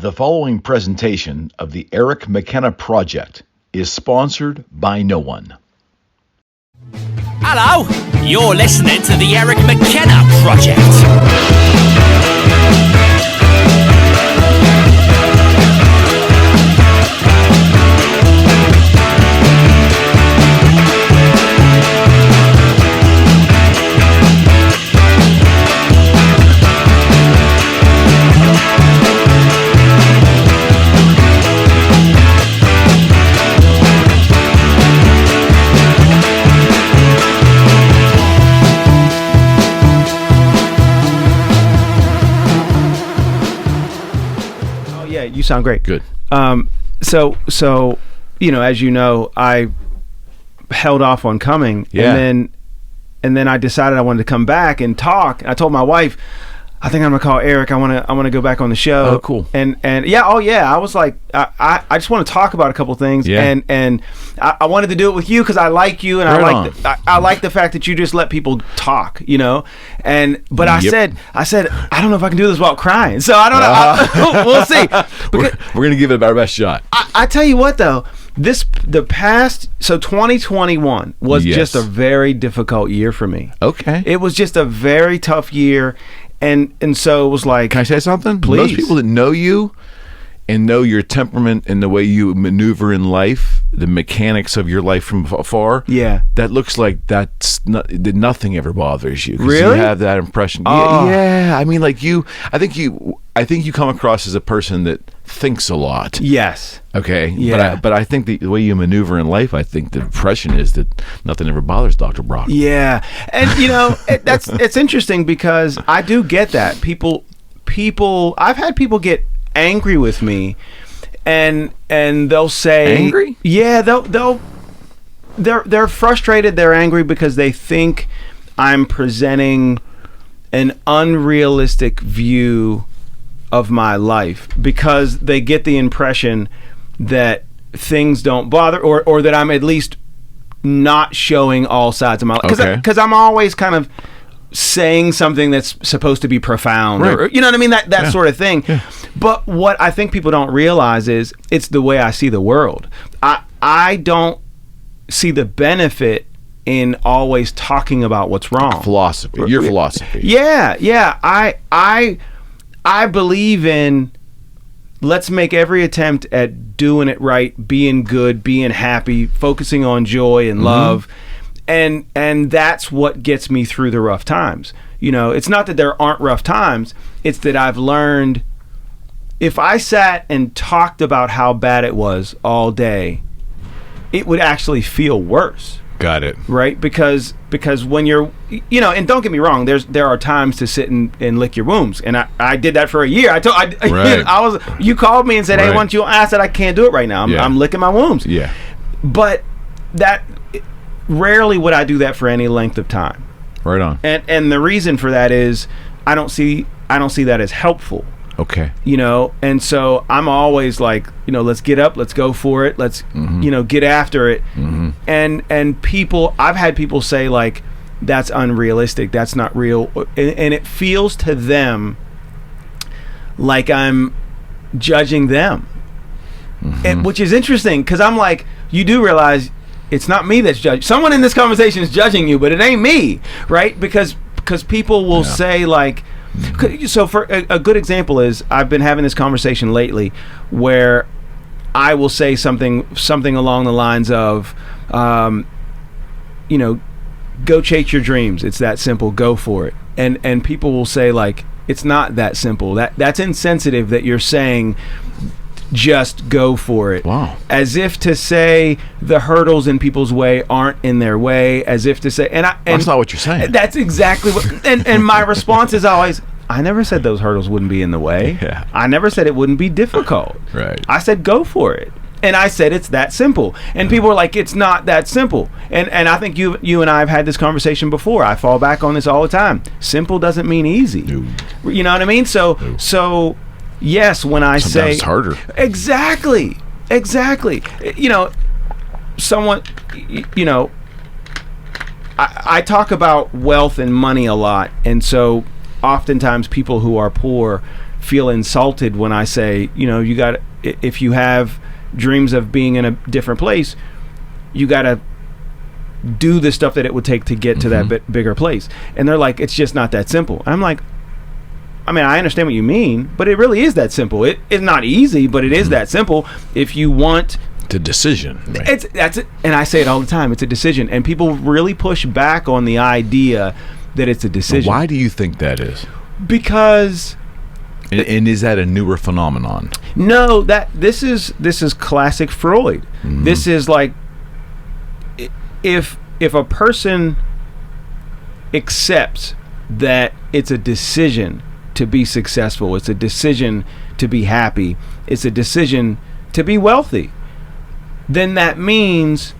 The following presentation of the Eric McKenna Project is sponsored by no one. Hello, you're listening to the Eric McKenna Project. You sound great. Good. So as you know, I held off on coming, and then I decided I wanted to come back and talk. I told my wife, I think I'm gonna call Eric. I want to go back on the show. Oh, cool. And I was like, I just want to talk about a couple things. Yeah. And I wanted to do it with you because I like you, and I like the fact that you just let people talk, but I said I don't know if I can do this without crying. So I don't know. We'll see. We're gonna give it our best shot. I tell you what though, 2021 was just a very difficult year for me. Okay. It was just a very tough year. And so it was like, can I say something? Please. Most people that know you and know your temperament and the way you maneuver in life, the mechanics of your life from afar, that looks like that nothing ever bothers you. Really? You have that impression. Oh. Yeah. I mean, like I think you come across as a person that thinks a lot. Yes. Okay. Yeah. But I think the way you maneuver in life, I think the impression is that nothing ever bothers Dr. Brock. Yeah. And it's interesting because I do get that. People I've had people get angry with me and they'll say angry? Yeah, they're frustrated, they're angry because they think I'm presenting an unrealistic view of my life because they get the impression that things don't bother or that I'm at least not showing all sides of my life. Because I'm always kind of saying something that's supposed to be profound, right. or you know what I mean, that sort of thing. Yeah. But what I think people don't realize is it's the way I see the world. I don't see the benefit in always talking about what's wrong. Philosophy. Your philosophy. Yeah. I believe in let's make every attempt at doing it right, being good, being happy, focusing on joy and love. And that's what gets me through the rough times. It's not that there aren't rough times. It's that I've learned if I sat and talked about how bad it was all day, it would actually feel worse. Got it. Right? Because when you're, and don't get me wrong, there are times to sit and lick your wounds, and I did that for a year. You called me and said, "Hey, why don't you?" I said, "I can't do it right now. I'm licking my wounds." Yeah. But that rarely would I do that for any length of time. Right on. And the reason for that is I don't see that as helpful. Okay. And so I'm always like, let's get up, let's go for it, let's get after it. And I've had people say like, that's unrealistic, that's not real, and it feels to them like I'm judging them, which is interesting because I'm like, you do realize it's not me that's judging. Someone in this conversation is judging you, but it ain't me, right? Because people will say like, so for a good example is I've been having this conversation lately where I will say something along the lines of, go chase your dreams. It's that simple. Go for it. And people will say like, it's not that simple. That's insensitive that you're saying just go for it. Wow. As if to say the hurdles in people's way aren't in their way, as if to say, and that's not what you're saying. That's exactly what, and my response is always, I never said those hurdles wouldn't be in the way. Yeah. I never said it wouldn't be difficult. Right. I said go for it. And I said it's that simple. And people are like, it's not that simple. And I think you and I have had this conversation before. I fall back on this all the time. Simple doesn't mean easy. No. You know what I mean? So yes, when I sometimes say it's harder. Exactly. Someone, I talk about wealth and money a lot, and so oftentimes people who are poor feel insulted when I say, you got, if you have dreams of being in a different place, you got to do the stuff that it would take to get to that bigger place. And they're like, it's just not that simple. And I'm like, I mean, I understand what you mean, but it really is that simple. It's not easy, but it is that simple. If you want, it's a decision. Right? That's it. And I say it all the time. It's a decision, and people really push back on the idea that it's a decision. Why do you think that is? Because, and is that a newer phenomenon? No, this is classic Freud. This is like, if a person accepts that it's a decision to be successful, it's a decision to be happy, it's a decision to be wealthy, then that means,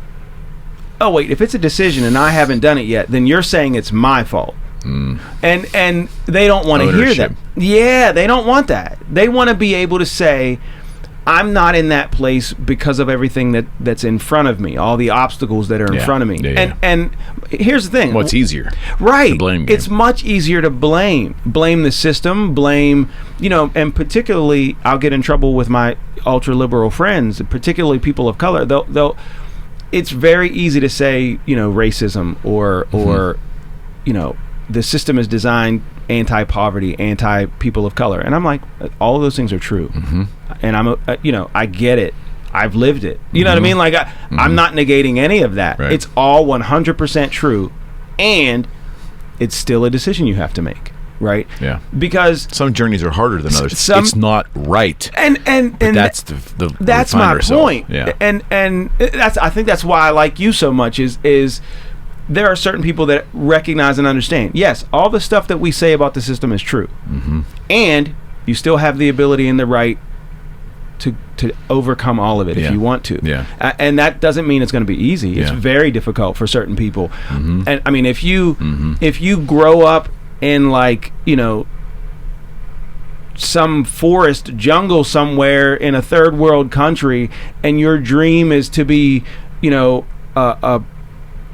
oh wait, if it's a decision and I haven't done it yet, then you're saying it's my fault. And they don't want to hear that. Yeah, they don't want that. They want to be able to say, I'm not in that place because of everything that's in front of me, all the obstacles that are in front of me. And here's the thing. Well, it's easier. Right. To blame it's much easier to blame the system, and particularly I'll get in trouble with my ultra liberal friends, particularly people of color. They'll it's very easy to say, racism or the system is designed anti-poverty, anti-people of color. And I'm like, all of those things are true. And I'm, I get it. I've lived it. You know what I mean? Like, I'm not negating any of that. Right. It's all 100% true. And it's still a decision you have to make. Right? Yeah. Because some journeys are harder than others. It's not right. And that's that's my point. Yeah. And I think that's why I like you so much is there are certain people that recognize and understand, yes, all the stuff that we say about the system is true. And you still have the ability and the right to overcome all of it if you want to. Yeah. And that doesn't mean it's going to be easy. It's very difficult for certain people. And I mean, if you grow up in some forest jungle somewhere in a third world country and your dream is to be, a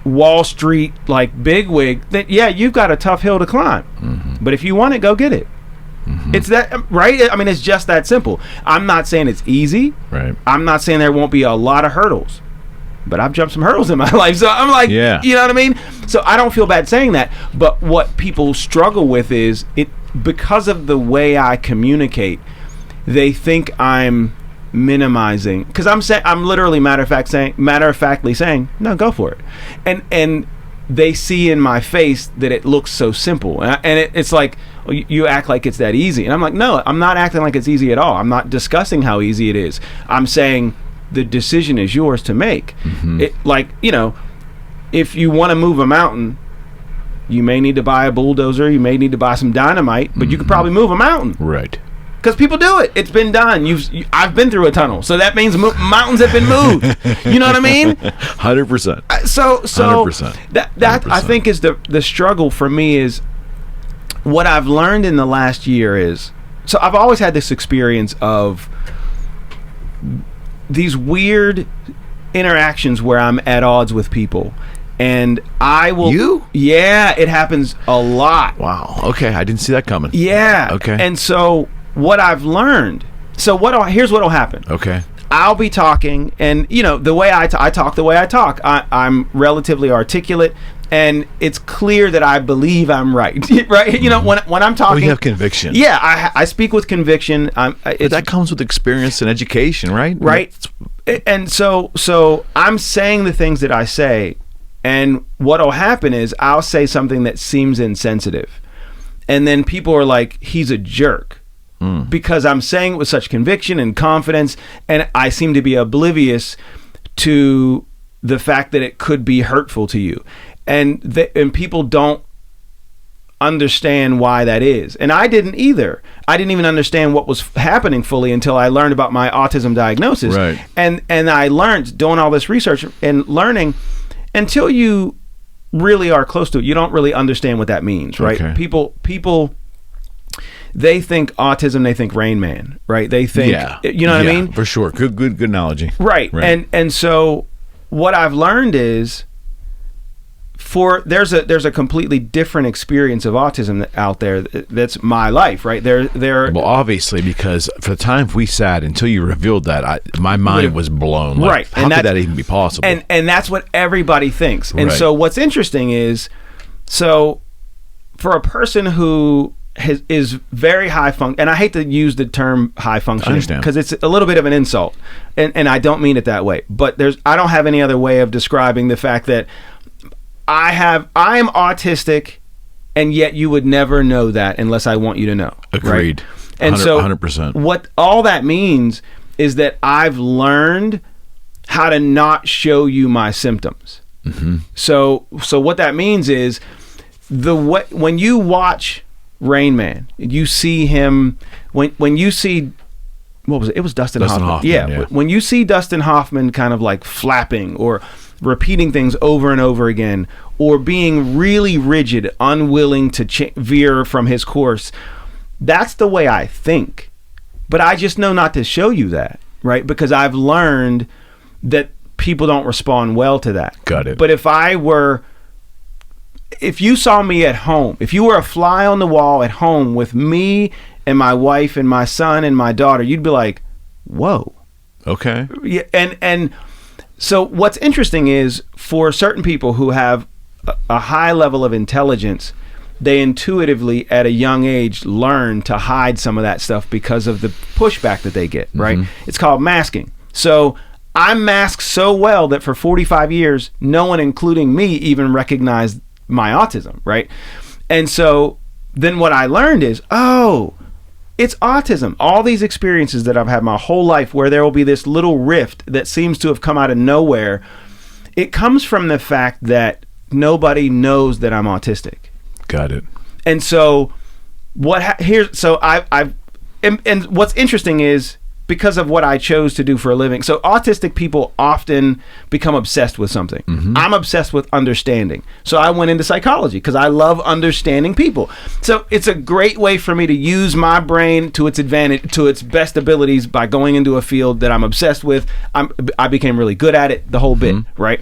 Wall Street bigwig, then you've got a tough hill to climb. But if you want it, go get it. It's that, right? I mean, it's just that simple. I'm not saying it's easy. Right. I'm not saying there won't be a lot of hurdles, but I've jumped some hurdles in my life. So I'm like, you know what I mean? So I don't feel bad saying that. But what people struggle with is because of the way I communicate, they think I'm minimizing, because I'm literally matter of factly saying no, go for it, and they see in my face that it looks so simple, and it's like, you act like it's that easy, and I'm like, no, I'm not acting like it's easy at all. I'm not discussing how easy it is. I'm saying the decision is yours to make. If you want to move a mountain, you may need to buy a bulldozer, you may need to buy some dynamite, but you could probably move a mountain, right? Because people do it. It's been done. I've been through a tunnel, so that means mountains have been moved. You know what I mean? 100%. So 100%. That 100%. I think is the struggle for me is what I've learned in the last year is, so I've always had this experience of these weird interactions where I'm at odds with people. And I will... You? Yeah, it happens a lot. Wow. Okay, I didn't see that coming. Yeah. Okay. And so what I've learned... So here's what'll happen. Okay. I'll be talking, and, the way I talk the way I talk. I'm relatively articulate, and it's clear that I believe I'm right. Right? When I'm talking... you have conviction. Yeah, I speak with conviction. But that comes with experience and education, right? Right. And so I'm saying the things that I say... And what'll happen is I'll say something that seems insensitive. And then people are like, he's a jerk. Because I'm saying it with such conviction and confidence, and I seem to be oblivious to the fact that it could be hurtful to you. And people don't understand why that is. And I didn't either. I didn't even understand what was happening fully until I learned about my autism diagnosis. Right. And I learned, doing all this research and learning... Until you really are close to it, you don't really understand what that means, right? Okay. People, they think autism, they think Rain Man, right? They think, you know what I mean? For sure. Good analogy. Right. And so what I've learned is there's a completely different experience of autism out there. That's my life, right? Well, obviously, because for the time we sat until you revealed that, my mind was blown. Like, right? How could that even be possible? And that's what everybody thinks. And Right. so what's interesting is, so for a person who is very high function, and I hate to use the term high functioning because it's a little bit of an insult, and I don't mean it that way. But I don't have any other way of describing the fact that I am autistic, and yet you would never know that unless I want you to know. Agreed. Right? And 100%. so what all that means is that I've learned how to not show you my symptoms. Mm-hmm. So what that means is when you watch Rain Man, you see him when you see, what was it? It was Dustin Hoffman. Yeah. When you see Dustin Hoffman kind of like flapping or repeating things over and over again, or being really rigid, unwilling to veer from his course, that's the way I think. But I just know not to show you that, right? Because I've learned that people don't respond well to that. Got it. But if you saw me at home, if you were a fly on the wall at home with me and my wife and my son and my daughter, you'd be like, whoa. Okay. Yeah, and so what's interesting is, for certain people who have a high level of intelligence, they intuitively at a young age learn to hide some of that stuff because of the pushback that they get, right? Mm-hmm. It's called masking. So I'm masked so well that for 45 years, no one, including me, even recognized my autism, right? And so then what I learned is, it's autism. All these experiences that I've had my whole life, where there will be this little rift that seems to have come out of nowhere, it comes from the fact that nobody knows that I'm autistic. Got it. And so and what's interesting is, because of what I chose to do for a living. So autistic people often become obsessed with something. Mm-hmm. I'm obsessed with understanding. So I went into psychology because I love understanding people. So it's a great way for me to use my brain to its advantage, to its best abilities, by going into a field that I'm obsessed with. I became really good at it, the whole bit, right?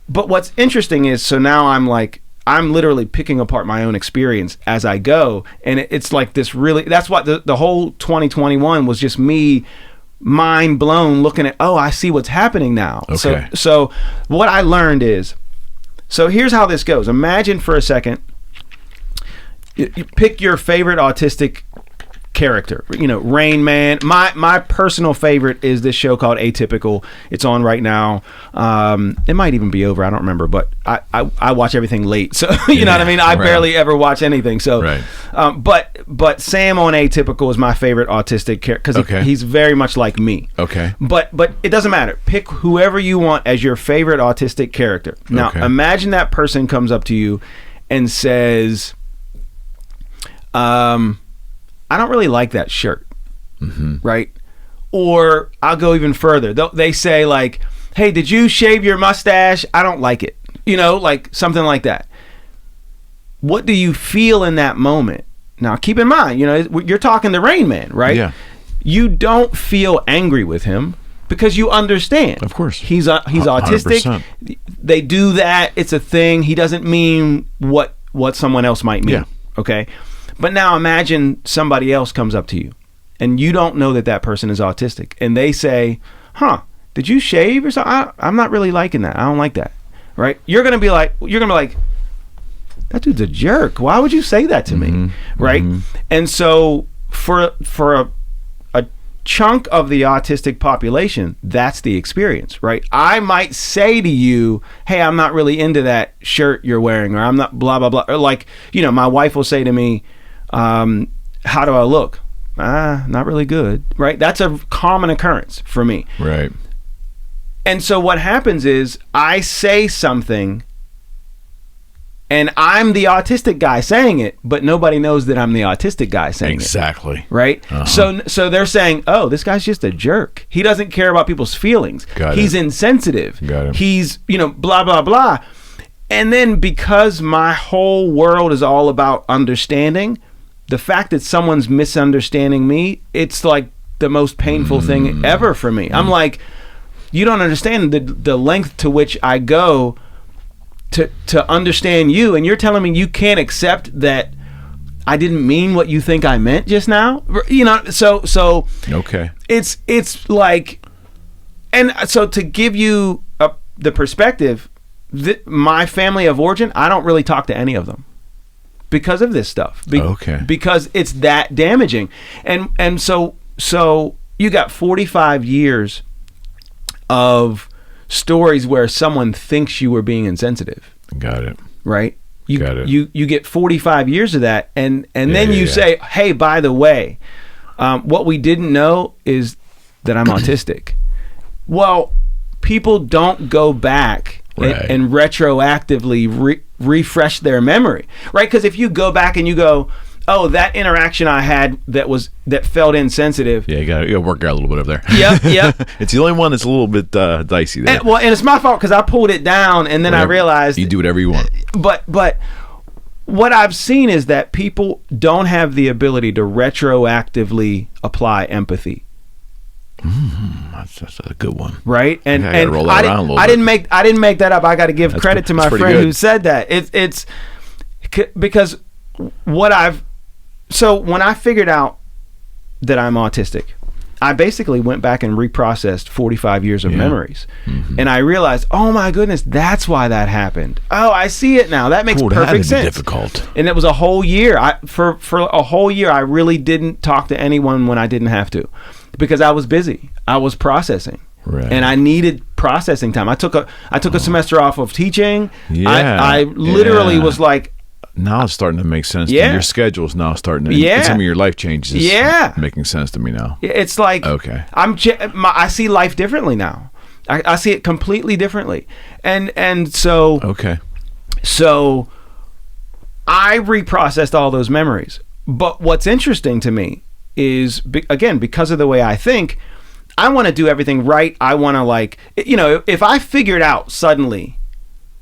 But what's interesting is, so now I'm literally picking apart my own experience as I go. And it's like this really, that's what the whole 2021 was, just me mind blown looking at, I see what's happening now. Okay. So what I learned is, so here's how this goes. Imagine for a second, you pick your favorite autistic character, Rain Man. My personal favorite is this show called Atypical. It's on right now. It might even be over, I don't remember, but I watch everything late, so you know what I mean. I barely ever watch anything, so right. But Sam on Atypical is my favorite autistic character, because he's very much like me. Okay. But it doesn't matter. Pick whoever you want as your favorite autistic character. Now imagine that person comes up to you and says, I don't really like that shirt, right? Or I'll go even further. They say like, hey, did you shave your mustache? I don't like it. Like something like that. What do you feel in that moment? Now, keep in mind, you're talking to Rain Man, right? Yeah. You don't feel angry with him because you understand. Of course. He's autistic. 100%. They do that. It's a thing. He doesn't mean what someone else might mean. Yeah. Okay? But now imagine somebody else comes up to you and you don't know that person is autistic, and they say, did you shave or something? I'm not really liking that. I don't like that. Right? You're going to be like, that dude's a jerk. Why would you say that to me? Right? And so for a chunk of the autistic population, that's the experience, right? I might say to you, hey, I'm not really into that shirt you're wearing, or I'm not blah, blah, blah. Or like, my wife will say to me, how do I look? Not really good, right? That's a common occurrence for me. Right. And so what happens is, I say something and I'm the autistic guy saying it, but nobody knows that I'm the autistic guy saying it. Exactly. Right? So they're saying, this guy's just a jerk. He doesn't care about people's feelings. He's insensitive. Got it. He's, blah, blah, blah. And then because my whole world is all about understanding, the fact that someone's misunderstanding me, it's like the most painful thing ever for me. I'm like, you don't understand the length to which I go to understand you, and you're telling me you can't accept that I didn't mean what you think I meant just now. So okay. It's like, and so to give you the perspective, my family of origin, I don't really talk to any of them because of this stuff. Okay. Because it's that damaging, and so you got 45 years of stories where someone thinks you were being insensitive. Got it. Right? Got it. You get 45 years of that, and then you say, hey, by the way, what we didn't know is that I'm autistic. Well, people don't go back and retroactively refresh their memory, right? Because if you go back and you go, oh, that interaction I had that felt insensitive. Yeah, you got to work out a little bit up there. Yep. It's the only one that's a little bit dicey there. And it's my fault because I pulled it down, and then I realized you do whatever you want. But what I've seen is that people don't have the ability to retroactively apply empathy. That's a good one, right? And I gotta roll that around a little bit. I didn't make that up. I got to give credit to my friend who said that. It's because when I figured out that I'm autistic, I basically went back and reprocessed 45 years of memories, and I realized, oh my goodness, that's why that happened. Oh, I see it now. That makes perfect sense. Difficult. And it was a whole year. For a whole year, I really didn't talk to anyone when I didn't have to, because I was busy. I was processing, and I needed processing time. I took a semester off of teaching. I literally was like. Now it's starting to make sense. Yeah. Your schedule's now starting to. Some of your life changes. Yeah. Making sense to me now. It's like. Okay. I see life differently now. I see it completely differently, and so. Okay. So. I reprocessed all those memories, but what's interesting to me is, again, because of the way I think, I want to do everything right. I want to if I figured out suddenly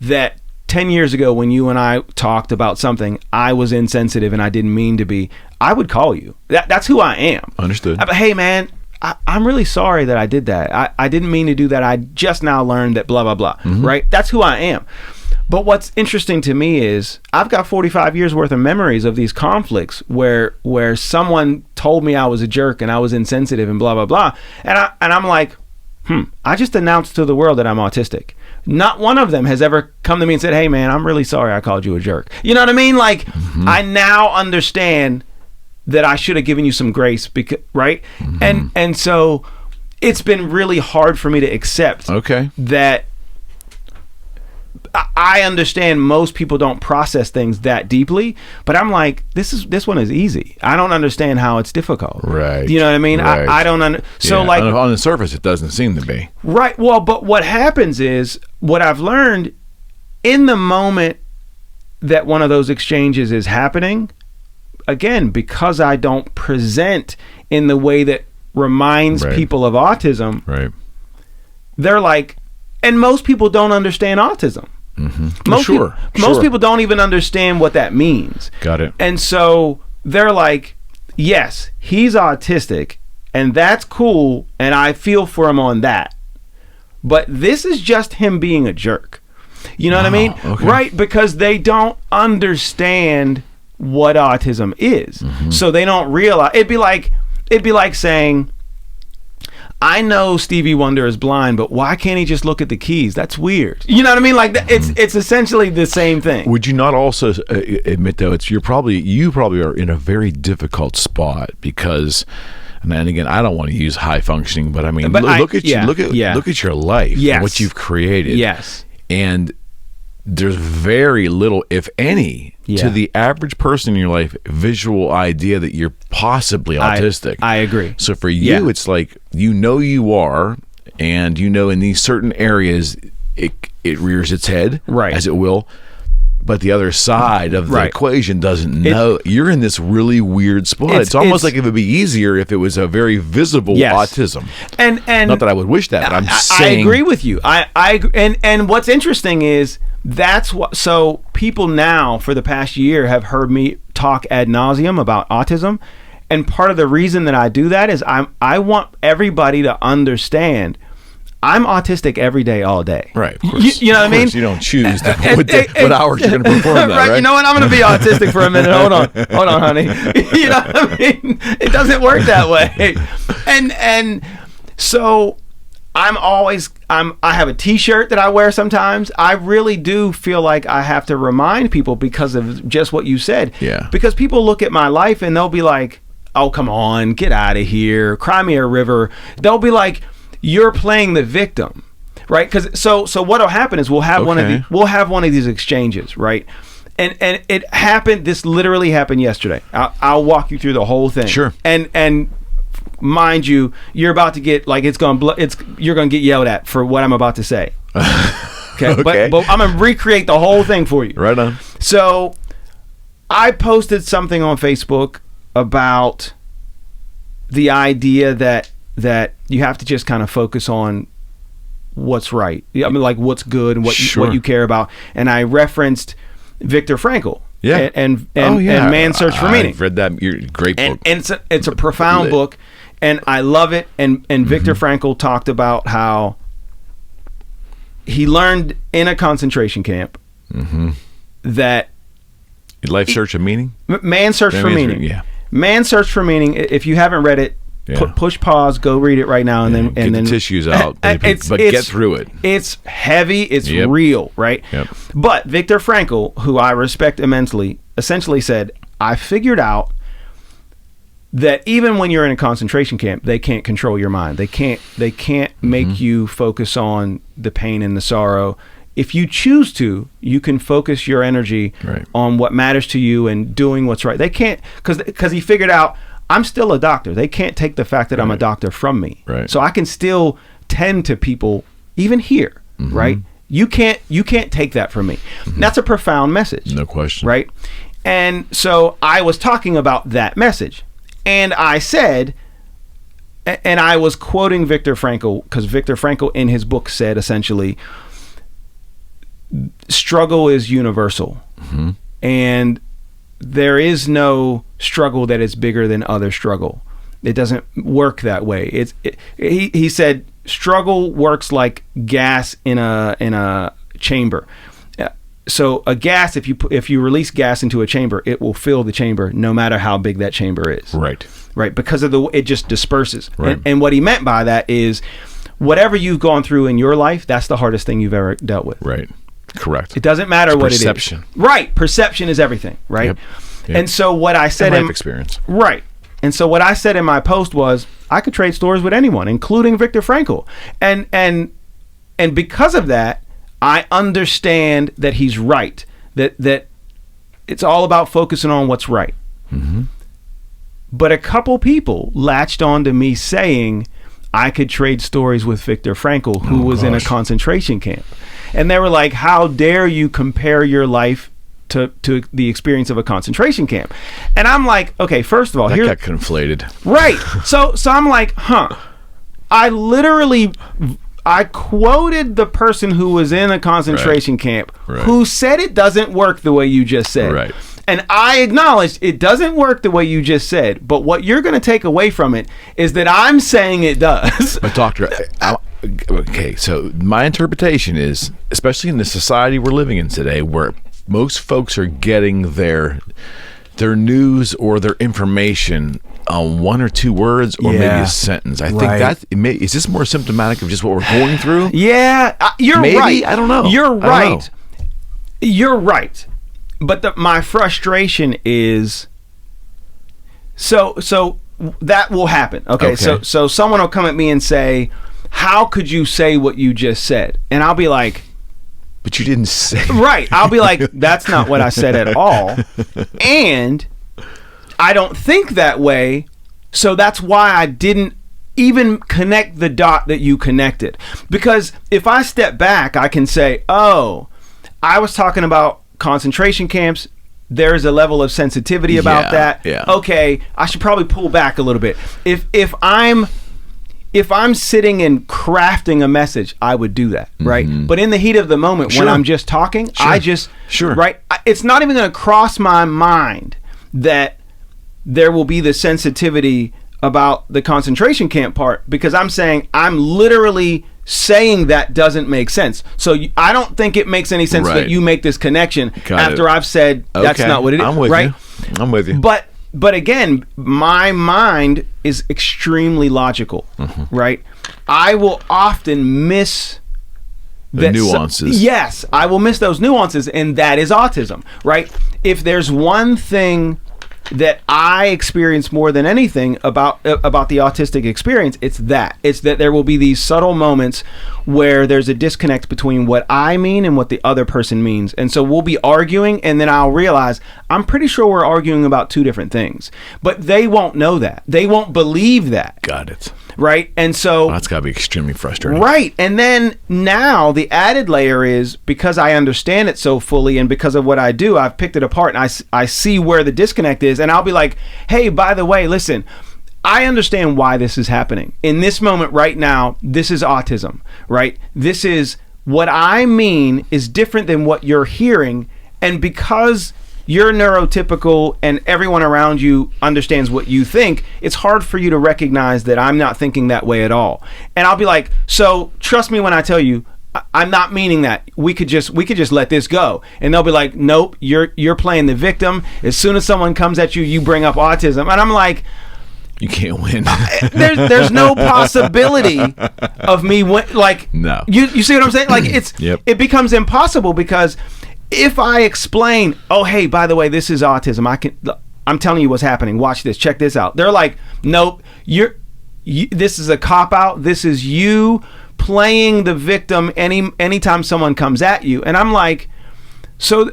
that 10 years ago when you and I talked about something, I was insensitive and I didn't mean to be, I would call you. That's who I am. Understood. Hey, man, I'm really sorry that I did that. I didn't mean to do that. I just now learned that blah, blah, blah. Right? That's who I am. But what's interesting to me is I've got 45 years worth of memories of these conflicts where someone told me I was a jerk and I was insensitive and blah, blah, blah. And I'm like, I just announced to the world that I'm autistic. Not one of them has ever come to me and said, hey, man, I'm really sorry I called you a jerk. You know what I mean? Like, I now understand that I should have given you some grace, right? And so it's been really hard for me to accept that I understand most people don't process things that deeply, but I'm like, this one is easy. I don't understand how it's difficult. Right. You know what I mean? Right. I don't so like on the surface it doesn't seem to be. Right. Well, but what happens is, what I've learned in the moment that one of those exchanges is happening, again, because I don't present in the way that reminds people of autism. Right. They're like, and most people don't understand autism. Most people don't even understand what that means. Got it. And so they're like, yes, he's autistic, and that's cool, and I feel for him on that. But this is just him being a jerk. You know what I mean? Okay. Right? Because they don't understand what autism is. So they don't realize. It'd be like saying, I know Stevie Wonder is blind, but why can't he just look at the keys? That's weird. You know what I mean? Like it's essentially the same thing. Would you not also admit, though, you probably are in a very difficult spot because, and again, I don't want to use high functioning, but I mean, look at your life, and what you've created. Yes, and there's very little, if any, to the average person in your life, visual idea that you're possibly autistic. I agree. So for you, it's like, you are, and in these certain areas, it rears its head, as it will. But the other side of the equation doesn't know. You're in this really weird spot. It's almost like it would be easier if it was a very visible autism. And not that I would wish that, but I'm saying. I agree with you. I agree. And what's interesting is, that's what, so people now for the past year have heard me talk ad nauseum about autism, and part of the reason that I do that is I want everybody to understand I'm autistic every day, all day. Right. Of course. You know what I mean? You don't choose what hours you're going to perform that, right? You know what? I'm going to be autistic for a minute. Hold on, honey. You know what I mean? It doesn't work that way. And so I have a t-shirt that I wear sometimes. I really do feel like I have to remind people because of just what you said. Yeah. Because people look at my life and they'll be like, oh, come on, get out of here. Cry me a river. They'll be like, you're playing the victim, right? Because so what'll happen is we'll have one of these exchanges, right? And it happened. This literally happened yesterday. I'll walk you through the whole thing. Sure. And mind you, you're about to get you're gonna get yelled at for what I'm about to say. Okay. But I'm gonna recreate the whole thing for you. Right on. So I posted something on Facebook about the idea that you have to just kind of focus on what's right. I mean, like what's good and what you care about. And I referenced Viktor Frankl. Yeah. And Man's Search for Meaning. I've read that. Great book. And it's a profound book, and I love it. And Viktor Frankl talked about how he learned in a concentration camp that Life Search of Meaning? Man's Search for Meaning. Yeah. Man's Search for Meaning. If you haven't read it, push pause, go read it right now, and then get the tissues out, but get through it. It's heavy, it's real, right? Yep. But Viktor Frankl, who I respect immensely, essentially said, I figured out that even when you're in a concentration camp, they can't control your mind. They can't make you focus on the pain and the sorrow. If you choose to, you can focus your energy on what matters to you and doing what's right. They can't, because he figured out, I'm still a doctor. They can't take the fact that I'm a doctor from me. Right. So I can still tend to people even here, right? You can't take that from me. That's a profound message. No question. Right? And so I was talking about that message. And I said, and I was quoting Viktor Frankl, because Viktor Frankl in his book said essentially, struggle is universal. And there is no struggle that is bigger than other struggle. It doesn't work that way. He said struggle works like gas in a chamber. So a gas, if you release gas into a chamber, it will fill the chamber no matter how big that chamber is. Right. Because of it just disperses. Right. And what he meant by that is whatever you've gone through in your life, that's the hardest thing you've ever dealt with. Right. Correct. It doesn't matter what perception. It is. Right. Perception is everything. Right. Yep. And so what I said in experience. Right. And so what I said in my post was I could trade stories with anyone, including Viktor Frankl. And because of that, I understand that he's right. That it's all about focusing on what's right. But a couple people latched on to me saying I could trade stories with Viktor Frankl, who was in a concentration camp. And they were like, how dare you compare your life to the experience of a concentration camp? And I'm like, okay, first of all, that got conflated. Right. So I'm like, I quoted the person who was in a concentration camp who said it doesn't work the way you just said. Right. And I acknowledged it doesn't work the way you just said, but what you're going to take away from it is that I'm saying it does. But doctor, okay, so my interpretation is, especially in the society we're living in today, where most folks are getting their news or their information on one or two words or maybe a sentence. I think that is this more symptomatic of just what we're going through? Yeah, you're maybe? right. I don't know. You're right. You're right. But my frustration is so that will happen. Okay. So someone will come at me and say, how could you say what you just said? And I'll be like, but you didn't say. Right. I'll be like, that's not what I said at all. And I don't think that way. So that's why I didn't even connect the dot that you connected. Because if I step back, I can say, oh, I was talking about concentration camps. There's a level of sensitivity about that. Yeah. Okay, I should probably pull back a little bit. If I'm sitting and crafting a message, I would do that, right? But in the heat of the moment, when I'm just talking, I just right. It's not even going to cross my mind that there will be the sensitivity about the concentration camp part, because I'm saying I'm literally saying that doesn't make sense. So I don't think it makes any sense that you make this connection after I've said that's not what it is. I'm with you. I'm with you. But again, my mind is extremely logical, right? I will often miss the nuances. Yes, I will miss those nuances, and that is autism, right? If there's one thing that I experience more than anything about the autistic experience, it's that there will be these subtle moments where there's a disconnect between what I mean and what the other person means. And so we'll be arguing, and then I'll realize I'm pretty sure we're arguing about two different things, but they won't know that. They won't believe that. Got it. Right. And so that's got to be extremely frustrating. Right. And then now the added layer is, because I understand it so fully and because of what I do, I've picked it apart and I see where the disconnect is. And I'll be like, hey, by the way, listen, I understand why this is happening. In this moment right now, this is autism, right? This is what I mean is different than what you're hearing. And because you're neurotypical and everyone around you understands what you think, it's hard for you to recognize that I'm not thinking that way at all. And I'll be like, so trust me when I tell you, I'm not meaning that. We could just let this go. And they'll be like, nope, you're playing the victim. As soon as someone comes at you, you bring up autism. And I'm like, you can't win. There's no possibility of me no. You see what I'm saying? Like it becomes impossible, because if I explain, oh, hey, by the way, this is autism. I'm telling you what's happening. Watch this. Check this out. They're like, nope, this is a cop-out. This is you playing the victim anytime someone comes at you. And I'm like, so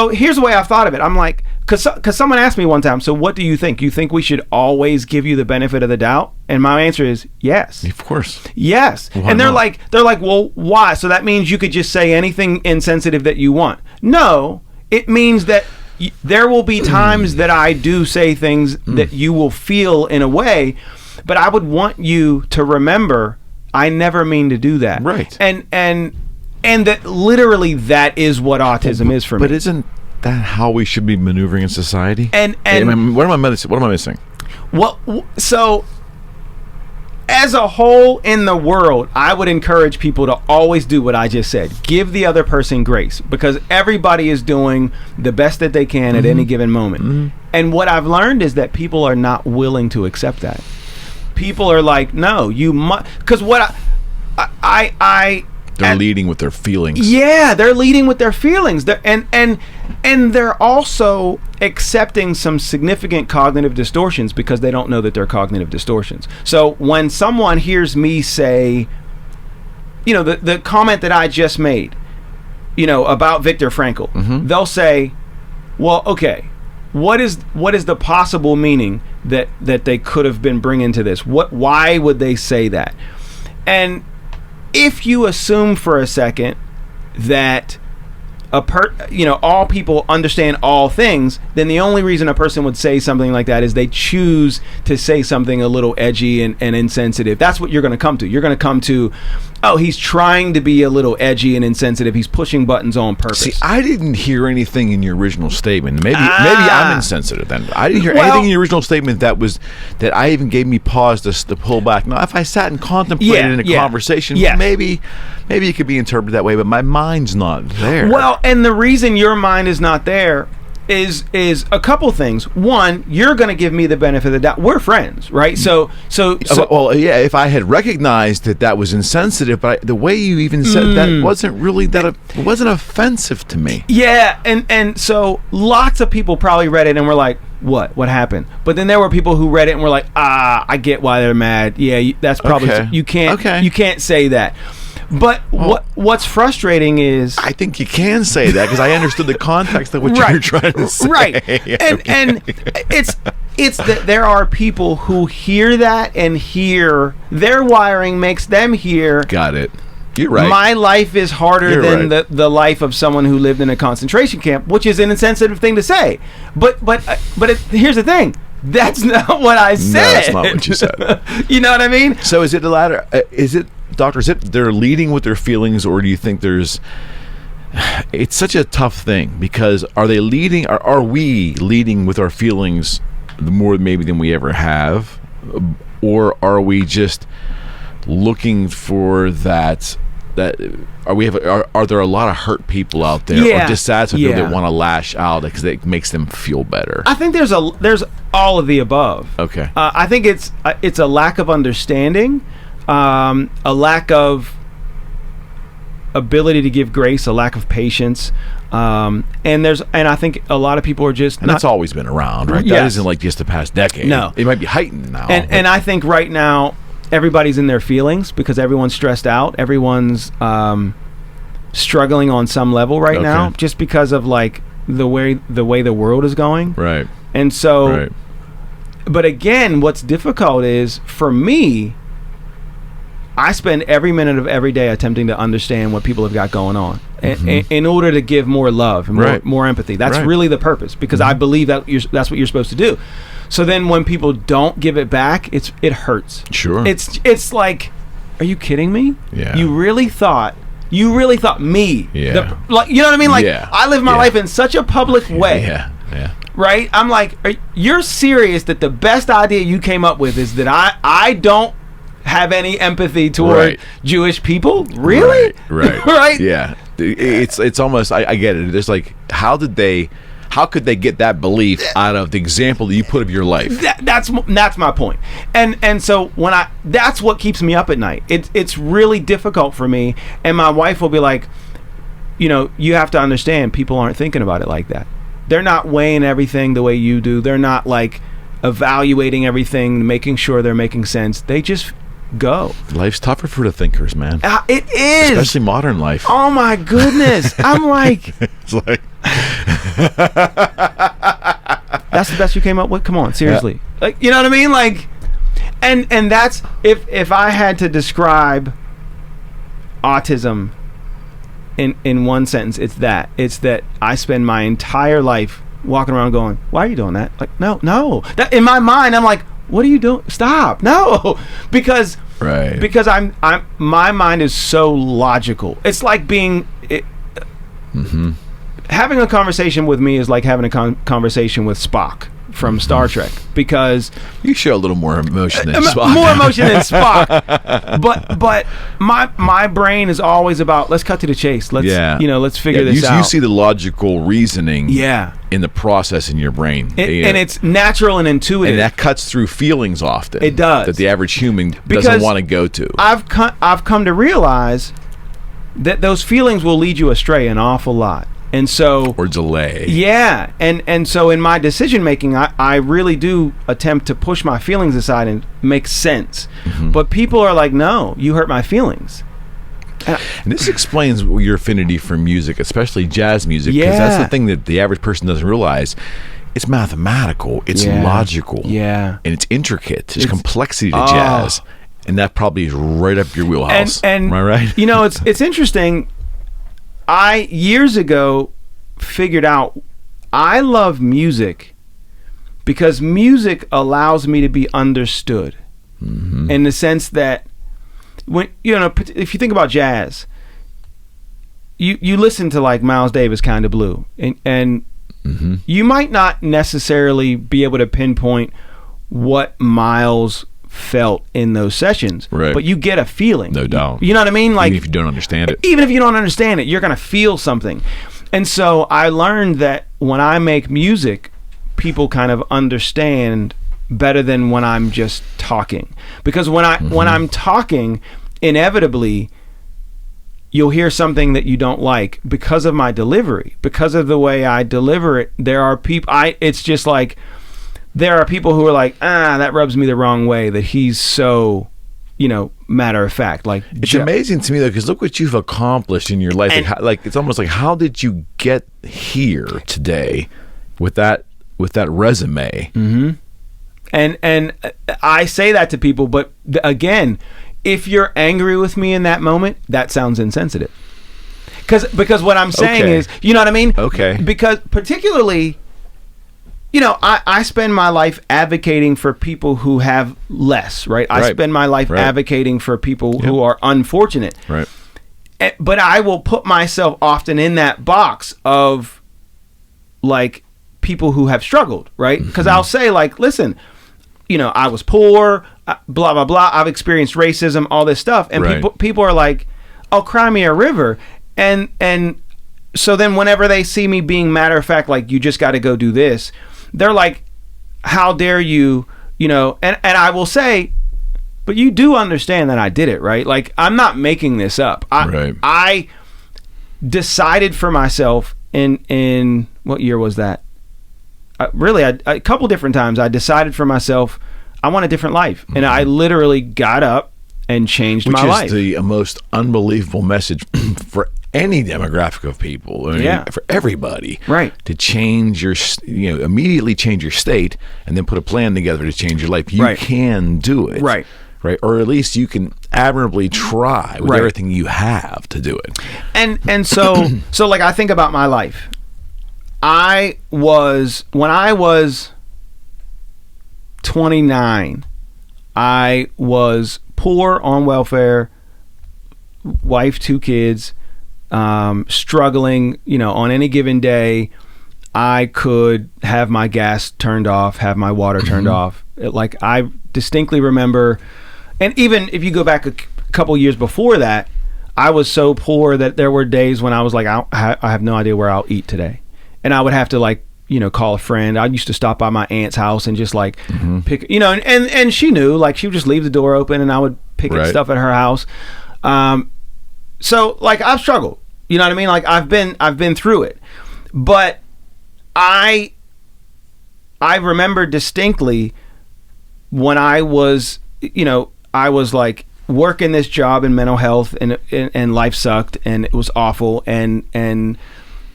here's the way I've thought of it. I'm like, because someone asked me one time, so what do you think? You think we should always give you the benefit of the doubt? And my answer is yes. Of course. Yes. Why and they're like, well, why? So that means you could just say anything insensitive that you want. No, it means that there will be times that I do say things that you will feel in a way, but I would want you to remember I never mean to do that. Right. And that literally that is what autism is for me. But isn't that how we should be maneuvering in society? And what am I missing? Well, so as a whole in the world, I would encourage people to always do what I just said. Give the other person grace, because everybody is doing the best that they can at any given moment. And what I've learned is that people are not willing to accept that. People are like, no, you must, because what they're leading with their feelings. Yeah, they're leading with their feelings. And they're also accepting some significant cognitive distortions because they don't know that they're cognitive distortions. So when someone hears me say, the comment that I just made, about Viktor Frankl, they'll say, well, okay, what is the possible meaning that they could have been bringing to this? Why would they say that? And if you assume for a second that all people understand all things, then the only reason a person would say something like that is they choose to say something a little edgy and insensitive. That's what you're going to come to. You're going to come to, oh, he's trying to be a little edgy and insensitive. He's pushing buttons on purpose. See, I didn't hear anything in your original statement. Maybe I'm insensitive then. I didn't hear anything in your original statement that I even gave me pause to pull back. Now, if I sat and contemplated in a conversation, maybe it could be interpreted that way, but my mind's not there. Well, and the reason your mind is not there is a couple things. One, you're going to give me the benefit of the doubt. We're friends, right? So well, yeah, if I had recognized that was insensitive, but the way you even said that wasn't really it wasn't offensive to me. Yeah, and so lots of people probably read it and were like, what happened? But then there were people who read it and were like, I get why they're mad. Yeah, that's probably you can't say that. But what's frustrating is, I think you can say that because I understood the context of what you're trying to say. Right. And it's that there are people who hear that and hear their wiring makes them hear. Got it. You're right. My life is harder than the life of someone who lived in a concentration camp, which is an insensitive thing to say. But here's the thing. That's not what I said. No, that's not what you said. You know what I mean? So is it the latter? Doctor, is it they're leading with their feelings, or do you think it's such a tough thing, because are we leading with our feelings more maybe than we ever have? or are we just looking for that are there a lot of hurt people out there, or dissatisfied people that want to lash out because it makes them feel better? I think there's all of the above. Okay. I think it's a lack of understanding, a lack of ability to give grace, a lack of patience, and I think a lot of people are just, and that's always been around, right? That isn't like just the past decade. No, it might be heightened now. And I think right now everybody's in their feelings because everyone's stressed out. Everyone's struggling on some level right now, just because of like the way the world is going. Right. And so, but again, what's difficult is, for me, I spend every minute of every day attempting to understand what people have got going on, in order to give more love and more empathy. That's really the purpose, because I believe that that's what you're supposed to do. So then when people don't give it back, it hurts. Sure. It's like, are you kidding me? Yeah. You really thought me. Yeah. Like, you know what I mean? Like, I live my life in such a public way. Yeah. Yeah. Right? I'm like, you're serious that the best idea you came up with is that I don't have any empathy toward Jewish people? Really? Right. Right? Yeah. It's almost, I get it. There's like, how could they get that belief out of the example that you put of your life? That's my point. And so that's what keeps me up at night. It's really difficult for me, and my wife will be like, you have to understand, people aren't thinking about it like that. They're not weighing everything the way you do. They're not like evaluating everything, making sure they're making sense. They just go. Life's tougher for the thinkers, man. It is, especially modern life. Oh my goodness. I'm like, it's like that's the best you came up with? Come on, seriously. Like, you know what I mean? Like, and that's, if I had to describe autism in one sentence, it's that I spend my entire life walking around going, why are you doing that? Like, no. That, in my mind, I'm like, what are you doing? Stop. No. Because my mind is so logical. It's like having a conversation with me is like having a conversation with Spock from Star Trek, because you show a little more emotion than Spock. More emotion than Spock. But my brain is always about, let's cut to the chase. Let's figure this out. You see the logical reasoning in the process in your brain. And it's natural and intuitive. And that cuts through feelings often. It does. That the average human doesn't want to go to. I've come to realize that those feelings will lead you astray an awful lot. And so, or delay. Yeah. And so in my decision making, I really do attempt to push my feelings aside and make sense. But people are like, no, you hurt my feelings. And this explains your affinity for music, especially jazz music, because that's the thing that the average person doesn't realize. It's mathematical, it's logical, and it's intricate. There's complexity to jazz, and that probably is right up your wheelhouse. And am I right? It's interesting. I years ago figured out I love music because music allows me to be understood, in the sense that when if you think about jazz, you listen to like Miles Davis kind of blue, and you might not necessarily be able to pinpoint what Miles felt in those sessions, but you get a feeling. No doubt. You know what I mean? Like, even if you don't understand it. Even if you don't understand it, you're going to feel something. And so I learned that when I make music, people kind of understand better than when I'm just talking. Because when I'm talking, inevitably you'll hear something that you don't like because of my delivery, because of the way I deliver it. There are people it's just like, there are people who are like, that rubs me the wrong way, that he's so, matter of fact. Like, it's amazing to me though, because look what you've accomplished in your life. It's almost like, how did you get here today with that resume? And I say that to people, but again, if you're angry with me in that moment, that sounds insensitive. Because what I'm saying is, you know what I mean? Okay. Because particularly, I spend my life advocating for people who have less, right? I spend my life advocating for people who are unfortunate. Right. But I will put myself often in that box of, like, people who have struggled, right? Because I'll say, like, listen, I was poor, blah, blah, blah. I've experienced racism, all this stuff. And people are like, oh, cry me a river. And so then whenever they see me being matter of fact, like, you just got to go do this, they're like, how dare you, and I will say, but you do understand that I did it, right? Like, I'm not making this up. I decided for myself in what year was that? Really, a couple different times, I decided for myself, I want a different life. And I literally got up and changed my life. Which is the most unbelievable message for any demographic of people. I mean, for everybody. Right. To change your, immediately change your state and then put a plan together to change your life. You can do it. Right. Right. Or at least you can admirably try with everything you have to do it. And so like, I think about my life. When I was 29, I was poor, on welfare, wife, 2 kids, struggling, on any given day. I could have my gas turned off, have my water turned off. Like, I distinctly remember, and even if you go back a couple years before that, I was so poor that there were days when I was like, I have no idea where I'll eat today. And I would have to, like, call a friend. I used to stop by my aunt's house and just, like, pick, and she knew, like, she would just leave the door open and I would pick up stuff at her house. So, like, I've struggled, you know what I mean? Like, I've been through it, but I remember distinctly when I was, I was like working this job in mental health and life sucked and it was awful. And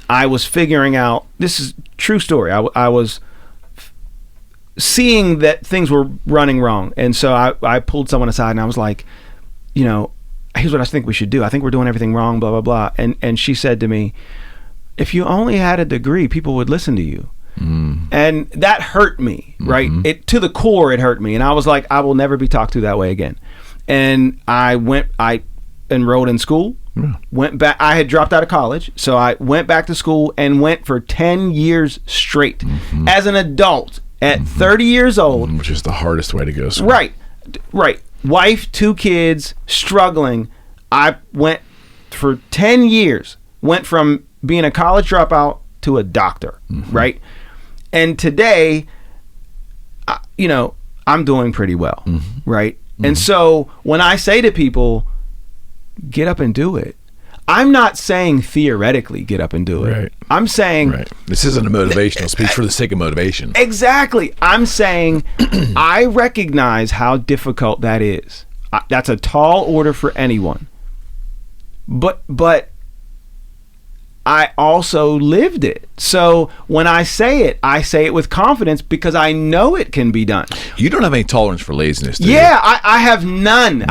I was figuring out, this is true story. I was seeing that things were running wrong. And so I pulled someone aside and I was like, here's what I think we should do. I think we're doing everything wrong, blah, blah, blah. And she said to me, if you only had a degree, people would listen to you. And that hurt me, right? It to the core, it hurt me. And I was like, I will never be talked to that way again. And I enrolled in school, went back. I had dropped out of college. So I went back to school and went for 10 years straight as an adult at 30 years old. Which is the hardest way to go. So. Right. Wife, 2 kids, struggling. I went for 10 years, went from being a college dropout to a doctor, right? And today, I'm doing pretty well, right? And so when I say to people, get up and do it, I'm not saying theoretically get up and do it. Right. I'm saying... This isn't a motivational speech for the sake of motivation. Exactly. I'm saying I recognize how difficult that is. That's a tall order for anyone. But I also lived it. So when I say it with confidence because I know it can be done. You don't have any tolerance for laziness, do you? Yeah, I have none.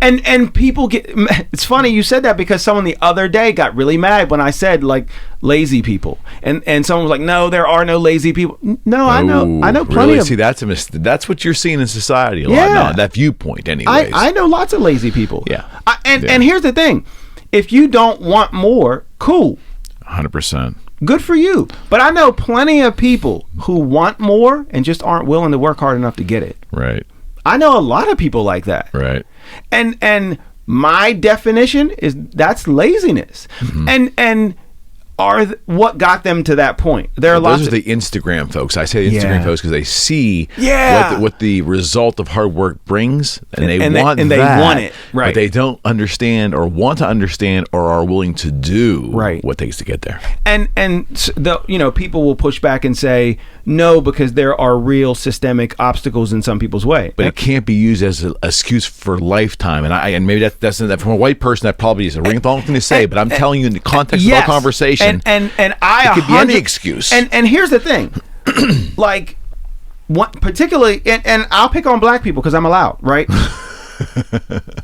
And people get... It's funny you said that because someone the other day got really mad when I said, like, lazy people. And someone was like, no, there are no lazy people. No, I know plenty of... See, that's what you're seeing in society a lot now, that viewpoint anyways. I know lots of lazy people. Yeah. And here's the thing. If you don't want more, cool. 100%. Good for you. But I know plenty of people who want more and just aren't willing to work hard enough to get it. Right. I know a lot of people like that. Right. And my definition is that's laziness. And what got them to that point? There are those are the Instagram folks. I say Instagram folks because they see what the result of hard work brings, and they want that, they want it, right? But they don't understand or want to understand or are willing to do what takes to get there. And people will push back and say no because there are real systemic obstacles in some people's way. But it can't be used as an excuse for lifetime. And maybe that's from a white person that probably is a ring-thong thing to say. But I'm telling you in the context of our conversation. And I it could be any excuse. And here's the thing, like, particularly, and I'll pick on black people because I'm allowed, right?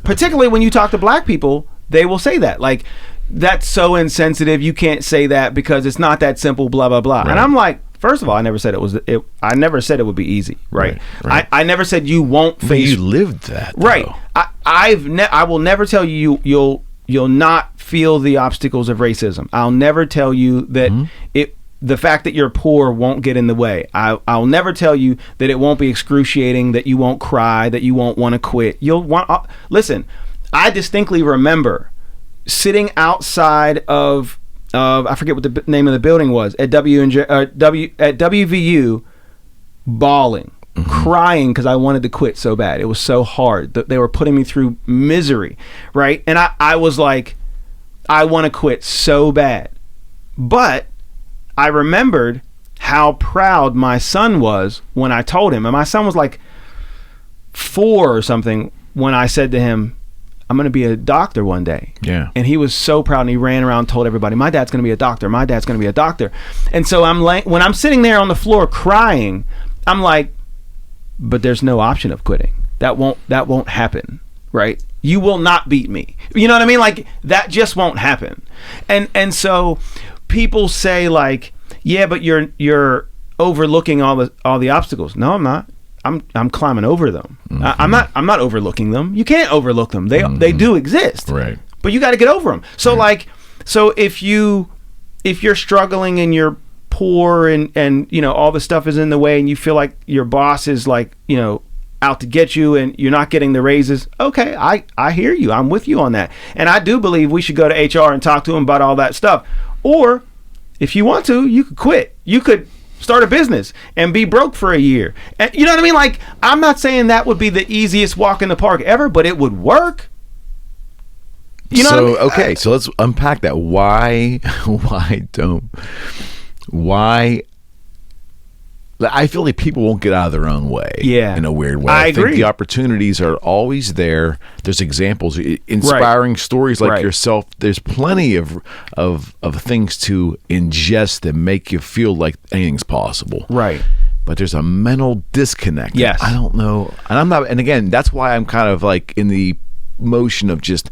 Particularly when you talk to black people, they will say that, like, that's so insensitive. You can't say that because it's not that simple. Blah blah blah. Right. And I'm like, first of all, I never said it was. I never said it would be easy, right? I never said you won't face. But you lived that, though. Right? I will never tell you you'll not feel the obstacles of racism. I'll never tell you that the fact that you're poor won't get in the way. I'll never tell you that it won't be excruciating, that you won't cry, that you won't want to quit. You'll want. Listen, I distinctly remember sitting outside of I forget what the name of the building was at WVU, bawling, crying because I wanted to quit so bad. It was so hard. They were putting me through misery, right? And I was like, I want to quit so bad. But I remembered how proud my son was when I told him. And my son was like 4 or something when I said to him, I'm going to be a doctor one day. Yeah. And he was so proud, and he ran around and told everybody, my dad's going to be a doctor. My dad's going to be a doctor. And so when I'm sitting there on the floor crying, I'm like, but there's no option of quitting. That won't happen, right? You will not beat me. You know what I mean? Like, that just won't happen. And so people say like, yeah, but you're overlooking all the obstacles. No, I'm not. I'm climbing over them. I'm not overlooking them. You can't overlook them. They do exist. Right. But you got to get over them. So so if you're struggling and you're poor and you know all the stuff is in the way and you feel like your boss is like, you know, out to get you and you're not getting the raises, okay, I hear you. I'm with you on that. And I do believe we should go to HR and talk to them about all that stuff. Or if you want to, you could quit. You could start a business and be broke for a year. And you know what I mean? Like, I'm not saying that would be the easiest walk in the park ever, but it would work. You know what I mean? Okay, so let's unpack that. Why I feel like people won't get out of their own way. Yeah. In a weird way. I agree. think the opportunities are always there. There's examples, inspiring stories like yourself. There's plenty of things to ingest that make you feel like anything's possible. Right. But there's a mental disconnect. Yes. I don't know. And again, that's why I'm kind of like in the motion of just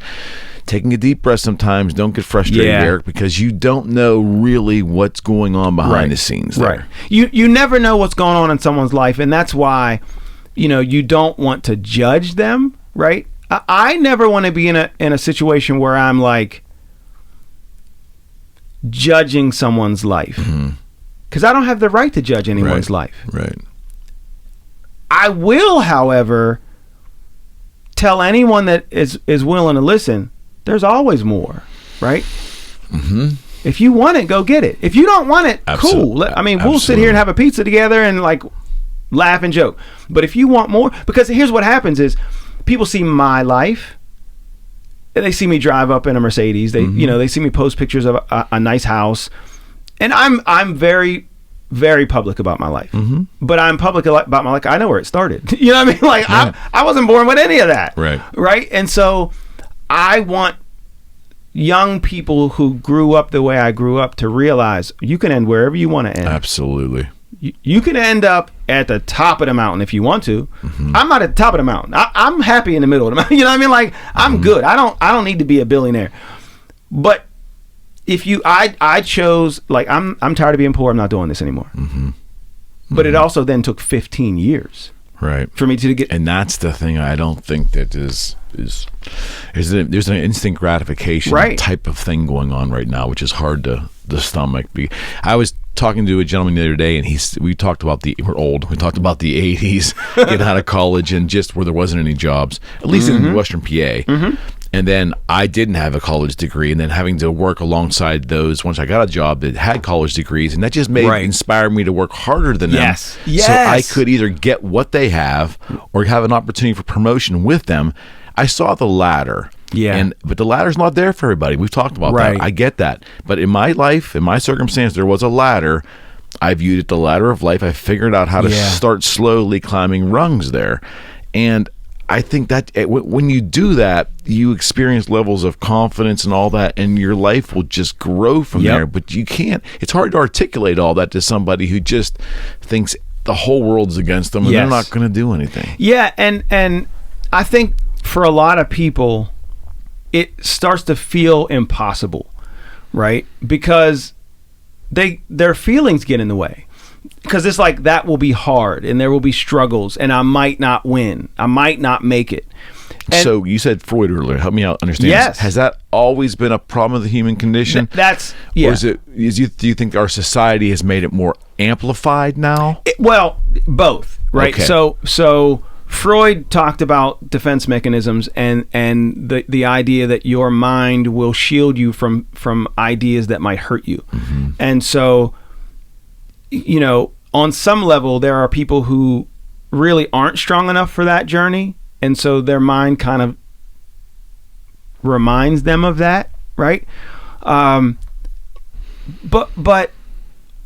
taking a deep breath sometimes. Don't get frustrated, Eric, because you don't know really what's going on behind the scenes there. Right. You never know what's going on in someone's life, and that's why, you know, you don't want to judge them, right? I never want to be in a situation where I'm like judging someone's life, because I don't have the right to judge anyone's life. Right. I will, however, tell anyone that is willing to listen, there's always more, right? If you want it, go get it. If you don't want it, cool. I mean, we'll sit here and have a pizza together and like laugh and joke. But if you want more, because here's what happens is people see my life and they see me drive up in a Mercedes. They, you know, they see me post pictures of a nice house, and I'm very, very public about my life. But I'm public about my life. I know where it started. You know what I mean? Like I wasn't born with any of that. Right. And so I want young people who grew up the way I grew up to realize you can end wherever you want to end. Absolutely. You can end up at the top of the mountain if you want to. I'm not at the top of the mountain. I'm happy in the middle of the mountain. You know what I mean? Like, I'm good. I don't need to be a billionaire. But if I chose, like, I'm tired of being poor. I'm not doing this anymore. But it also then took 15 years. Right. For me to get. And that's the thing I don't think that there's an instant gratification type of thing going on right now, which is hard to stomach. I was talking to a gentleman the other day, and we talked about we're old. We talked about the 80s, getting out of college and just where there wasn't any jobs, at least in Western PA. And then I didn't have a college degree, and then having to work alongside those once I got a job that had college degrees, and that just inspired me to work harder than them. So I could either get what they have or have an opportunity for promotion with them. I saw the ladder. But the ladder's not there for everybody. We've talked about that. I get that. But in my life, in my circumstance, there was a ladder. I viewed it the ladder of life. I figured out how to start slowly climbing rungs there. And I think that when you do that, you experience levels of confidence and all that, and your life will just grow from there. But you can't. It's hard to articulate all that to somebody who just thinks the whole world's against them and they're not going to do anything. Yeah, and I think for a lot of people, it starts to feel impossible, right? Because their feelings get in the way. Because it's like, that will be hard and there will be struggles and I might not win. I might not make it. And so you said Freud earlier. Help me out understand. Yes. Has that always been a problem of the human condition? That's Or do you think our society has made it more amplified now? Well, both, right? Okay. So Freud talked about defense mechanisms and the idea that your mind will shield you from ideas that might hurt you. Mm-hmm. And so, you know, on some level, there are people who really aren't strong enough for that journey, and so their mind kind of reminds them of that, right? But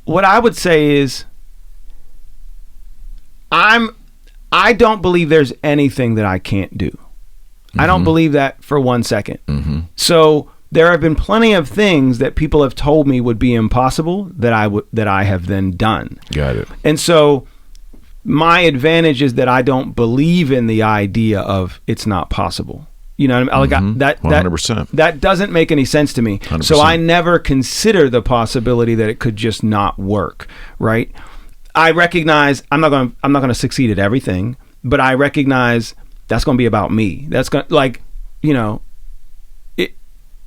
what I would say is, I don't believe there's anything that I can't do. Mm-hmm. I don't believe that for 1 second. Mm-hmm. So there have been plenty of things that people have told me would be impossible that I have then done. Got it. And so my advantage is that I don't believe in the idea of it's not possible. You know what I mean? Mm-hmm. That 100%. That doesn't make any sense to me. 100%. So I never consider the possibility that it could just not work, right? I recognize I'm not going to succeed at everything, but I recognize that's going to be about me. That's going to, like, you know,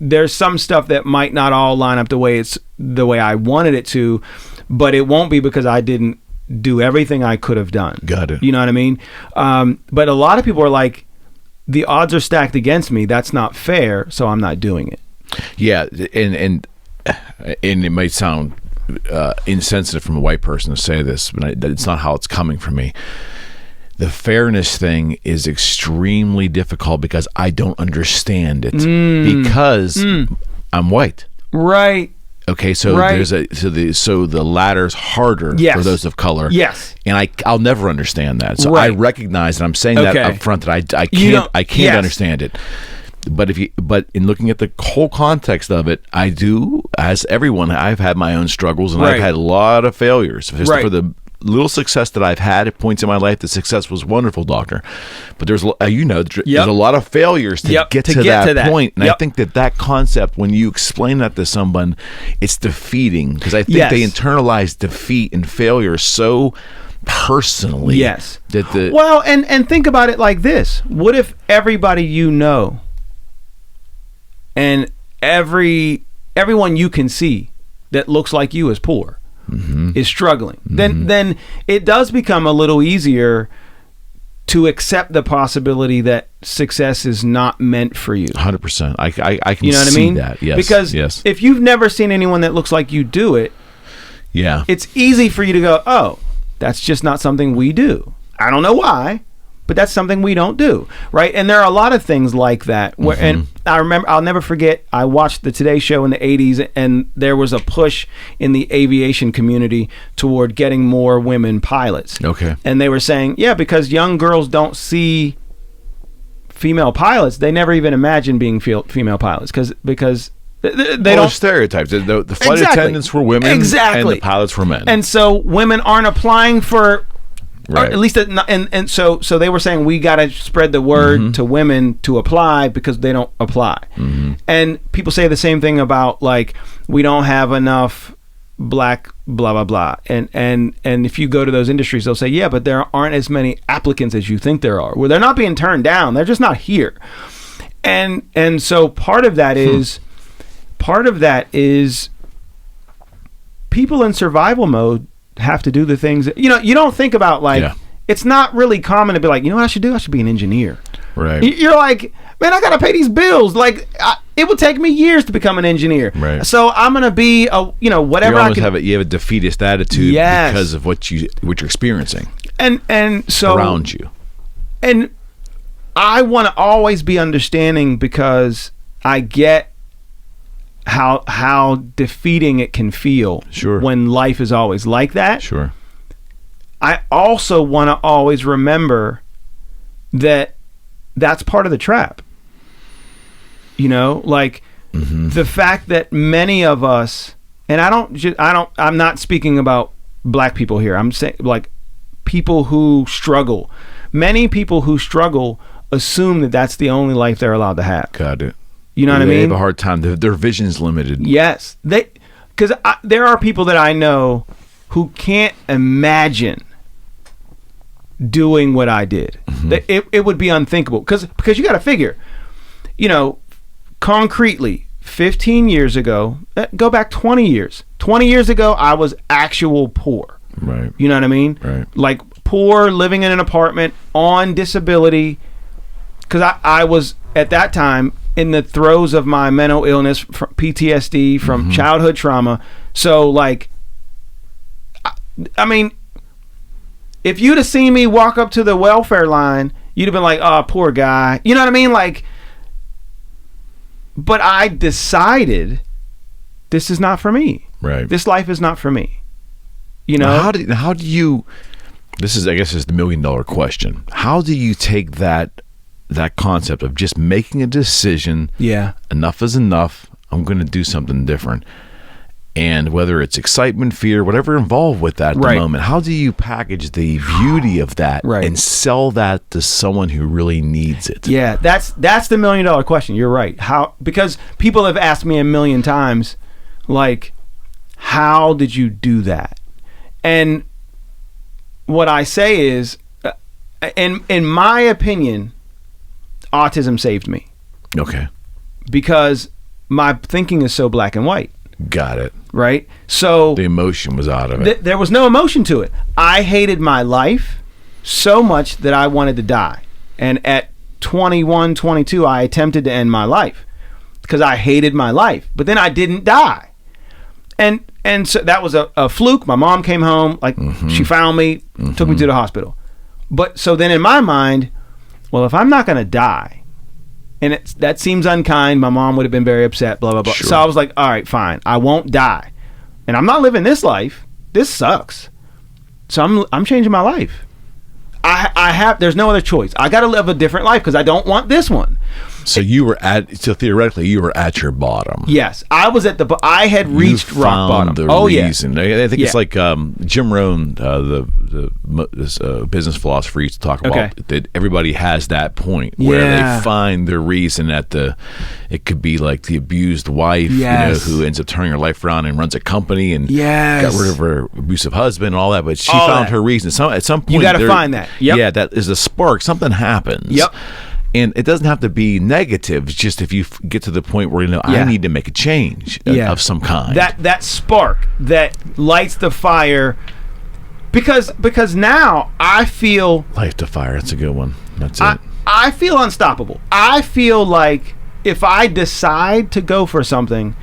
there's some stuff that might not all line up the way I wanted it to, but it won't be because I didn't do everything I could have done. Got it. You know what I mean? But a lot of people are like, the odds are stacked against me. That's not fair, so I'm not doing it. Yeah, and it might sound insensitive from a white person to say this, but it's not how it's coming from me. The fairness thing is extremely difficult because I don't understand it because I'm white. Right. Okay, so there's so the ladder's harder for those of color. Yes. And I'll never understand that. So I recognize that I'm saying that up front that I can't understand it. But in looking at the whole context of it, I do, as everyone, I've had my own struggles and I've had a lot of failures. For the little success that I've had at points in my life, the success was wonderful, Doctor. But there's a lot of failures to get to that point. And I think that concept, when you explain that to someone, it's defeating, because I think they internalize defeat and failure so personally. Yes. Well, and think about it like this. What if everybody you know and everyone you can see that looks like you is poor, is struggling? Then it does become a little easier to accept the possibility that success is not meant for you. 100%. I can see that. Yes. Because if you've never seen anyone that looks like you do it, it's easy for you to go, oh, that's just not something we do. I don't know why, but that's something we don't do, right? And there are a lot of things like that. Where, and I remember, I'll never forget, I watched the Today Show in the 80s, and there was a push in the aviation community toward getting more women pilots. Okay. And they were saying, because young girls don't see female pilots, they never even imagine being female pilots because they don't stereotypes. The flight attendants were women, and the pilots were men, and so women aren't applying for. Right. At least, and so they were saying we got to spread the word to women to apply because they don't apply. And people say the same thing about, like, we don't have enough black blah blah blah. And if you go to those industries, they'll say, but there aren't as many applicants as you think there are. Well, they're not being turned down; they're just not here. And so part of that is people in survival mode have to do the things that, you don't think about, like, it's not really common to be like, you know what I should do? I should be an engineer. Right. You're like, man, I got to pay these bills. Like, it would take me years to become an engineer. Right. So I'm going to be whatever I can. You have a defeatist attitude because of what you're experiencing. And so around you. And I want to always be understanding, because I get how defeating it can feel when life is always like that. Sure. I also want to always remember that that's part of the trap. Like the fact that many of us, and I'm not speaking about black people here. I'm saying, like, people who struggle. Many people who struggle assume that that's the only life they're allowed to have. Got it. You know what I mean? They have a hard time. Their vision's limited. Yes. Because there are people that I know who can't imagine doing what I did. It would be unthinkable. Because you got to figure, concretely, 15 years ago, go back 20 years. 20 years ago, I was actual poor. Right. You know what I mean? Right. Like poor, living in an apartment, on disability, because I was, at that time, in the throes of my mental illness, from PTSD, from childhood trauma. So, like, I mean, if you'd have seen me walk up to the welfare line, you'd have been like, oh, poor guy. You know what I mean? Like, but I decided this is not for me. Right. This life is not for me. You know? How do you, this is, I guess, is the $1 million question. How do you take that concept of just making a decision? Yeah. Enough is enough. I'm going to do something different. And whether it's excitement, fear, whatever involved with that at the moment, how do you package the beauty of that and sell that to someone who really needs it? Yeah, that's the $1 million question. You're right. How? Because people have asked me 1,000,000 times, like, how did you do that? And what I say is, in my opinion, autism saved me. Okay. Because my thinking is so black and white. Got it. Right? So the emotion was out of it. There was no emotion to it. I hated my life so much that I wanted to die. And at 21, 22, I attempted to end my life because I hated my life. But then I didn't die. And so that was a fluke. My mom came home, like she found me, took me to the hospital. But so then in my mind, well, if I'm not going to die, and that seems unkind, my mom would have been very upset, blah, blah, blah. Sure. So I was like, all right, fine. I won't die. And I'm not living this life. This sucks. So I'm changing my life. There's no other choice. I got to live a different life because I don't want this one. So theoretically, you were at your bottom. Yes, I was at I had reached rock bottom. The reason. I think it's like Jim Rohn, this business philosopher, used to talk about that everybody has that point where they find the reason it could be like the abused wife, who ends up turning her life around and runs a company and got rid of her abusive husband and all that. But she found her reason. At some point, you got to find that. Yep. Yeah, that is a spark. Something happens. Yep. And it doesn't have to be negative. It's just if you get to the point where I need to make a change of some kind. That spark that lights the fire, because now I feel light the fire. That's a good one. That's it. I feel unstoppable. I feel like if I decide to go for something,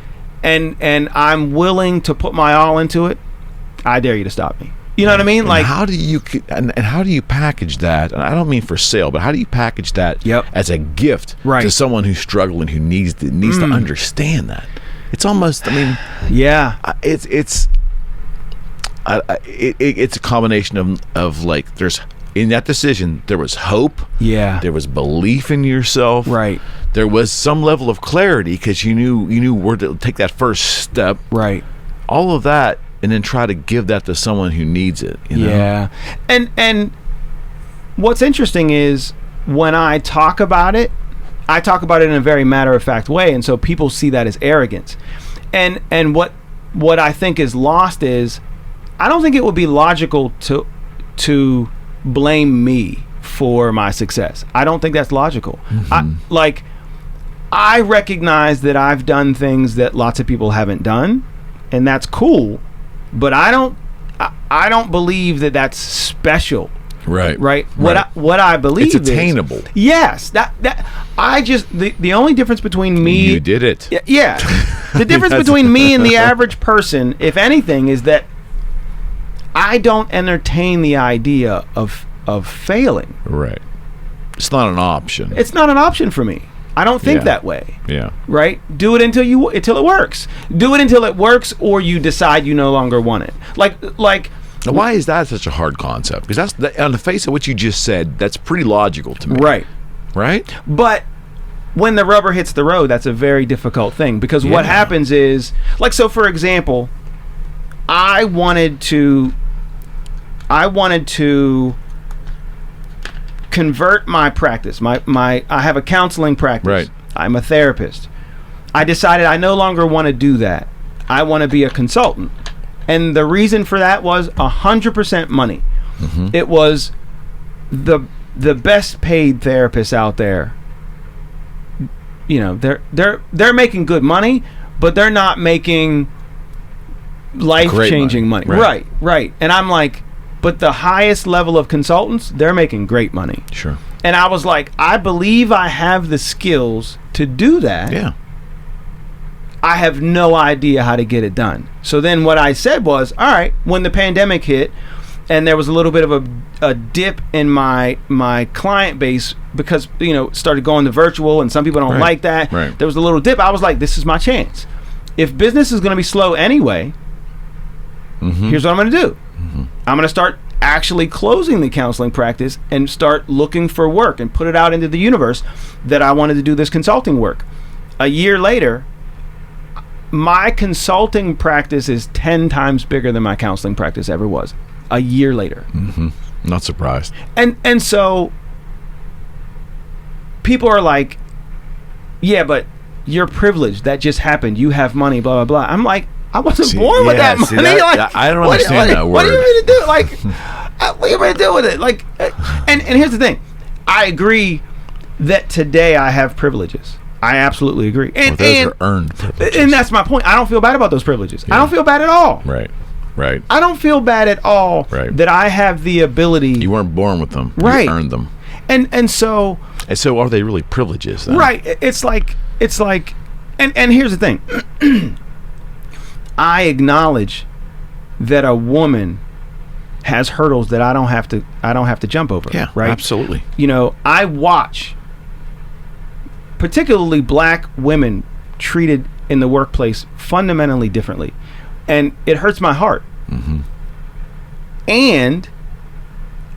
and I'm willing to put my all into it, I dare you to stop me. You know what I mean? Like, how do you package that? And I don't mean for sale, but how do you package that as a gift to someone who's struggling, who needs to understand that? It's almost, it's a combination of like, there's, in that decision there was hope, there was belief in yourself, there was some level of clarity because you knew where to take that first step, all of that. And then try to give that to someone who needs it. You know? Yeah. And what's interesting is when I talk about it in a very matter-of-fact way, and so people see that as arrogance. And what I think is lost is I don't think it would be logical to blame me for my success. I don't think that's logical. I recognize that I've done things that lots of people haven't done, and that's cool. But I don't believe that that's special. Right. What I believe it's attainable. Yes. That I just the only difference between me, you did it. Yeah. The difference between me and the average person, if anything, is that I don't entertain the idea of failing. Right. It's not an option. It's not an option for me. I don't think that way. Yeah. Right? Do it until it works. Do it until it works, or you decide you no longer want it. Like. Now, why is that such a hard concept? Because on the face of what you just said, that's pretty logical to me. Right. Right. But when the rubber hits the road, that's a very difficult thing because what happens is, like, so for example, I wanted to convert my practice. I have a counseling practice. Right. I'm a therapist. I decided I no longer want to do that. I want to be a consultant. And the reason for that was 100% money. Mm-hmm. It was the best paid therapists out there, they're making good money, but they're not making life-changing money. Right. And I'm like, but the highest level of consultants, they're making great money. Sure. And I was like, I believe I have the skills to do that. Yeah. I have no idea how to get it done. So then what I said was, all right, when the pandemic hit and there was a little bit of a dip in my client base because, started going to virtual and some people don't like that. Right. There was a little dip. I was like, this is my chance. If business is going to be slow anyway, here's what I'm going to do. I'm going to start actually closing the counseling practice and start looking for work and put it out into the universe that I wanted to do this consulting work. A year later, my consulting practice is 10 times bigger than my counseling practice ever was. A year later. Not surprised. And so people are like, yeah, but you're privileged. That just happened. You have money, blah, blah, blah. I'm like, I wasn't born with that money. I don't understand that word. What do you mean to do? Like, what do you mean to do with it? Like, and here's the thing. I agree that today I have privileges. I absolutely agree. And those are earned privileges. And that's my point. I don't feel bad about those privileges. Yeah. I don't feel bad at all. Right. I don't feel bad at all that I have the ability. You weren't born with them. Right. You earned them. And so are they really privileges then? Right. It's like and here's the thing. I acknowledge that a woman has hurdles that I don't have to jump over. Yeah, right? Absolutely. I watch particularly black women treated in the workplace fundamentally differently, and it hurts my heart. And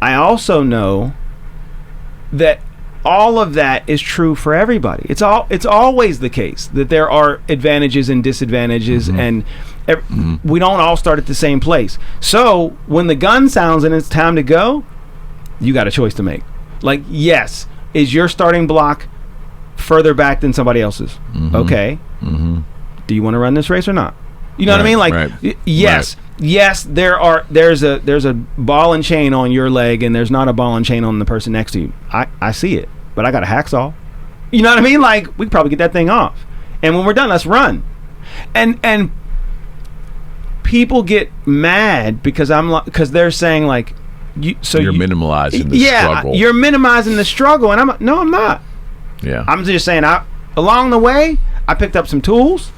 I also know that all of that is true for everybody. It's always the case that there are advantages and disadvantages, and we don't all start at the same place. So when the gun sounds and it's time to go, you got a choice to make. Like, yes, is your starting block further back than somebody else's? Okay. Do you want to run this race or not? You know what I mean? Like, yes. There's a ball and chain on your leg, and there's not a ball and chain on the person next to you. I see it, but I got a hacksaw. You know what I mean? Like, we could probably get that thing off, and when we're done, let's run. And people get mad because they're saying like, you're minimalizing the struggle. You're minimizing the struggle, and I'm not. Yeah, I'm just saying. Along the way, I picked up some tools.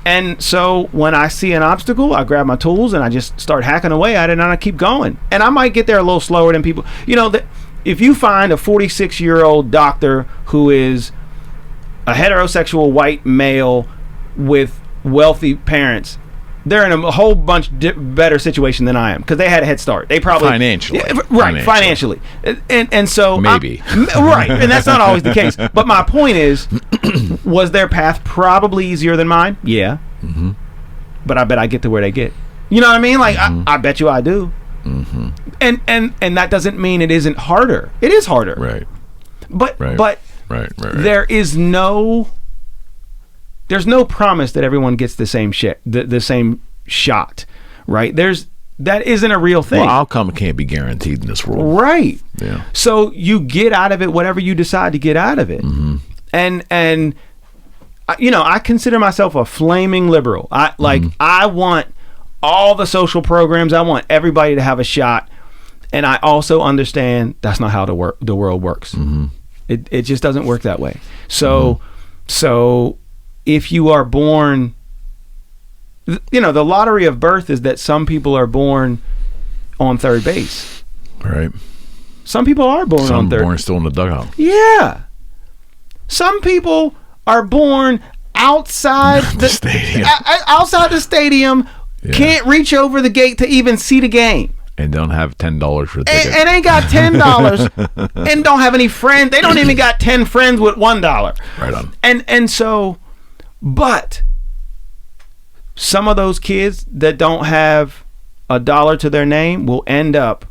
And so when I see an obstacle, I grab my tools and I just start hacking away at it, and I keep going. And I might get there a little slower than people. If you find a 46-year-old doctor who is a heterosexual white male with wealthy parents, they're in a whole bunch better situation than I am because they had a head start. They probably financially, financially. And so maybe right, and that's not always the case. But my point is, was their path probably easier than mine? Yeah, but I bet I get to where they get. You know what I mean? Like I bet you I do. And that doesn't mean it isn't harder. It is harder. Right. But there is there's no promise that everyone gets the same the same shot, right? That isn't a real thing. Well, outcome can't be guaranteed in this world. Right. Yeah. So you get out of it whatever you decide to get out of it. And I consider myself a flaming liberal. I want all the social programs. I want everybody to have a shot. And I also understand that's not how the world works. It just doesn't work that way. So if you are born, the lottery of birth is that some people are born on third base. Right. Some people are born on third. Some born still in the dugout. Yeah. Some people are born outside the stadium. Outside the stadium, can't reach over the gate to even see the game. And don't have $10 for the ticket. And ain't got $10 and don't have any friends. They don't even got 10 friends with $1. Right on. And so, but some of those kids that don't have $1 to their name will end up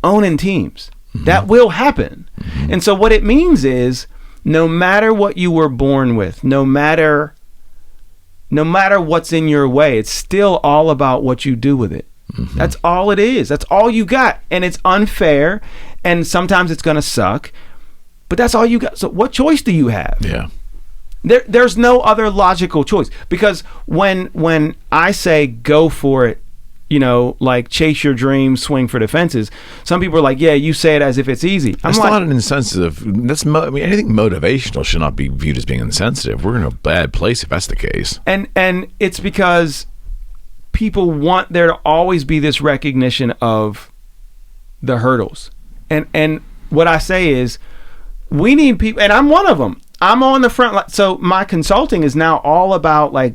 owning teams. That will happen. And so what it means is, no matter what you were born with, no matter what's in your way, it's still all about what you do with it. That's all it is. That's all you got. And it's unfair, and sometimes it's going to suck, but that's all you got. So what choice do you have? Yeah. There's no other logical choice, because when I say go for it, like chase your dreams, swing for the fences, some people are like, yeah, you say it as if it's easy. That's not an insensitive. Anything motivational should not be viewed as being insensitive. We're in a bad place if that's the case. And it's because people want there to always be this recognition of the hurdles. And what I say is, we need people, and I'm one of them. I'm on the front line. So my consulting is now all about like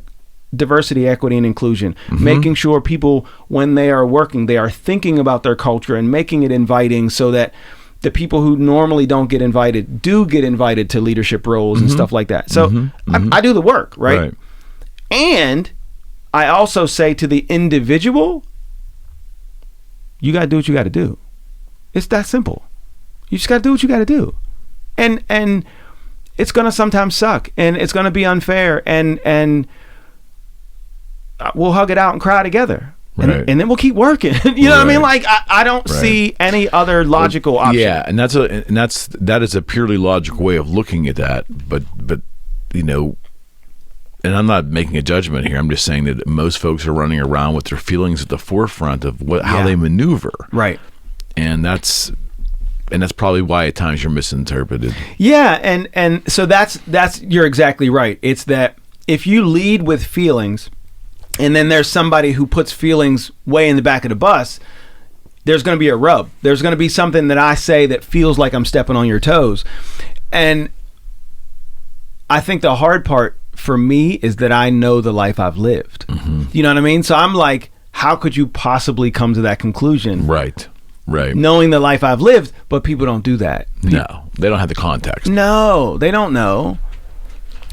diversity, equity, and inclusion, making sure people, when they are working, they are thinking about their culture and making it inviting, so that the people who normally don't get invited do get invited to leadership roles and stuff like that. So I do the work, right? And I also say to the individual, you got to do what you got to do. It's that simple. You just got to do what you got to do. And it's going to sometimes suck, and it's going to be unfair, and we'll hug it out and cry together. And then we'll keep working. You know what I mean? Like, I don't see any other logical option. Yeah, and that is a purely logical way of looking at that. But and I'm not making a judgment here. I'm just saying that most folks are running around with their feelings at the forefront of how they maneuver. Right. And that's probably why at times you're misinterpreted. Yeah, and so that's you're exactly right. It's that if you lead with feelings, and then there's somebody who puts feelings way in the back of the bus, there's going to be a rub. There's going to be something that I say that feels like I'm stepping on your toes. And I think the hard part for me is that I know the life I've lived. You know what I mean? So I'm like, how could you possibly come to that conclusion? Right. Knowing the life I've lived, but people don't do that. No, they don't have the context. No, they don't know.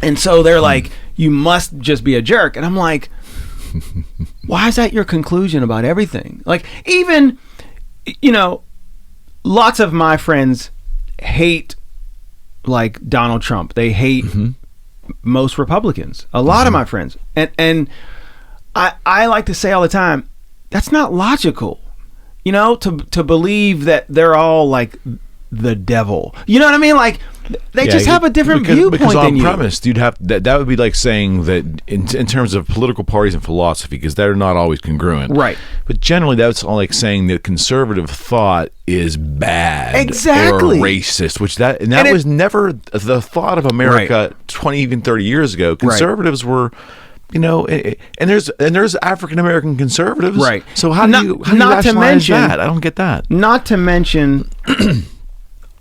And so they're like, you must just be a jerk. And I'm like, why is that your conclusion about everything? Like, even, lots of my friends hate like Donald Trump. They hate most Republicans. A lot of my friends. And I like to say all the time, that's not logical. To believe that they're all like the devil. You know what I mean? Like, they just have a different viewpoint because than on you. premise, you'd have that would be like saying that in terms of political parties and philosophy, because they're not always congruent. Right. But generally, that's all like saying that conservative thought is bad, exactly, or racist. That was never the thought of America 20, even 30 years ago. Conservatives were. And there's African American conservatives, right? So how do you rationalize that? I don't get that. Not to mention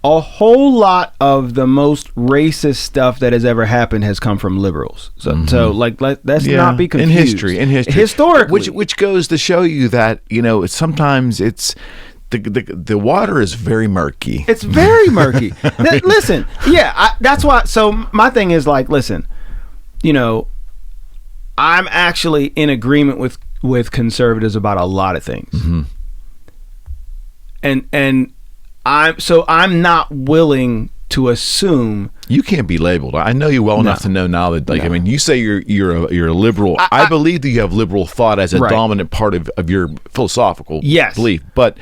a whole lot of the most racist stuff that has ever happened has come from liberals. So let's not be confused. In history, historically, which goes to show you that sometimes it's. The water is very murky. It's very murky. Listen, that's why. So my thing is like, listen, I'm actually in agreement with conservatives about a lot of things, and I'm not willing to assume. You can't be labeled. I know you well enough to know now that, I mean, you say you're a liberal. I believe that you have liberal thought as a dominant part of your philosophical belief, but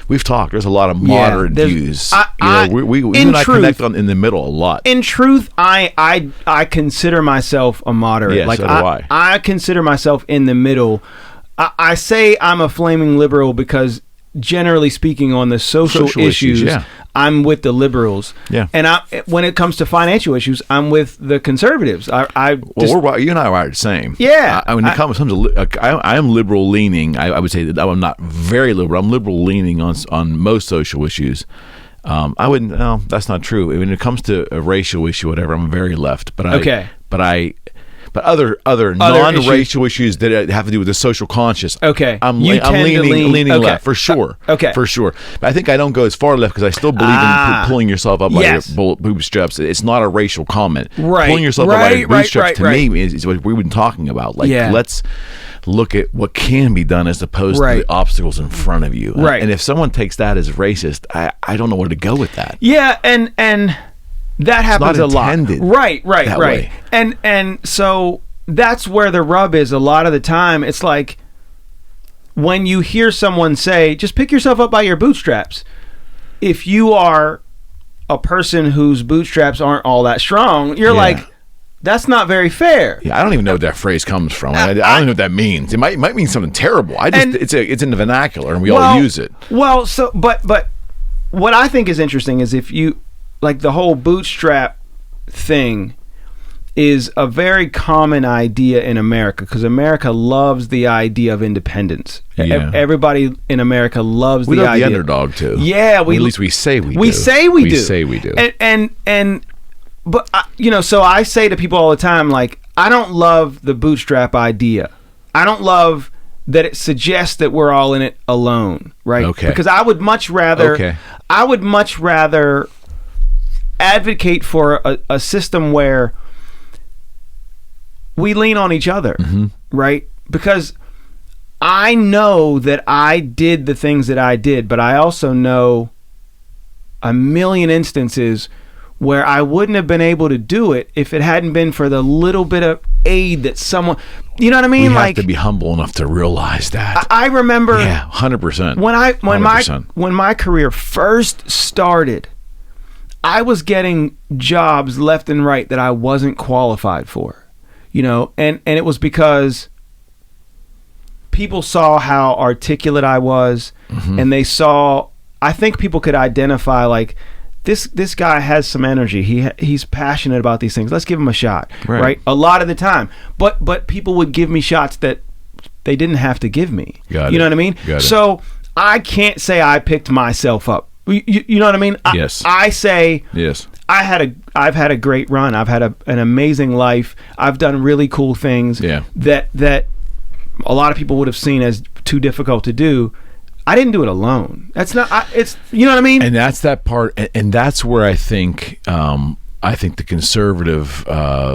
we've talked. There's a lot of moderate views. We and I connect in the middle a lot. In truth, I consider myself a moderate. Yeah, so do I. I consider myself in the middle. I say I'm a flaming liberal because, generally speaking, on the social issues, I'm with the liberals. Yeah. And when it comes to financial issues, I'm with the conservatives. You and I are the same. Yeah. When it comes to, I am liberal leaning. I would say that I'm not very liberal. I'm liberal leaning on most social issues. I wouldn't. No, that's not true. When it comes to a racial issue, whatever, I'm very left. But other non-racial issues that have to do with the social conscious, I'm leaning left for sure. For sure. But I think I don't go as far left because I still believe in pulling yourself up by your bootstraps. It's not a racial comment. Right. Pulling yourself up by your bootstraps to me is what we've been talking about. Like, let's look at what can be done as opposed to the obstacles in front of you. Right. And if someone takes that as racist, I don't know where to go with that. Yeah, and that happens a lot. Right. Way. And so that's where the rub is a lot of the time. It's like when you hear someone say, just pick yourself up by your bootstraps. If you are a person whose bootstraps aren't all that strong, you're like, that's not very fair. Yeah, I don't even know what that phrase comes from. I don't even know what that means. It might mean something terrible. It's in the vernacular, and we all use it. Well, so but what I think is interesting is if you like the whole bootstrap thing is a very common idea in America because America loves the idea of independence. Yeah. Everybody in America loves the idea. We love the underdog too. Yeah, at least we say we do. We say we do. We say we do. And but so I say to people all the time, like, I don't love the bootstrap idea. I don't love that it suggests that we're all in it alone, right? Okay. Because I would much rather advocate for a system where we lean on each other, right? Because I know that I did the things that I did, but I also know a million instances where I wouldn't have been able to do it if it hadn't been for the little bit of aid that someone, you know what I mean? We have to be humble enough to realize that. I remember, 100%. When my career first started, I was getting jobs left and right that I wasn't qualified for, and it was because people saw how articulate I was, and they saw, I think people could identify, like, this guy has some energy. He's passionate about these things. Let's give him a shot, right? A lot of the time, but people would give me shots that they didn't have to give me. You know what I mean? So I can't say I picked myself up. You know what I mean? Yes. I say yes. I've had a great run. I've had an amazing life. I've done really cool things. Yeah. That a lot of people would have seen as too difficult to do. I didn't do it alone. That's not. It's, you know what I mean. And that's that part. And that's where I think the conservative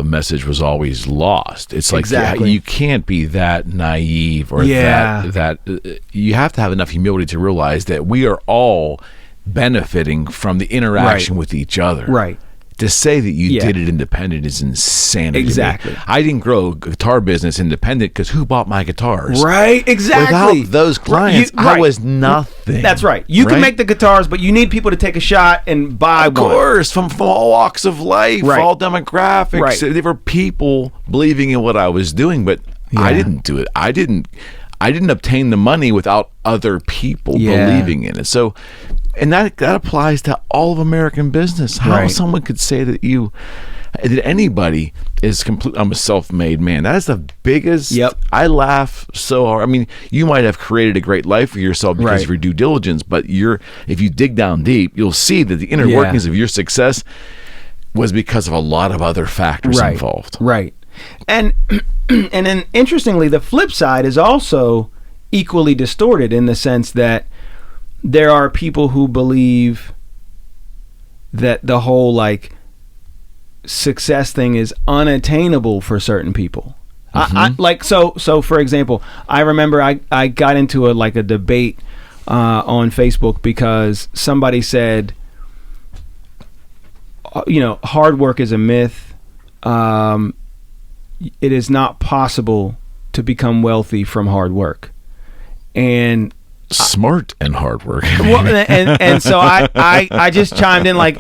message was always lost. It's like you can't be that naive or that you have to have enough humility to realize that we are all benefiting from the interaction with each other. Right. To say that you did it independent is insanity. Exactly. I didn't grow a guitar business independent because who bought my guitars? Right, exactly. Without those clients, I was nothing. That's right. You can make the guitars, but you need people to take a shot and buy one. Of course, from all walks of life, all demographics. Right. There were people believing in what I was doing, but I didn't do it. I didn't obtain the money without other people believing in it. So, and that applies to all of American business. How someone could say that anybody is complete. I'm a self-made man. That is the biggest. Yep. I laugh so hard. I mean, you might have created a great life for yourself because of your due diligence, but if you dig down deep, you'll see that the inner workings of your success was because of a lot of other factors involved. Right. And then interestingly, the flip side is also equally distorted in the sense that there are people who believe that the whole like success thing is unattainable for certain people. So for example, I remember I got into a debate on Facebook because somebody said, hard work is a myth. It is not possible to become wealthy from hard work. And smart and hard work. Well, and so I just chimed in like,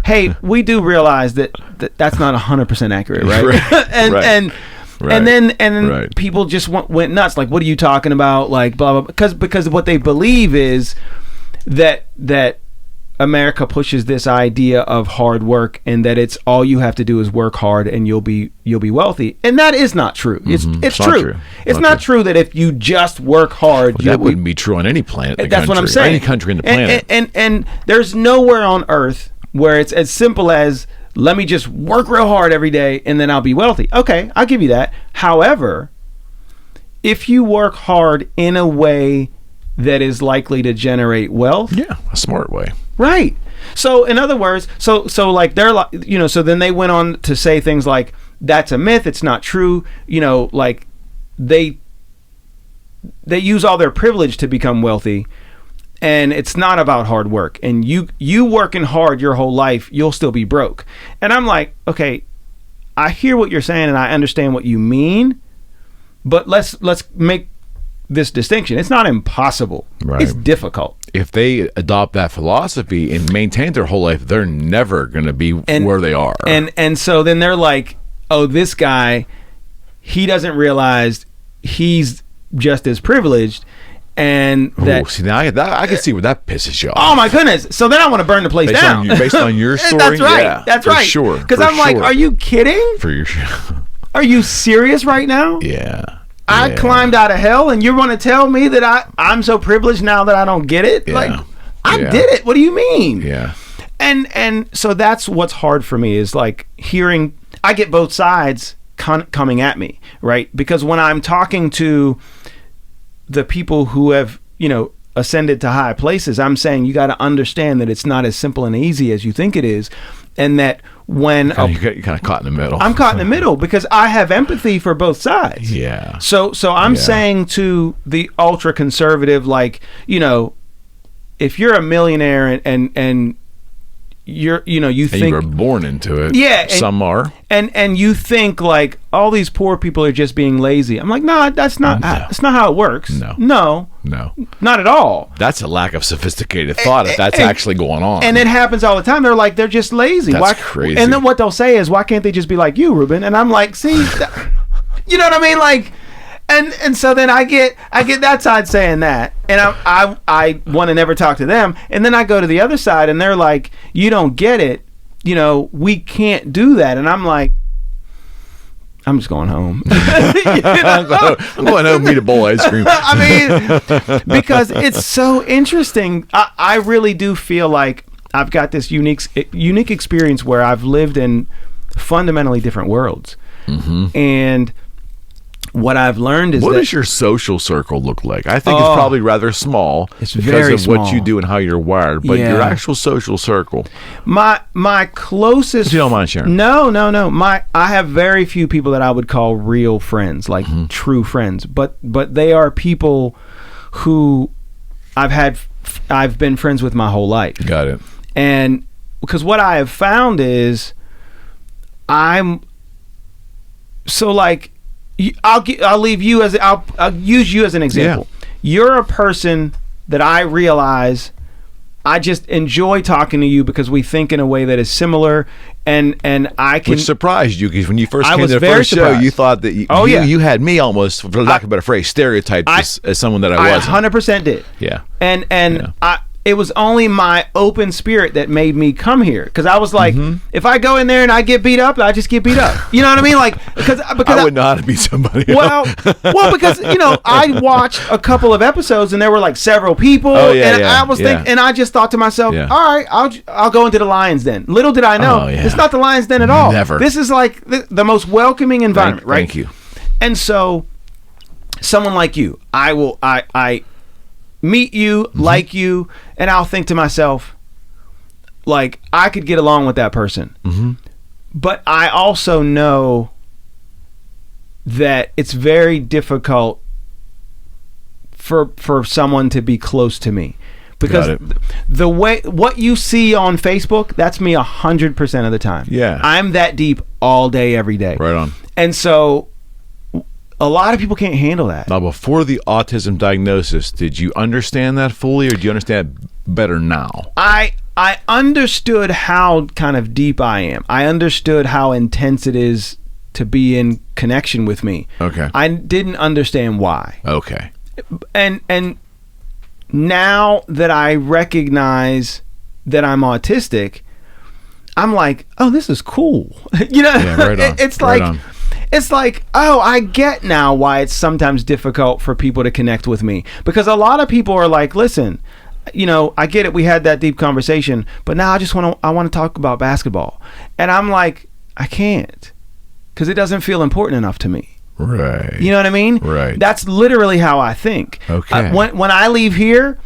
hey, we do realize that's not 100% accurate, right? And then people just went nuts. Like, what are you talking about? Like, blah blah. Because what they believe is that America pushes this idea of hard work and that it's all you have to do is work hard and you'll be wealthy, and that is not true. It's true. It's not true that if you just work hard, that wouldn't be true on any planet. That's what I'm saying. Any country in the planet. And there's nowhere on earth where it's as simple as let me just work real hard every day and then I'll be wealthy. Okay, I'll give you that. However, if you work hard in a way that is likely to generate wealth, a smart way. Right. So in other words, so like they're like, so then they went on to say things like that's a myth, it's not true, like they use all their privilege to become wealthy, and it's not about hard work, and you working hard your whole life, you'll still be broke. And I'm like, okay, I hear what you're saying and I understand what you mean, but let's make this distinction. It's not impossible. Right. It's difficult. If they adopt that philosophy and maintain their whole life, they're never going to be where they are. And so then they're like, oh, this guy, he doesn't realize he's just as privileged. And that, see, now I can see where that pisses you off. Oh my goodness! So then I want to burn the place down. Based on your story, that's right. Yeah, that's right. Sure. Because I'm like, are you kidding? For your sure. Are you serious right now? Yeah. I climbed out of hell, and you want to tell me that I'm so privileged now that I don't get it? Yeah. Like, I did it. What do you mean? Yeah. And so that's what's hard for me is like hearing. I get both sides coming at me, right? Because when I'm talking to the people who have, ascended to high places, I'm saying you got to understand that it's not as simple and easy as you think it is, and that when you're kind of caught in the middle. I'm caught in the middle because I have empathy for both sides. Yeah. So I'm saying to the ultra conservative, like, if you're a millionaire and you think you were born into it. Yeah. Some are. And you think like all these poor people are just being lazy. I'm like, no, that's not how it works. No. Not at all. That's a lack of sophisticated thought if that's actually going on. And it happens all the time. They're like, they're just lazy. That's crazy. And then what they'll say is, why can't they just be like you, Ruben? And I'm like, see, you know what I mean? Like, and so then I get that side saying that, and I want to never talk to them, and then I go to the other side, and they're like, you don't get it, we can't do that, and I'm like, I'm just going home. I'm going home to eat a bowl of ice cream. I mean, because it's so interesting. I really do feel like I've got this unique experience where I've lived in fundamentally different worlds, and what I've learned is what does your social circle look like? I think it's probably rather small. It's because very of small. what you do and how you're wired. But your actual social circle. My closest. If you don't mind sharing. No. I have very few people that I would call real friends, like true friends. But they are people who I've been friends with my whole life. Got it. And because what I have found is I'll leave you as I'll use you as an example. Yeah. You're a person that I realize I just enjoy talking to you because we think in a way that is similar, and I can. Which surprised you because when you first came to the first surprised. show, you thought that you had me almost, for lack of a better phrase, stereotyped as someone that I wasn't. 100% did. Yeah, and it was only my open spirit that made me come here, because I was like, if I go in there and I get beat up, I just get beat up. You know what I mean? Like because I wouldn't know how to beat somebody. Well, because I watched a couple of episodes and there were like several people, I was thinking, and I just thought to myself, all right, I'll go into the Lion's Den. Little did I know, it's not the Lion's Den at all. Never. This is like the most welcoming environment, right? Thank you. And so, someone like you, I meet you, like you, and I'll think to myself, like, I could get along with that person. But I also know that it's very difficult for someone to be close to me, because the way what you see on Facebook, that's me 100% of the time. Yeah, I'm that deep all day, every day. Right on. And so a lot of people can't handle that. Now, before the autism diagnosis, did you understand that fully, or do you understand it better now? I understood how kind of deep I am. I understood how intense it is to be in connection with me. Okay. I didn't understand why. Okay. And now that I recognize that I'm autistic, I'm like, oh, this is cool. Right on. It's like, oh, I get now why it's sometimes difficult for people to connect with me, because a lot of people are like, listen, I get it, we had that deep conversation, but now I want to talk about basketball, and I'm like, I can't, because it doesn't feel important enough to me. Right. You know what I mean? Right. That's literally how I think. Okay. When I leave here,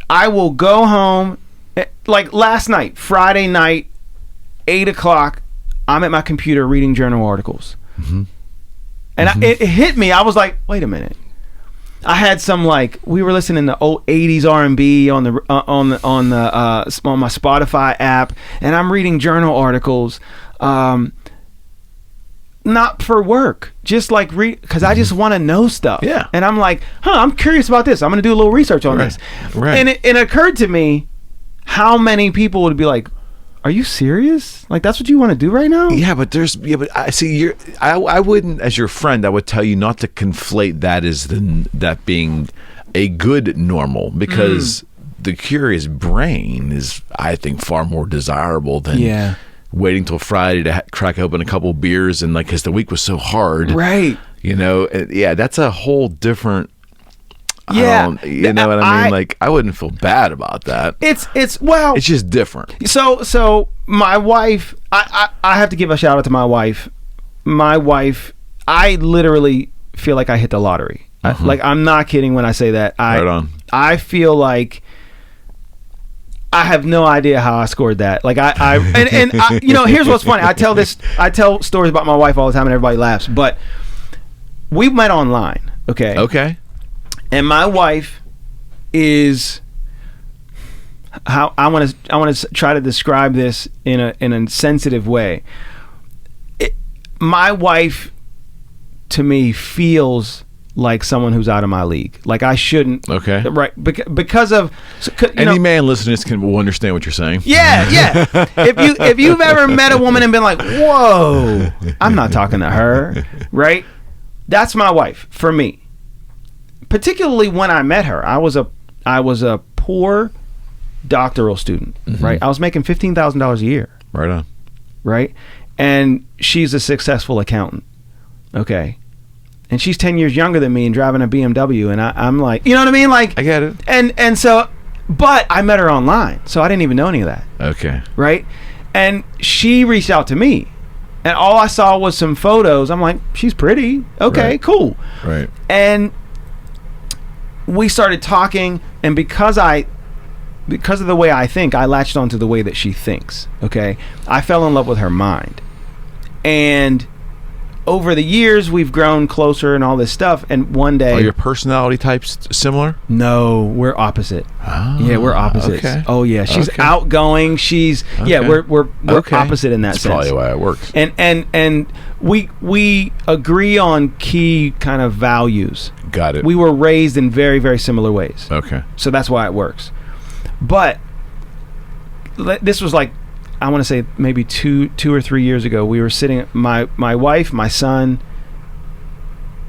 I will go home. Like last night, Friday night, 8:00, I'm at my computer reading journal articles. And it hit me. I was like, wait a minute. I had some, like, we were listening to old 80s R&B on my Spotify app, and I'm reading journal articles, not for work, just like because I just want to know stuff. Yeah. And I'm like, I'm curious about this. I'm going to do a little research on this. Right. And it occurred to me how many people would be like, are you serious? Like, that's what you want to do right now? Yeah, but I see I wouldn't, as your friend, I would tell you not to conflate that as that being a good normal, because the curious brain is, I think, far more desirable than waiting till Friday to crack open a couple beers and because the week was so hard. Right. That's a whole different. Yeah, you know what I mean? I wouldn't feel bad about that. It's just different. So my wife, I have to give a shout out to my wife. My wife, I literally feel like I hit the lottery. I'm not kidding when I say that. Right on. I feel like I have no idea how I scored that. Here's what's funny. I tell stories about my wife all the time and everybody laughs, but we met online. Okay. And my wife is, how I want to try to describe this in a sensitive way. My wife, to me, feels like someone who's out of my league. Like I shouldn't. Okay. Right. Because of any man listening will understand what you're saying. Yeah. If you've ever met a woman and been like, whoa, I'm not talking to her. Right. That's my wife for me. Particularly when I met her, I was a poor doctoral student, right? I was making $15,000 a year. Right on. Right? And she's a successful accountant. Okay. And she's 10 years younger than me and driving a BMW, and I'm like, you know what I mean? Like, I get it. And so, but I met her online, so I didn't even know any of that. Okay. Right? And she reached out to me, and all I saw was some photos. I'm like, she's pretty. Okay, right. Cool. Right. And we started talking, and because of the way I think, I latched onto the way that she thinks. Okay, I fell in love with her mind, and over the years we've grown closer and all this stuff. And one day, are your personality types similar? No, we're opposite. Oh, yeah, we're opposites. Okay. Oh yeah, she's outgoing. She's we're opposite in that That's sense. Probably why it works. And we agree on key kind of values. Got it. We were raised in very, very similar ways. Okay. So that's why it works. But this was like, I want to say maybe two or 3 years ago. We were sitting, my wife, my son,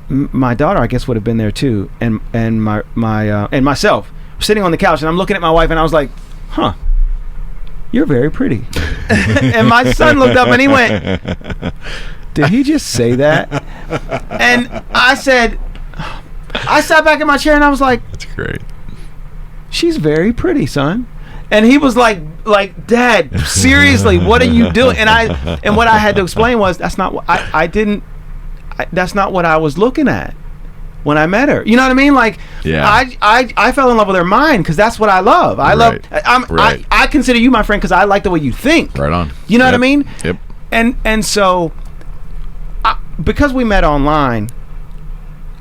my daughter, I guess would have been there too, and my and myself sitting on the couch, and I'm looking at my wife, and I was like, "Huh, you're very pretty." And my son looked up and he went, "Did he just say that?" And I said, I sat back in my chair and I was like, "That's great. She's very pretty, son." And he was like, "Dad, seriously, what are you doing?" And what I had to explain was, that's not what that's not what I was looking at when I met her. You know what I mean? Like, I fell in love with her mind because that's what I love. I consider you my friend because I like the way you think. Right on. You know what I mean? Yep. And so, because we met online,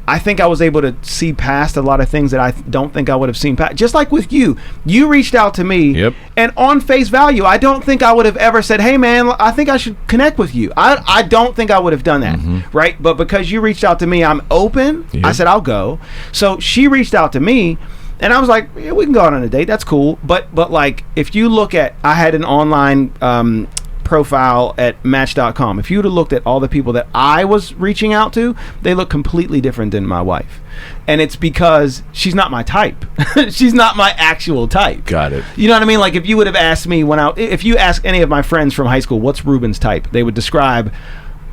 I think I was able to see past a lot of things that I don't think I would have seen past. Just like with you reached out to me, and on face value, I don't think I would have ever said, "Hey man, I think I should connect with you." I don't think I would have done that, right? But because you reached out to me, I'm open. I said I'll go. So she reached out to me, and I was like, "Yeah, we can go out on a date. That's cool." But like, if you look at, I had an online profile at Match.com. If you would have looked at all the people that I was reaching out to, they look completely different than my wife. And it's because she's not my type. She's not my actual type. Got it. You know what I mean? Like, if you would have asked me if you ask any of my friends from high school, what's Ruben's type? They would describe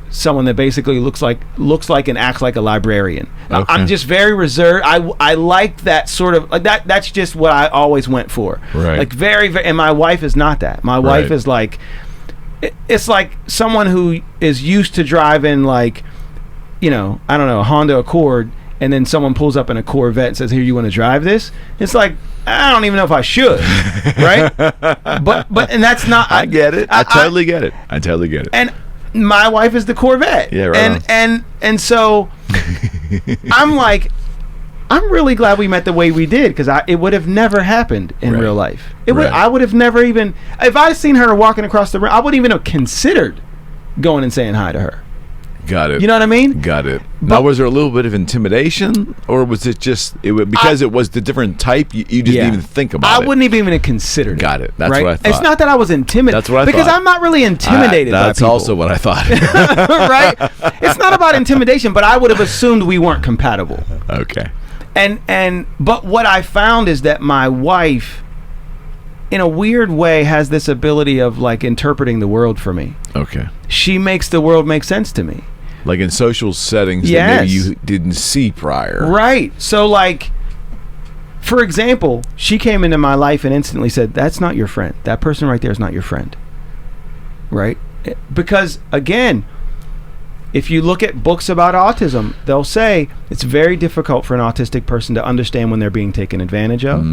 someone that basically looks like and acts like a librarian. Okay. I'm just very reserved. I like that sort of, like, that's just what I always went for. Right. Like, very, very, and my wife is not that. My wife is like, it's like someone who is used to driving, like, you know, I don't know, a Honda Accord, and then someone pulls up in a Corvette and says, "Here, you want to drive this?" It's like, I don't even know if I should, right? But and that's not. I get it. I totally get it. And my wife is the Corvette. Yeah, right. And so I'm like, I'm really glad we met the way we did, because it would have never happened in real life. I would have never even, if I'd seen her walking across the room, I wouldn't even have considered going and saying hi to her. Got it. You know what I mean? Got it. Now, was there a little bit of intimidation, or was it just because it was the different type? You just didn't even think about it. I wouldn't even have considered it. Got it. That's right? what I thought. It's not that I was intimidated. That's what I thought. Because I'm not really intimidated. That's by people. also what I thought. Right? It's not about intimidation, but I would have assumed we weren't compatible. Okay. But what I found is that my wife, in a weird way, has this ability of like interpreting the world for me. Okay. She makes the world make sense to me. Like in social settings that maybe you didn't see prior. Right. So like, for example, she came into my life and instantly said, that's not your friend. That person right there is not your friend. Right? Because again, if you look at books about autism, they'll say it's very difficult for an autistic person to understand when they're being taken advantage of,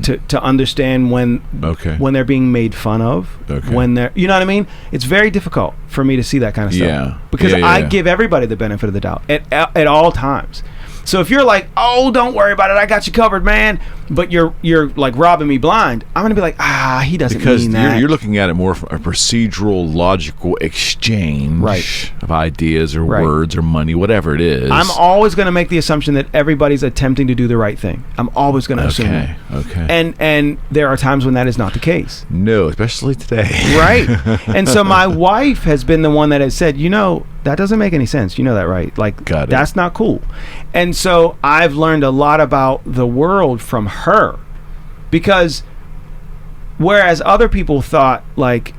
to understand when they're being made fun of, when they're, you know what I mean? It's very difficult for me to see that kind of stuff. Because I give everybody the benefit of the doubt at all times. So if you're like, oh, don't worry about it, I got you covered, man, but you're like robbing me blind, I'm gonna be like, he doesn't mean that. Because you're looking at it more from a procedural, logical exchange of ideas or words or money, whatever it is. I'm always gonna make the assumption that everybody's attempting to do the right thing. I'm always gonna assume that. Okay. And there are times when that is not the case. No, especially today. Right. And so my wife has been the one that has said, that doesn't make any sense. You know that, right? Like, that's not cool. And so I've learned a lot about the world from her, because whereas other people thought like,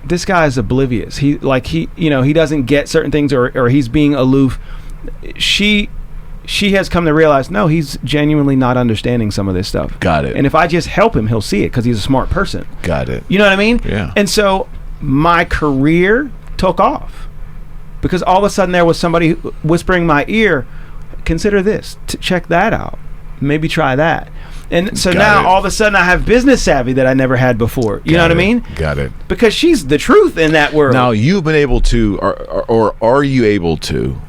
this guy is oblivious, he doesn't get certain things, or he's being aloof, she has come to realize, no, he's genuinely not understanding some of this stuff. Got it. And if I just help him, he'll see it because he's a smart person. Got it. You know what I mean? Yeah. And so my career took off because all of a sudden there was somebody whispering in my ear, consider this, check that out, maybe try that. And so now all of a sudden I have business savvy that I never had before. You know what I mean? Got it. Because she's the truth in that world. Now you've been able to, or are you able to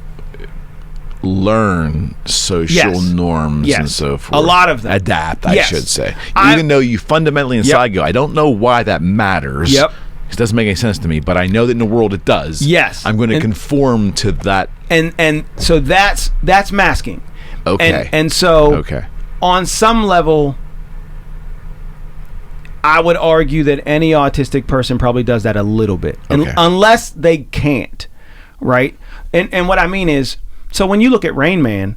learn social norms and so forth? A lot of them. Adapt, I should say. Even though you fundamentally inside go, I don't know why that matters. Yep. It doesn't make any sense to me, but I know that in the world it does. Yes. I'm going to conform to that. And so that's masking. Okay. And so on some level, I would argue that any autistic person probably does that a little bit, unless they can't, right? And what I mean is, so when you look at Rain Man,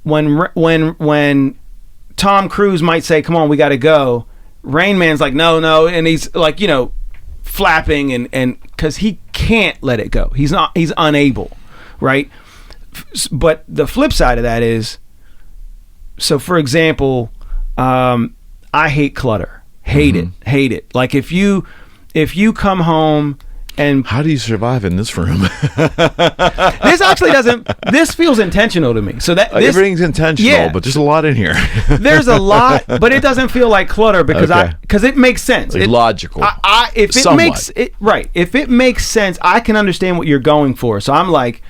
when Tom Cruise might say, "Come on, we got to go," Rain Man's like, no, and he's like, flapping and because he can't let it go. He's unable, right? But the flip side of that is, so for example, I hate clutter, hate it. Like if you come home and how do you survive in this room? This actually doesn't. This feels intentional to me. So that everything's intentional, but there's a lot in here. There's a lot, but it doesn't feel like clutter because it makes sense. It's logical. If it makes sense, I can understand what you're going for. So I'm like,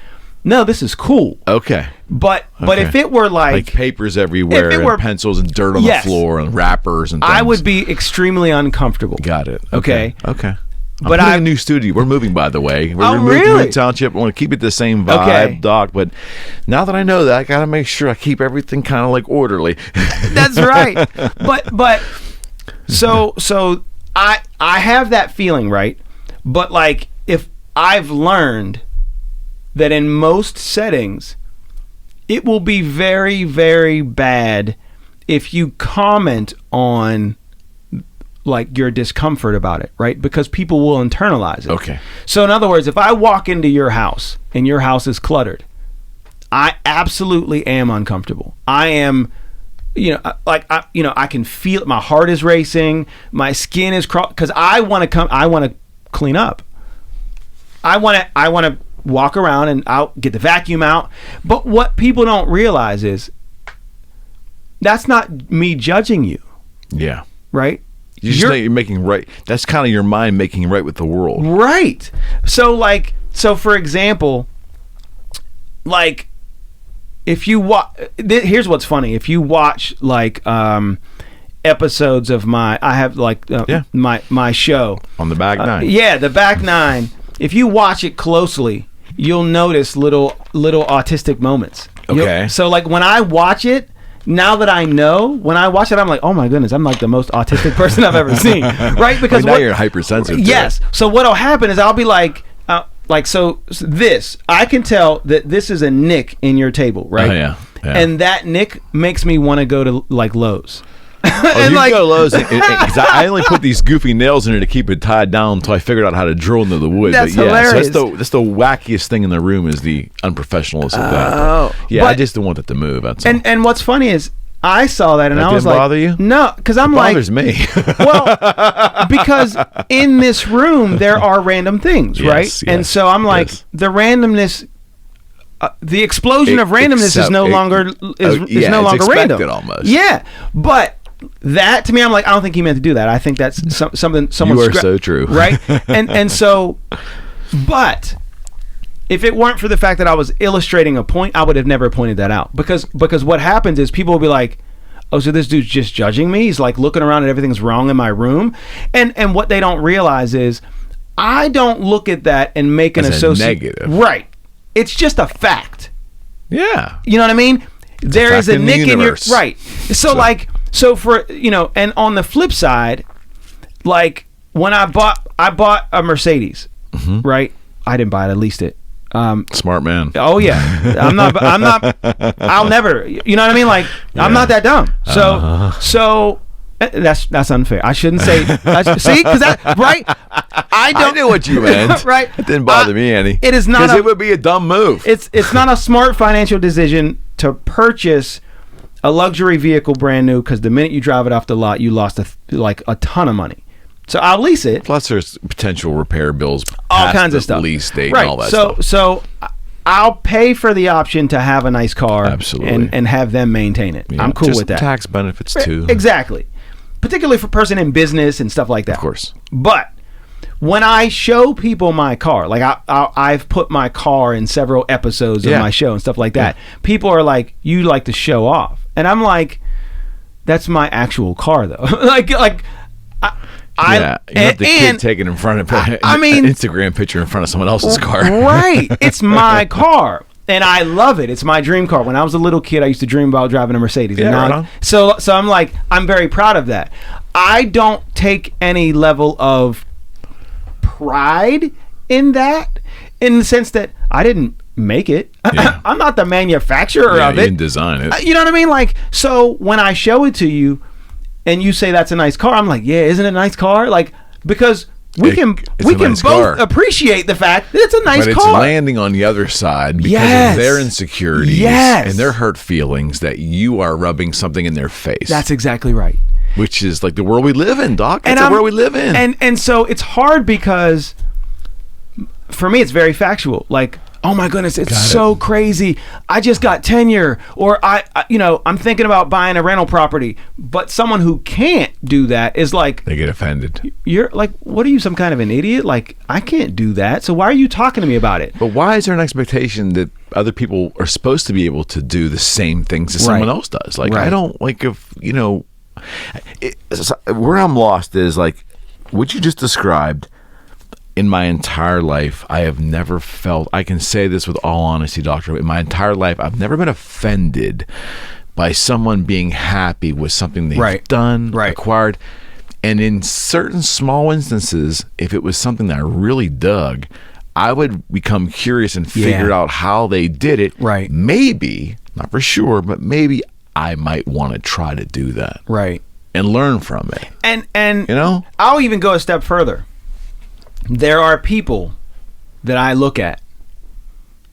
no, this is cool. Okay. But if it were like papers everywhere, and pencils and dirt on the floor and wrappers and things, I would be extremely uncomfortable. Got it. Okay. But I'm a new studio. We're moving, by the way. We're moving to Moon Township. I want to keep it the same vibe, Doc. But now that I know that, I got to make sure I keep everything kind of like orderly. That's right. But so I have that feeling, right? But like, if I've learned that in most settings, it will be very, very bad if you comment on like your discomfort about it, right? Because people will internalize it. Okay. So in other words, if I walk into your house and your house is cluttered, I absolutely am uncomfortable. I am, I can feel it. My heart is racing. My skin is because I want to clean up. I want to walk around and I'll get the vacuum out. But what people don't realize is that's not me judging you. Yeah. Right? You're making right. That's kind of your mind making right with the world. Right. So for example, like if you watch, here's what's funny. If you watch like episodes of my show on the Back Nine. The Back Nine. if you watch it closely, you'll notice little autistic moments. Okay. So like when I watch it, now that I know, when I watch it, I'm like, oh my goodness, I'm like the most autistic person I've ever seen, right? Because now you're hypersensitive. Yes. So what'll happen is I'll be like this. I can tell that this is a nick in your table, right? Oh, yeah. And that nick makes me want to go to like Lowe's. Oh, you go to Lowe's. I only put these goofy nails in it to keep it tied down until I figured out how to drill into the wood. That's but yeah, hilarious. So that's the wackiest thing in the room is the unprofessionalness of that. Oh, yeah, I just don't want it to move. That's all. And what's funny is I saw that and I was like, bother you? No, because I'm it like, bothers me. well, because in this room there are random things, right? Yes, and so I'm like, the randomness. The explosion of randomness is no longer random. Almost. Yeah, but that to me, I'm like, I don't think he meant to do that. I think that's something someone. You are so true, right? And so, but if it weren't for the fact that I was illustrating a point, I would have never pointed that out. Because what happens is people will be like, oh, so this dude's just judging me. He's like looking around and everything's wrong in my room, and what they don't realize is I don't look at that and make an association. Negative, right? It's just a fact. Yeah. You know what I mean? There is a nick in your right. So for and on the flip side, like when I bought a Mercedes, right? I didn't buy it, I leased it. Smart man. Oh yeah. I'm not I'll never, you know what I mean? Like I'm not that dumb. So that's unfair. I shouldn't say. See, because that right. I knew what you meant. Right. It didn't bother me any. It is not. Because it would be a dumb move. It's not a smart financial decision to purchase a luxury vehicle brand new. Because the minute you drive it off the lot, you lost a ton of money. So I'll lease it. Plus, there's potential repair bills, all kinds of stuff, lease date, and all that stuff. So I'll pay for the option to have a nice car, absolutely, and have them maintain it. Yeah, I'm cool with that. Tax benefits too. Exactly. Particularly for a person in business and stuff like that. Of course. But when I show people my car, like I've put my car in several episodes of my show and stuff like that. Yeah. People are like, you like to show off. And I'm like, that's my actual car though. like you have the kid taken in front of an Instagram picture in front of someone else's car. Right. It's my car. And I love it. It's my dream car. When I was a little kid, I used to dream about driving a Mercedes. Yeah, and now, so I'm like, I'm very proud of that. I don't take any level of pride in that, in the sense that I didn't make it. Yeah. I'm not the manufacturer of it. You didn't design it. You know what I mean? Like, so when I show it to you and you say that's a nice car, I'm like, yeah, isn't it a nice car? Like, because we can both appreciate the fact that it's a nice car. But it's landing on the other side because of their insecurities and their hurt feelings that you are rubbing something in their face. That's exactly right. Which is like the world we live in, Doc. It's the world we live in. And so it's hard because for me it's very factual. Like, oh my goodness, it's so crazy. I just got tenure, or I'm thinking about buying a rental property. But someone who can't do that is like, they get offended. You're like, what are you, some kind of an idiot? Like, I can't do that. So why are you talking to me about it? But why is there an expectation that other people are supposed to be able to do the same things as someone else does? Like, I don't like where I'm lost is like what you just described. In my entire life, I have never felt, I can say this with all honesty, Doctor, in my entire life, I've never been offended by someone being happy with something they've done, acquired. And in certain small instances, if it was something that I really dug, I would become curious and figure out how they did it. Right. Maybe, not for sure, but maybe I might want to try to do that. Right. And learn from it. And I'll even go a step further. There are people that I look at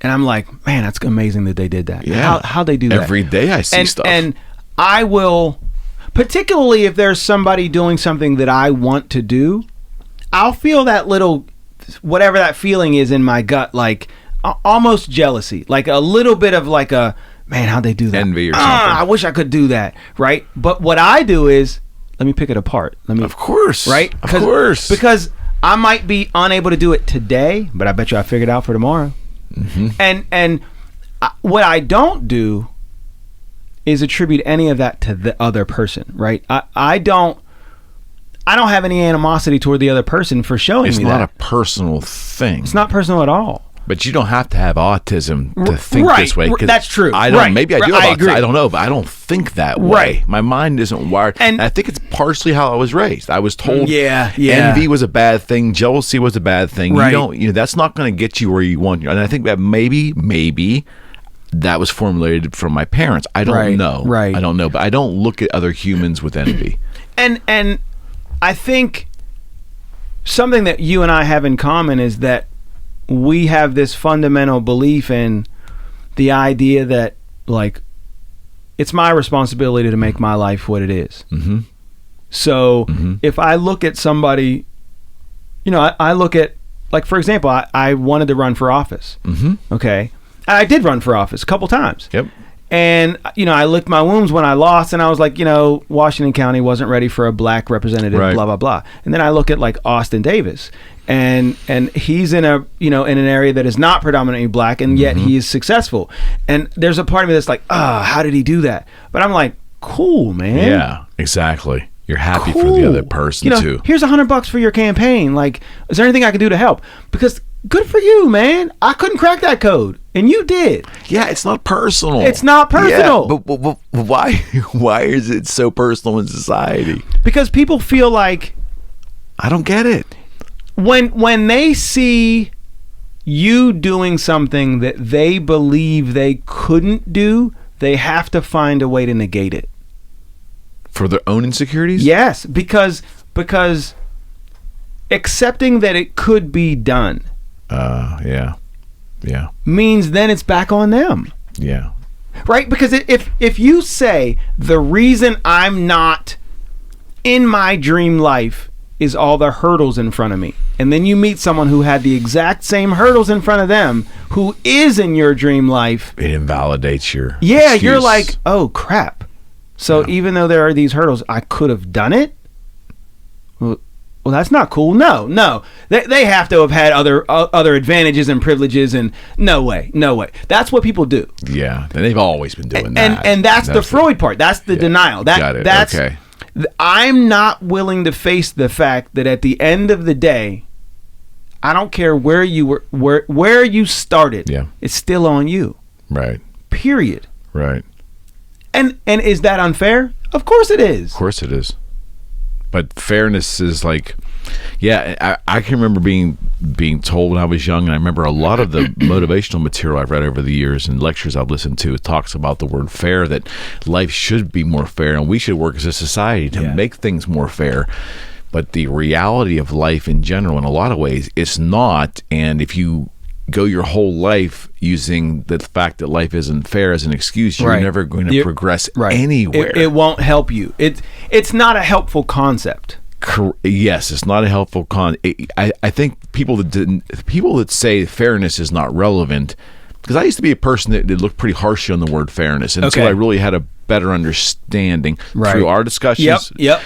and I'm like, man, that's amazing that they did that. Yeah. How they do that. Every day I see stuff. And I will, particularly if there's somebody doing something that I want to do, I'll feel that little, whatever that feeling is in my gut, like almost jealousy, like a little bit of like a, man, how'd they do that? Envy or something. I wish I could do that. Right. But what I do is, let me pick it apart. Of course. Right. Of course. Because I might be unable to do it today, but I bet you I figured it out for tomorrow. Mm-hmm. And what I don't do is attribute any of that to the other person, right? I don't I don't have any animosity toward the other person for showing me that. It's not a personal thing. It's not personal at all. But you don't have to have autism to think this way. That's true. I don't. Maybe I do have autism. I don't know, but I don't think that way. Right. My mind isn't wired. And I think it's partially how I was raised. I was told envy was a bad thing, jealousy was a bad thing. Right. That's not going to get you where you want. And I think that maybe that was formulated from my parents. I don't know. Right. I don't know. But I don't look at other humans with envy. And I think something that you and I have in common is that we have this fundamental belief in the idea that, like, it's my responsibility to make my life what it is. Mm-hmm. So if I look at somebody, I look at, like, for example, I wanted to run for office. Mm-hmm. Okay. I did run for office a couple times. Yep. And, I licked my wounds when I lost, and I was like, Washington County wasn't ready for a black representative, blah, blah, blah. And then I look at, like, Austin Davis, and he's in a, in an area that is not predominantly black, and yet he is successful. And there's a part of me that's like, how did he do that? But I'm like, cool, man. Yeah, exactly. You're happy for the other person, too. Here's $100 for your campaign. Like, is there anything I can do to help? Because good for you, man. I couldn't crack that code, and you did. Yeah, it's not personal. It's not personal. Yeah, but why is it so personal in society? Because people feel like, I don't get it. When they see you doing something that they believe they couldn't do, they have to find a way to negate it. For their own insecurities? Yes, because accepting that it could be done means then it's back on them. Yeah. Right? Because if you say the reason I'm not in my dream life is all the hurdles in front of me, and then you meet someone who had the exact same hurdles in front of them who is in your dream life, it invalidates your excuse. You're like, oh crap, so even though there are these hurdles, I could have done it. Well, that's not cool. No, they have to have had other advantages and privileges, and no way. That's what people do. Yeah, and they've always been doing that. And that's the Freud part. That's the denial. Got it. That's okay. I'm not willing to face the fact that at the end of the day, I don't care where you were, where you started. Yeah. It's still on you. Right. Period. Right. And is that unfair? Of course it is. Of course it is. But fairness is like, I can remember being told when I was young, and I remember a lot of the motivational material I've read over the years and lectures I've listened to, it talks about the word fair, that life should be more fair, and we should work as a society to make things more fair. But the reality of life in general, in a lot of ways, it's not. And if you go your whole life using the fact that life isn't fair as an excuse, you're never going to progress anywhere. It won't help you. It's not a helpful concept. Yes, it's not a helpful I think people that say fairness is not relevant, because I used to be a person that looked pretty harshly on the word fairness until I really had a better understanding through our discussions. Yep.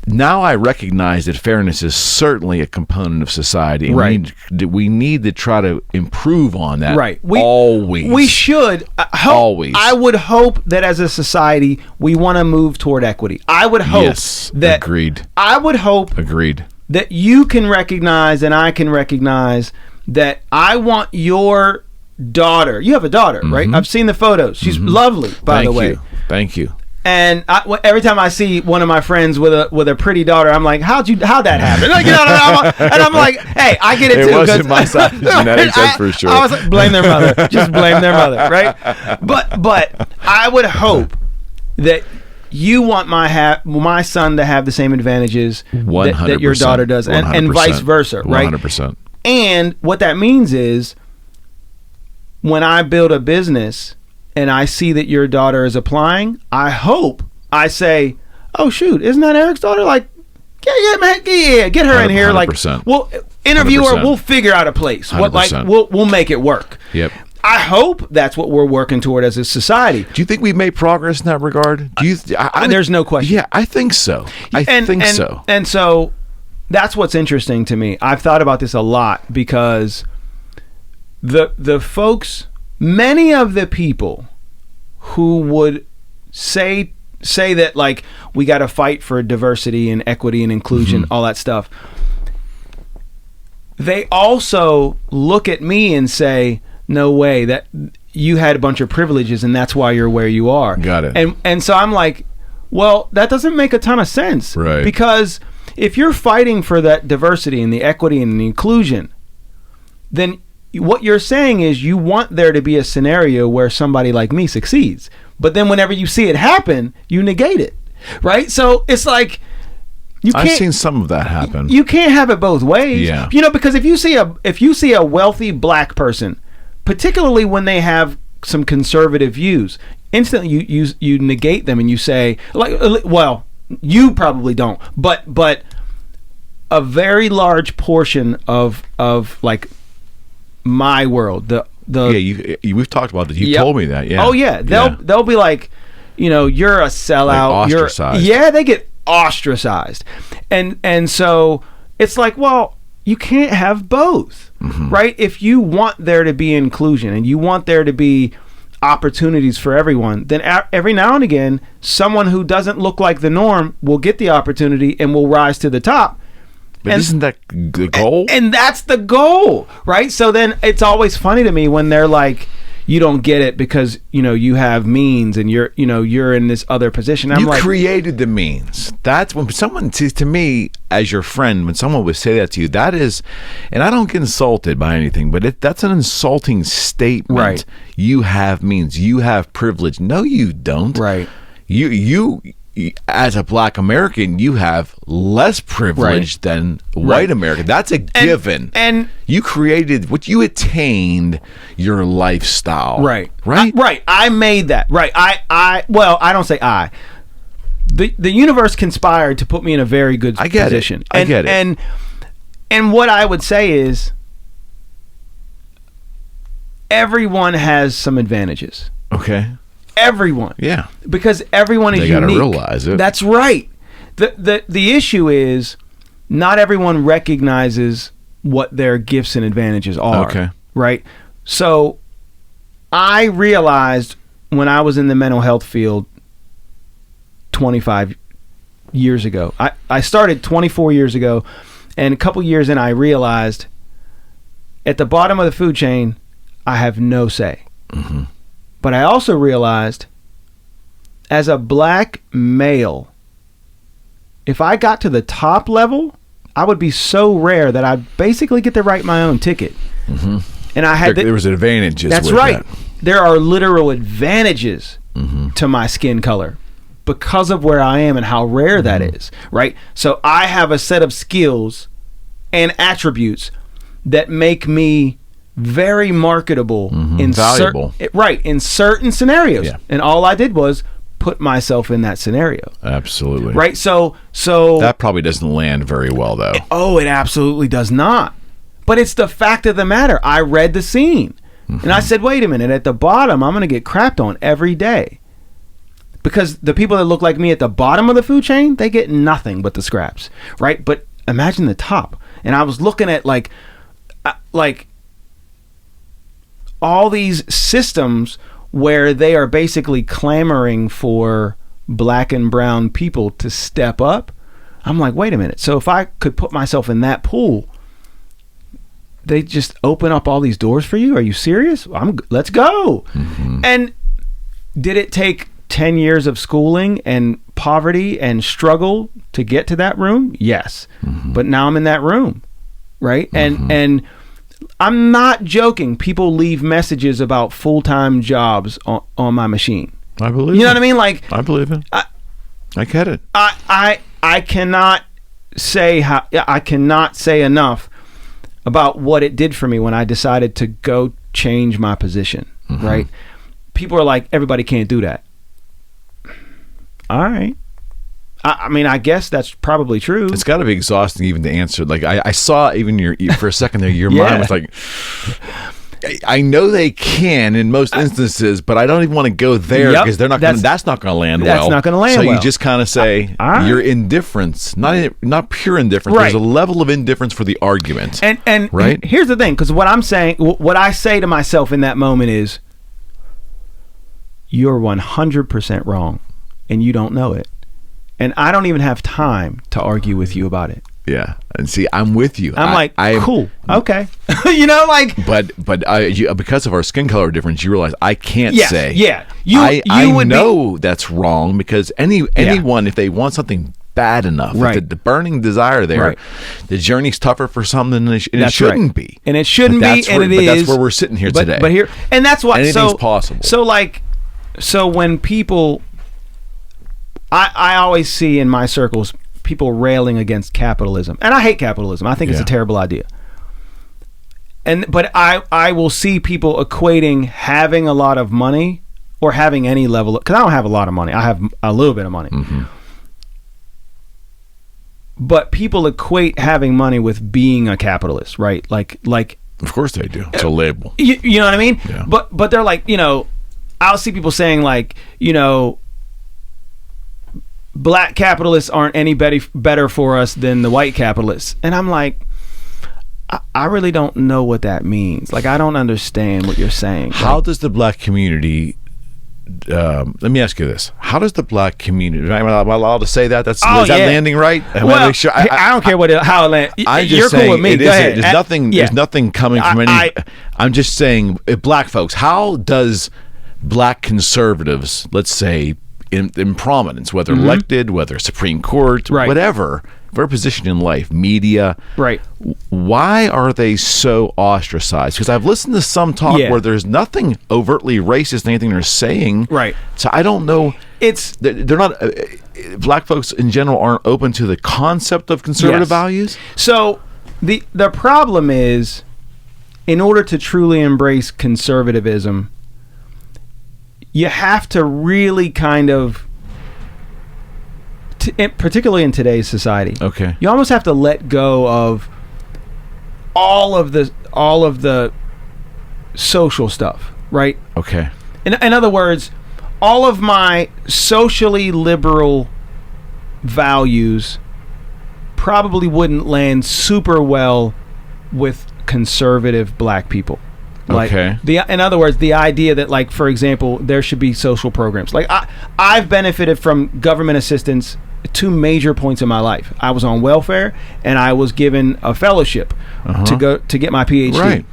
Now I recognize that fairness is certainly a component of society, and we need to try to improve on that. Right. We should. Always. I would hope that as a society we want to move toward equity. I would hope that. Agreed. I would hope. Agreed. That you can recognize and I can recognize that I want your daughter. You have a daughter, right? I've seen the photos. She's lovely, by the way. Thank you. And every time I see one of my friends with a pretty daughter, I'm like, how'd that happen? Like, and I'm like, hey, I get it too. It wasn't my side of the genetics, that's for sure. I was like, blame their mother. Just blame their mother, right? But I would hope that you want my son to have the same advantages that your daughter does, and vice versa, right? 100%. And what that means is, when I build a business and I see that your daughter is applying, I hope I say, oh shoot, isn't that Eric's daughter? Like, yeah, get her in here. 100%. Like, we'll interview 100%. Her. We'll figure out a place. 100%. We'll make it work. Yep. I hope that's what we're working toward as a society. Do you think we've made progress in that regard? Do you? There's no question. Yeah, I think so. I think so. And so that's what's interesting to me. I've thought about this a lot, because the folks, many of the people who would say say that like we got to fight for diversity and equity and inclusion, all that stuff, they also look at me and say, no way, that you had a bunch of privileges and that's why you're where you are. Got it. And so I'm like, well, that doesn't make a ton of sense. Right. Because if you're fighting for that diversity and the equity and the inclusion, then what you're saying is you want there to be a scenario where somebody like me succeeds. But then whenever you see it happen, you negate it. Right? So it's like, I've seen some of that happen. You can't have it both ways. Yeah. You know, because if you see a wealthy black person, particularly when they have some conservative views, instantly you negate them and you say, like, well, you probably don't, but a very large portion of like my world, we've talked about this. You told me that. Yeah. Oh yeah. They'll be like, you know, you're a sellout. Like ostracized. They get ostracized, and so it's like, well, you can't have both, right? If you want there to be inclusion and you want there to be opportunities for everyone, then every now and again, someone who doesn't look like the norm will get the opportunity and will rise to the top. But isn't that the goal? And that's the goal, right? So then it's always funny to me when they're like, you don't get it because, you know, you have means and you're in this other position. I'm like, created the means. That's when someone says to me, as your friend, when someone would say that to you, that is, and I don't get insulted by anything, but that's an insulting statement. Right. You have means. You have privilege. No, you don't. Right. You as a black American, you have less privilege than white American. That's a given. And you created what you attained your lifestyle. Right. Right? I made that. Right. Well, I don't say I. The universe conspired to put me in a very good position. I get it. And what I would say is everyone has some advantages. Okay. Everyone. Yeah. Because everyone is unique. They got to realize it. That's right. The issue is not everyone recognizes what their gifts and advantages are. Okay. Right? So I realized when I was in the mental health field 25 years ago. I started 24 years ago, and a couple years in I realized at the bottom of the food chain I have no say. Mm-hmm. But I also realized, as a black male, if I got to the top level, I would be so rare that I'd basically get to write my own ticket. Mm-hmm. And I had there was advantages. That's with right. That. There are literal advantages to my skin color because of where I am and how rare that is. Right. So I have a set of skills and attributes that make me very marketable in valuable. In certain scenarios. Yeah. And all I did was put myself in that scenario. Absolutely. Right? So that probably doesn't land very well though. Oh, it absolutely does not. But it's the fact of the matter. I read the scene. And I said, wait a minute, at the bottom I'm going to get crapped on every day. Because the people that look like me at the bottom of the food chain, they get nothing but the scraps. Right? But imagine the top. And I was looking at like all these systems where they are basically clamoring for black and brown people to step up. I'm like, wait a minute. So if I could put myself in that pool, they just open up all these doors for you? Are you serious? Let's go. And did it take 10 years of schooling and poverty and struggle to get to that room? Yes. But now I'm in that room. Right? And I'm not joking. People leave messages about full-time jobs on my machine. I believe You know what I mean? Like, I believe it. I get it. I cannot say enough about what it did for me when I decided to go change my position. Right? People are like, everybody can't do that. All right. I mean, I guess that's probably true. It's got to be exhausting even to answer. Like I saw even for a second there, your mind was like, I know they can in most instances, but I don't even want to go there because they're not. That's not going to land well. That's not going to land well. So well. you just kind of say your indifference, not pure indifference. Right. There's a level of indifference for the argument. And right. Here's the thing, because what I say to myself in that moment is, you're 100% wrong. and you don't know it. And I don't even have time to argue with you about it. Yeah, and see, I'm with you. I'm cool. Okay, you know, like. But because of our skin color difference, you realize I can't say. Yeah, I would know that's wrong because anyone, if they want something bad enough, if the burning desire there, the journey's tougher for some than it shouldn't be, and it shouldn't be, and it is. But that's where we're sitting here today. But here, and that's what anything's possible. So when people, I always see in my circles people railing against capitalism, and I hate capitalism. I think it's a terrible idea. But I will see people equating having a lot of money or having any level, because I don't have a lot of money. I have a little bit of money. Mm-hmm. But people equate having money with being a capitalist, right? Like. Of course they do. It's a label. You know what I mean? Yeah. But they're like, you know, I'll see people saying like, you know, black capitalists aren't any better for us than the white capitalists. And I'm like, I really don't know what that means. Like, I don't understand what you're saying. How does the black community, let me ask you this. How does the black community, am I allowed to say that? Is that landing right? I don't care how it lands. You're cool with me. Go ahead. There's nothing coming from any, I'm just saying, black folks, how does black conservatives, let's say, in prominence, whether elected, whether Supreme Court, whatever, their position in life, media, why are they so ostracized? Because I've listened to some talk where there's nothing overtly racist in anything they're saying. So I don't know. They're not. Black folks in general aren't open to the concept of conservative values. So the problem is, in order to truly embrace conservatism, you have to really kind of, particularly in today's society, you almost have to let go of all of the social stuff, right? In other words, all of my socially liberal values probably wouldn't land super well with conservative black people. Like in other words, the idea that, like, for example, there should be social programs. Like I've benefited from government assistance at 2 major points in my life. I was on welfare, and I was given a fellowship to get my PhD.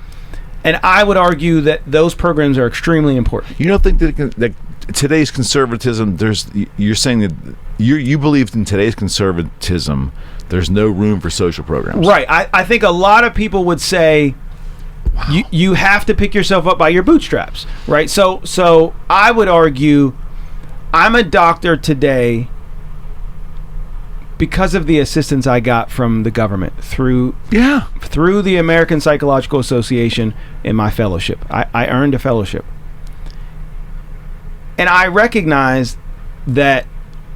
And I would argue that those programs are extremely important. You don't think that today's conservatism, you're saying that you believe in today's conservatism, there's no room for social programs. Right. I think a lot of people would say, you have to pick yourself up by your bootstraps, right? So I would argue I'm a doctor today because of the assistance I got from the government through the American Psychological Association in my fellowship. I earned a fellowship. And I recognize that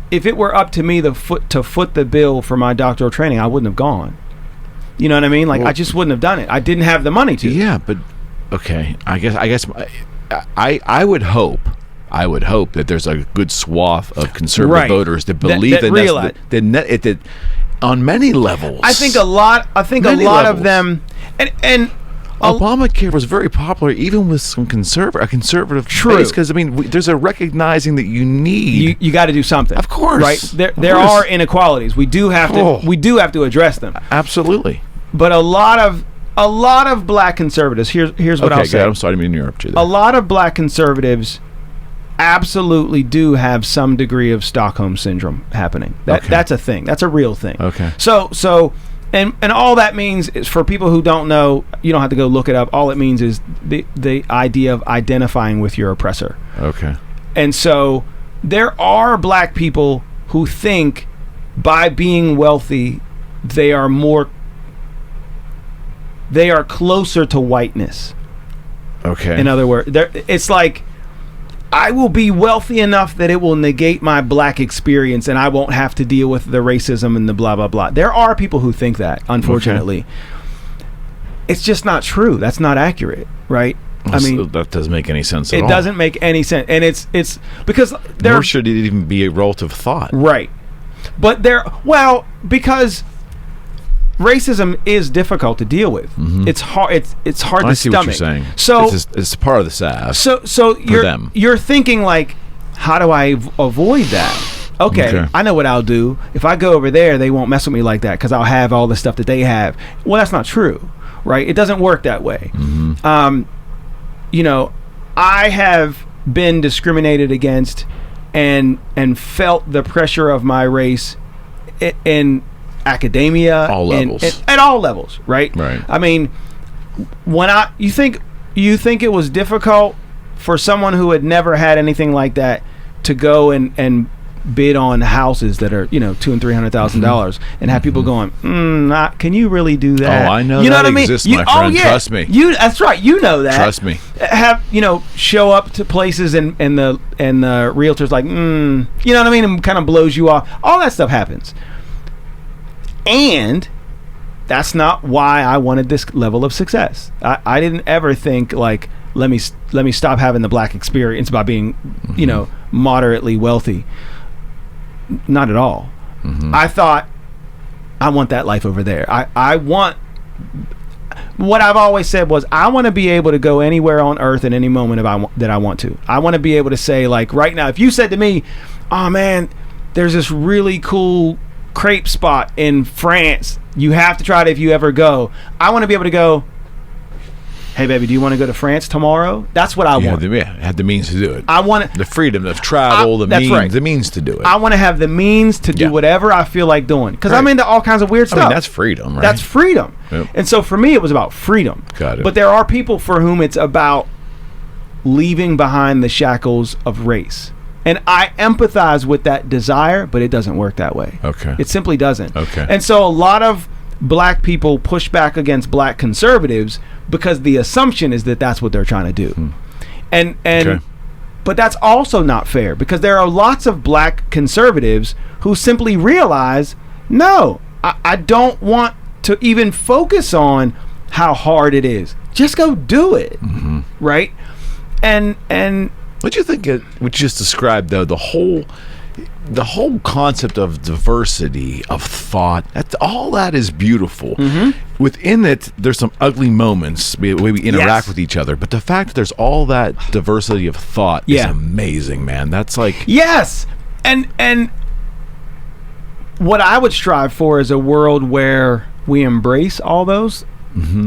if it were up to me to foot the bill for my doctoral training, I wouldn't have gone. You know what I mean? Like, I just wouldn't have done it. I didn't have the money to. Yeah, but okay. I guess I would hope that there's a good swath of conservative voters that believe that on many levels. I think a lot of them, and Obamacare was very popular, even with some conservative base, because I mean, there's a recognizing that you need. You got to do something, of course. Right? There are inequalities. We do have to address them. Absolutely. But a lot of black conservatives. Here's what I'll say. I'm sorry, I didn't mean to interrupt you there. A lot of black conservatives absolutely do have some degree of Stockholm syndrome happening. That's a thing. That's a real thing. So. And all that means is, for people who don't know, you don't have to go look it up. All it means is the idea of identifying with your oppressor. And so there are black people who think by being wealthy, they are closer to whiteness. In other words, it's like, I will be wealthy enough that it will negate my black experience, and I won't have to deal with the racism and the blah, blah, blah. There are people who think that, unfortunately. It's just not true. That's not accurate, right? I mean, that doesn't make any sense at all. It doesn't make any sense. And it's because nor should it even be a relative thought. Right. But because racism is difficult to deal with. It's hard. It's hard to stomach. I see what you're saying. So it's part of the salve. So you're thinking like, how do I avoid that? Okay, I know what I'll do. If I go over there, they won't mess with me like that because I'll have all the stuff that they have. Well, that's not true, right? It doesn't work that way. You know, I have been discriminated against and felt the pressure of my race in academia, all levels, at all levels, right? I mean, when you think it was difficult for someone who had never had anything like that to go and bid on houses that are, you know, $200,000 and $300,000 and have people going, can you really do that? Oh, I know, you know that what I mean? exists, my friend. Trust me. That's right. You know that. Trust me. Have, you know, show up to places and the realtor's like, you know what I mean? And kind of blows you off. All that stuff happens. And that's not why I wanted this level of success. I didn't ever think like, let me stop having the black experience by being, you know, moderately wealthy. Not at all. I thought, I want that life over there. I want, what I've always said was, I want to be able to go anywhere on earth at any moment that I want to. I want to be able to say, like, right now, if you said to me, oh man, there's this really cool crepe spot in France, you have to try it if you ever go. I want to be able to go, hey baby, do you want to go to France tomorrow? That's what I want. Have the means to do it. I want the freedom of travel, the means to do it. I want to have the means to do whatever I feel like doing, because I'm into all kinds of weird stuff. I mean, that's freedom, right? That's freedom. Yep. And so for me, it was about freedom. Got it. But there are people for whom it's about leaving behind the shackles of race. And I empathize with that desire, but it doesn't work that way. Okay. It simply doesn't. Okay. And so a lot of black people push back against black conservatives because the assumption is that that's what they're trying to do. But that's also not fair, because there are lots of black conservatives who simply realize, no, I don't want to even focus on how hard it is. Just go do it. Right? And what do you think what you just described, though, the whole concept of diversity of thought, all that is beautiful. Within it, there's some ugly moments, the way we interact with each other, but the fact that there's all that diversity of thought is amazing, man. That's like, yes. And what I would strive for is a world where we embrace all those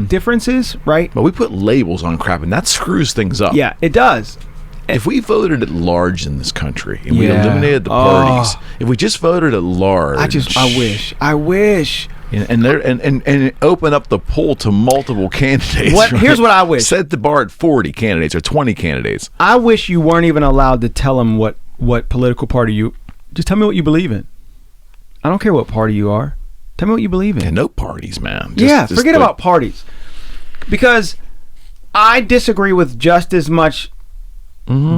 differences, right? But we put labels on crap, and that screws things up. Yeah, it does. If we voted at large in this country and we eliminated the parties, if we just voted at large, I wish. And open up the pool to multiple candidates. Here's what I wish. Set the bar at 40 candidates or 20 candidates. I wish you weren't even allowed to tell them what political party you. Just tell me what you believe in. I don't care what party you are. Tell me what you believe in. And no parties, man. Forget about parties, because I disagree with just as much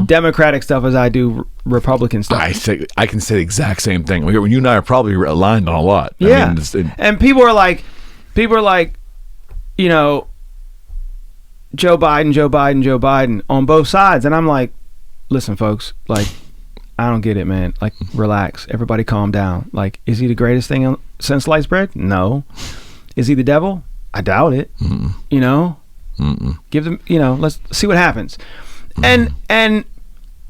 Democratic stuff as I do Republican stuff. I can say the exact same thing. You and I are probably aligned on a lot. Yeah. And people are like, you know, Joe Biden on both sides. And I'm like, listen, folks, like, I don't get it, man. Like, relax. Everybody calm down. Like, is he the greatest thing since sliced bread? No. Is he the devil? I doubt it. You know? Give them, you know, let's see what happens. And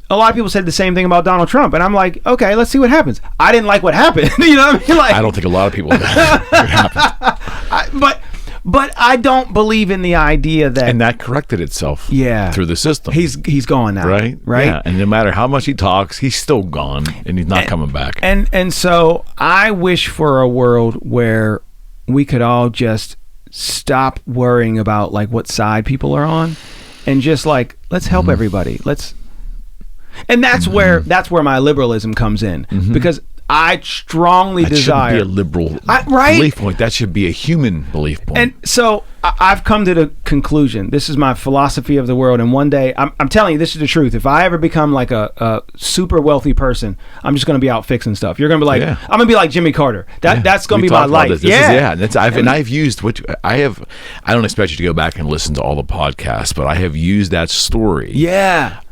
a lot of people said the same thing about Donald Trump, and I'm like, okay, let's see what happens. I didn't like what happened. You know what I mean? Like, I don't think a lot of people did. What happened. But I don't believe in the idea that, and that corrected itself. Through the system. He's gone now. Right. Yeah. And no matter how much he talks, he's still gone, and he's not coming back. And so I wish for a world where we could all just stop worrying about like what side people are on. And just like, let's help everybody. And that's where my liberalism comes in, because I strongly desire. That shouldn't be a liberal belief point. That should be a human belief point. And so I've come to the conclusion. This is my philosophy of the world. And one day, I'm telling you, this is the truth. If I ever become like a super wealthy person, I'm just going to be out fixing stuff. You're going to be like, I'm going to be like Jimmy Carter. That's going to be my life. I've used I don't expect you to go back and listen to all the podcasts, but I have used that story.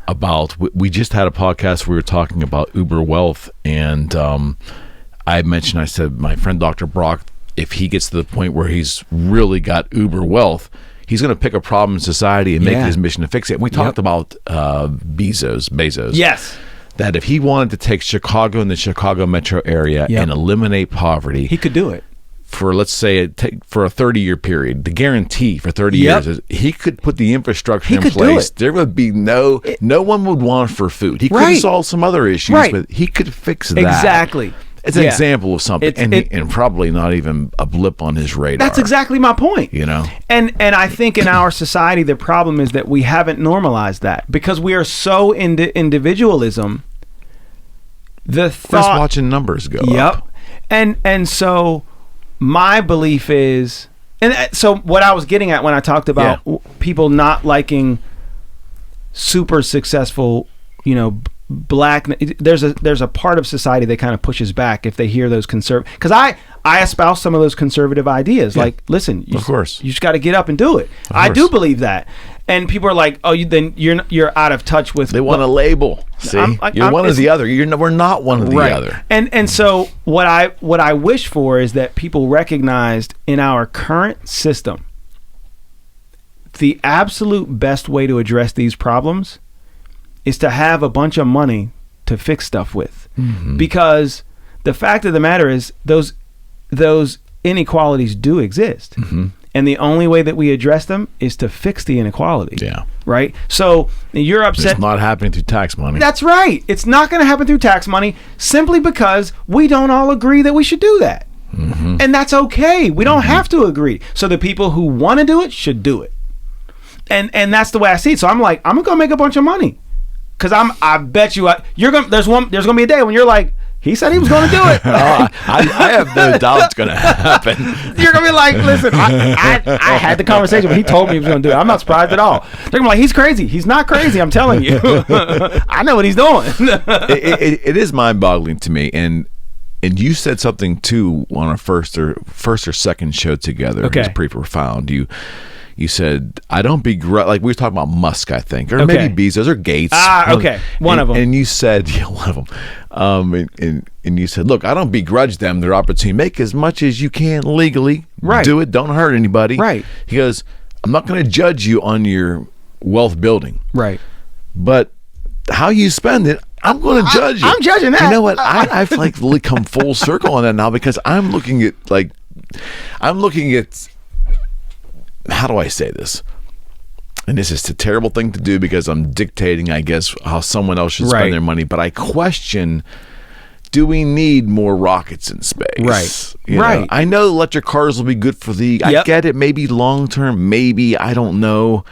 About, we just had a podcast where we were talking about uber wealth, and I said my friend Dr. Brock, if he gets to the point where he's really got uber wealth, he's going to pick a problem in society and make it his mission to fix it. And we talked about Bezos. Yes. that if he wanted to take Chicago and the Chicago metro area and eliminate poverty, he could do it. For, let's say, for a 30-year period, the guarantee for 30 years is he could put the infrastructure in place. There would be no one would want for food. He could solve some other issues, but he could fix that. Exactly. It's an example of something, and probably not even a blip on his radar. That's exactly my point. You know, and I think in our society the problem is that we haven't normalized that because we are so into individualism. The thought, just watching numbers go up. And so. My belief is, and so what I was getting at when I talked about people not liking super successful, black, there's a part of society that kind of pushes back if they hear those conservative, because I espouse some of those conservative ideas. Like, listen, of course, you just got to get up and do it. I do believe that. And people are like, "Oh, then you're out of touch with." They want a label. See, you're one or the other. We're not one or the other. And so what I wish for is that people recognized in our current system, the absolute best way to address these problems is to have a bunch of money to fix stuff with, because the fact of the matter is those inequalities do exist. And the only way that we address them is to fix the inequality. Yeah. Right? So you're upset. It's not happening through tax money. That's right. It's not going to happen through tax money simply because we don't all agree that we should do that. And that's okay. We don't have to agree. So the people who want to do it should do it. And that's the way I see it. So I'm like, I'm going to go make a bunch of money. Because I bet you there's going to be a day when you're like, he said he was going to do it. I have no doubt it's going to happen. You're going to be like, listen, I had the conversation, but he told me he was going to do it. I'm not surprised at all. They're going to be like, he's crazy. He's not crazy, I'm telling you. I know what he's doing. It is mind-boggling to me. And you said something, too, on our first or second show together. Okay. It was pretty profound. You said, I don't begrudge, like we were talking about Musk, I think, or maybe Bezos or Gates. One of them. And you said, one of them. And you said, look, I don't begrudge them their opportunity. Make as much as you can legally. Right. Do it. Don't hurt anybody. Right. He goes, I'm not going to judge you on your wealth building. Right. But how you spend it, I'm going to judge you. I'm judging that. You know what? I've like really come full circle on that now, because I'm looking at how do I say this? And this is a terrible thing to do because I'm dictating, I guess, how someone else should spend their money. But I question, do we need more rockets in space? Right. You know, I know electric cars will be good for I get it, maybe long term, maybe, I don't know.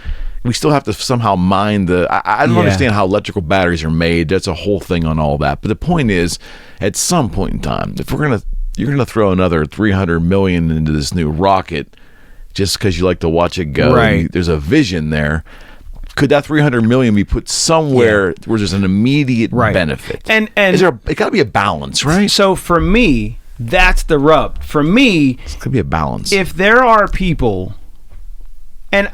We still have to somehow mine I don't understand how electrical batteries are made. That's a whole thing on all that. But the point is, at some point in time, if you're gonna throw another $300 million into this new rocket, just because you like to watch it go, there's a vision there. Could that $300 million be put somewhere where there's an immediate benefit? And it got to be a balance, right? So for me, that's the rub. For me, it could be a balance. If there are people, and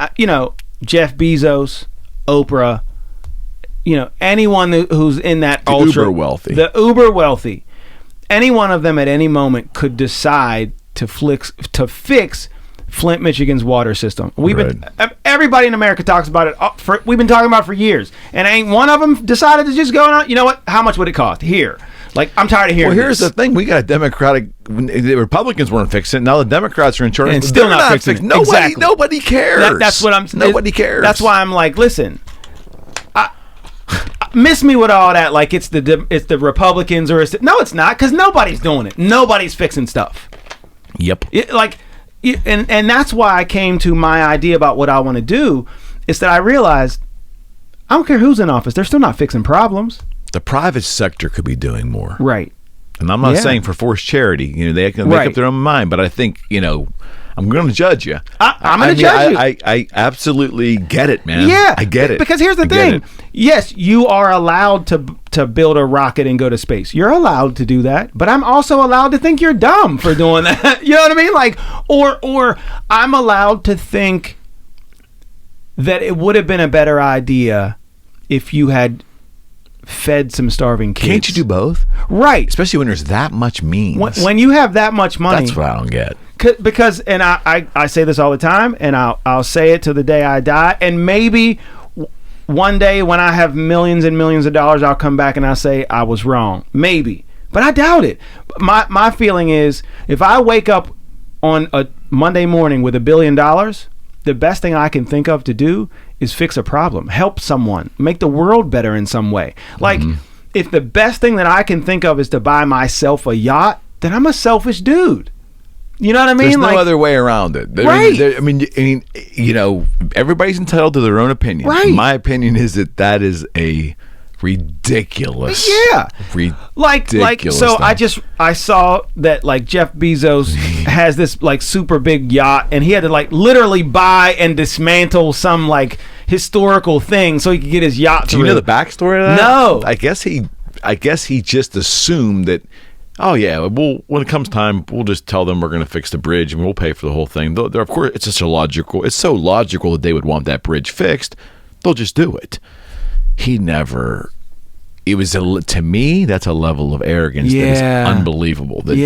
Jeff Bezos, Oprah, anyone who's in that the uber wealthy, any one of them at any moment could decide to fix Flint, Michigan's water system. Everybody in America talks about it. We've been talking about it for years, and ain't one of them decided to just go. You know what? How much would it cost? Here, like, I'm tired of hearing. Well, here's the thing: we got a Democratic. The Republicans weren't fixing it. Now the Democrats are in charge, and still not fixing it. Nobody cares. That's what I'm. Nobody cares. That's why I'm like, listen. Miss me with all that. Like it's the Republicans or no, it's not, because nobody's doing it. Nobody's fixing stuff. Yep. And that's why I came to my idea about what I want to do, is that I realized I don't care who's in office, they're still not fixing problems. The private sector could be doing more. Right. And I'm not saying for forced charity, they can make up their own mind, but I think, I'm going to judge you. I'm going to judge you. I absolutely get it, man. Yeah. I get it. Because here's the thing. Yes, you are allowed to build a rocket and go to space. You're allowed to do that. But I'm also allowed to think you're dumb for doing that. You know what I mean? Like, or I'm allowed to think that it would have been a better idea if you had fed some starving kids. Can't you do both? Right. Especially when there's that much means. When you have that much money. That's what I don't get. Because, and I say this all the time, and I'll say it till the day I die, and maybe one day when I have millions and millions of dollars, I'll come back and I'll say I was wrong. Maybe. But I doubt it. My feeling is if I wake up on a Monday morning with $1 billion, the best thing I can think of to do is fix a problem, help someone, make the world better in some way. Like, if the best thing that I can think of is to buy myself a yacht, then I'm a selfish dude. You know what I mean? There's no other way around it. Right. I mean, you know, everybody's entitled to their own opinion. Right. My opinion is that is a ridiculous. Yeah. Ridiculous. So thing. I saw that like Jeff Bezos has this like super big yacht, and he had to like literally buy and dismantle some like historical thing so he could get his yacht. Do you know the backstory of that? No. I guess he just assumed that. Oh yeah, when it comes time, we'll just tell them we're going to fix the bridge and we'll pay for the whole thing. They're, of course, it's so logical that they would want that bridge fixed. They'll just do it. He never. It was to me, that's a level of arrogance that is unbelievable. That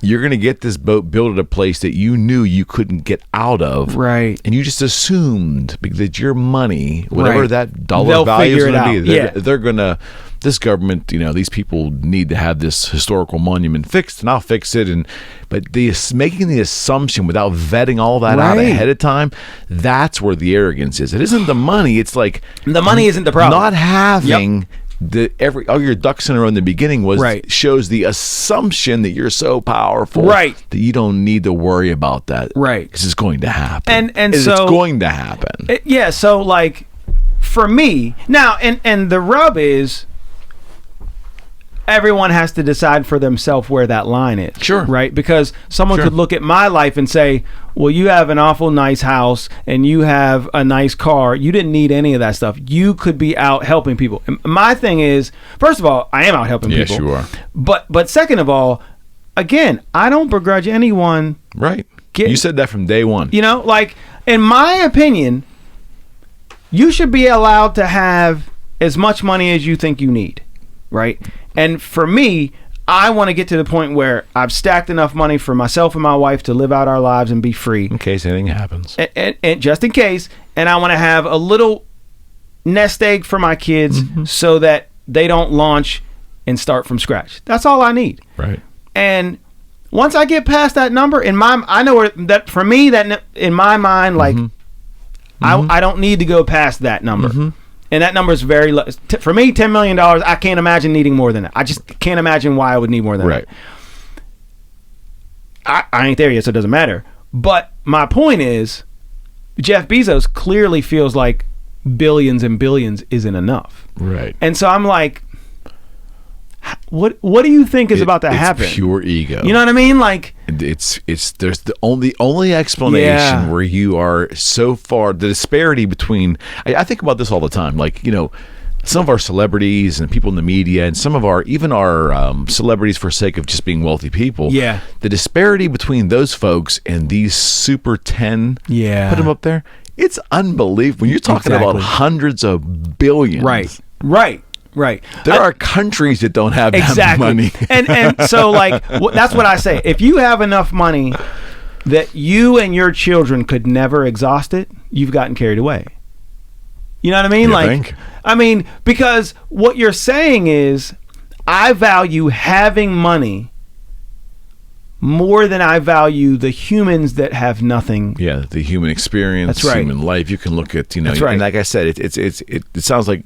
you're going to get this boat built at a place that you knew you couldn't get out of, right? And you just assumed that your money, whatever that dollar value is going to be, they're going to. This government, you know, these people need to have this historical monument fixed, and I'll fix it. But making the assumption without vetting all that out ahead of time, that's where the arrogance is. It isn't the money. It's like the money isn't the problem. Not having all your ducks in a row in the beginning shows the assumption that you're so powerful that you don't need to worry about that, because it's going to happen, and so it's going to happen. So like for me now, and the rub is. Everyone has to decide for themselves where that line is. Sure. Right? Because someone could look at my life and say, well, you have an awful nice house and you have a nice car. You didn't need any of that stuff. You could be out helping people. And my thing is, first of all, I am out helping people. Yes, you are. But second of all, again, I don't begrudge anyone. Right. You said that from day one. You know, like, in my opinion, you should be allowed to have as much money as you think you need. Right? And for me, I want to get to the point where I've stacked enough money for myself and my wife to live out our lives and be free. In case anything happens. And just in case. And I want to have a little nest egg for my kids so that they don't launch and start from scratch. That's all I need. Right. And once I get past that number, I know that for me, that in my mind, like, I don't need to go past that number. And that number is very low. For me, $10 million, I can't imagine needing more than that. I just can't imagine why I would need more than that. I ain't there yet, so it doesn't matter. But my point is, Jeff Bezos clearly feels like billions and billions isn't enough. Right. And so I'm like, what do you think is about to happen? It's pure ego. You know what I mean? Like, there's the only explanation where you are so far, the disparity between, I think about this all the time, like, you know, some of our celebrities and people in the media and some of our celebrities for sake of just being wealthy people, the disparity between those folks and these super 10, put them up there, it's unbelievable. When you're talking about hundreds of billions. Right. There are countries that don't have that money. and so, like, that's what I say. If you have enough money that you and your children could never exhaust it, you've gotten carried away. You know what I mean? I mean, because what you're saying is, I value having money more than I value the humans that have nothing. Yeah, the human experience, human life. You can look at, you know, and like I said, it sounds like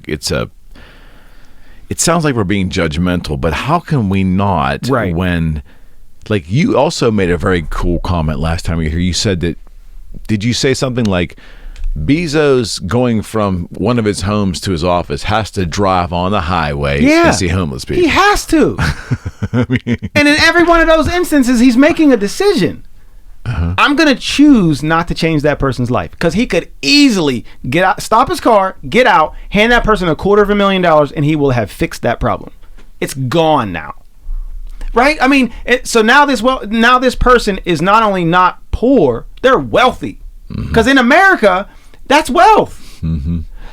it sounds like we're being judgmental, but how can we not when, like, you also made a very cool comment last time we were here. You said that, did you say something like Bezos going from one of his homes to his office has to drive on the highway and see homeless people? He has to. And in every one of those instances, he's making a decision. I'm going to choose not to change that person's life, because he could easily get out, stop his car, get out, hand that person $250,000, and he will have fixed that problem. It's gone now. Right? I mean, so now this person is not only not poor, they're wealthy. Because in America, that's wealth.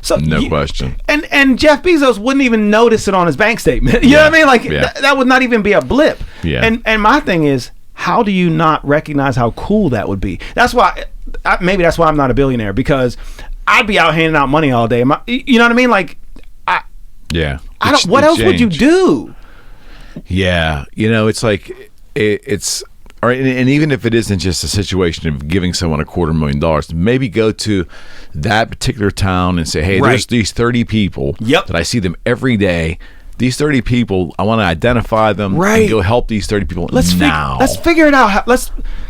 So no question. And Jeff Bezos wouldn't even notice it on his bank statement. You know what I mean? Like, that would not even be a blip. And my thing is, how do you not recognize how cool that would be? That's why, maybe that's why I'm not a billionaire, because I'd be out handing out money all day. You know what I mean? Like, what else would you do? Yeah, it's like it's. All right, and even if it isn't just a situation of giving someone $250,000, maybe go to that particular town and say, hey, there's these 30 people that I see them every day. These 30 people, I want to identify them and go help these 30 people let's figure it out.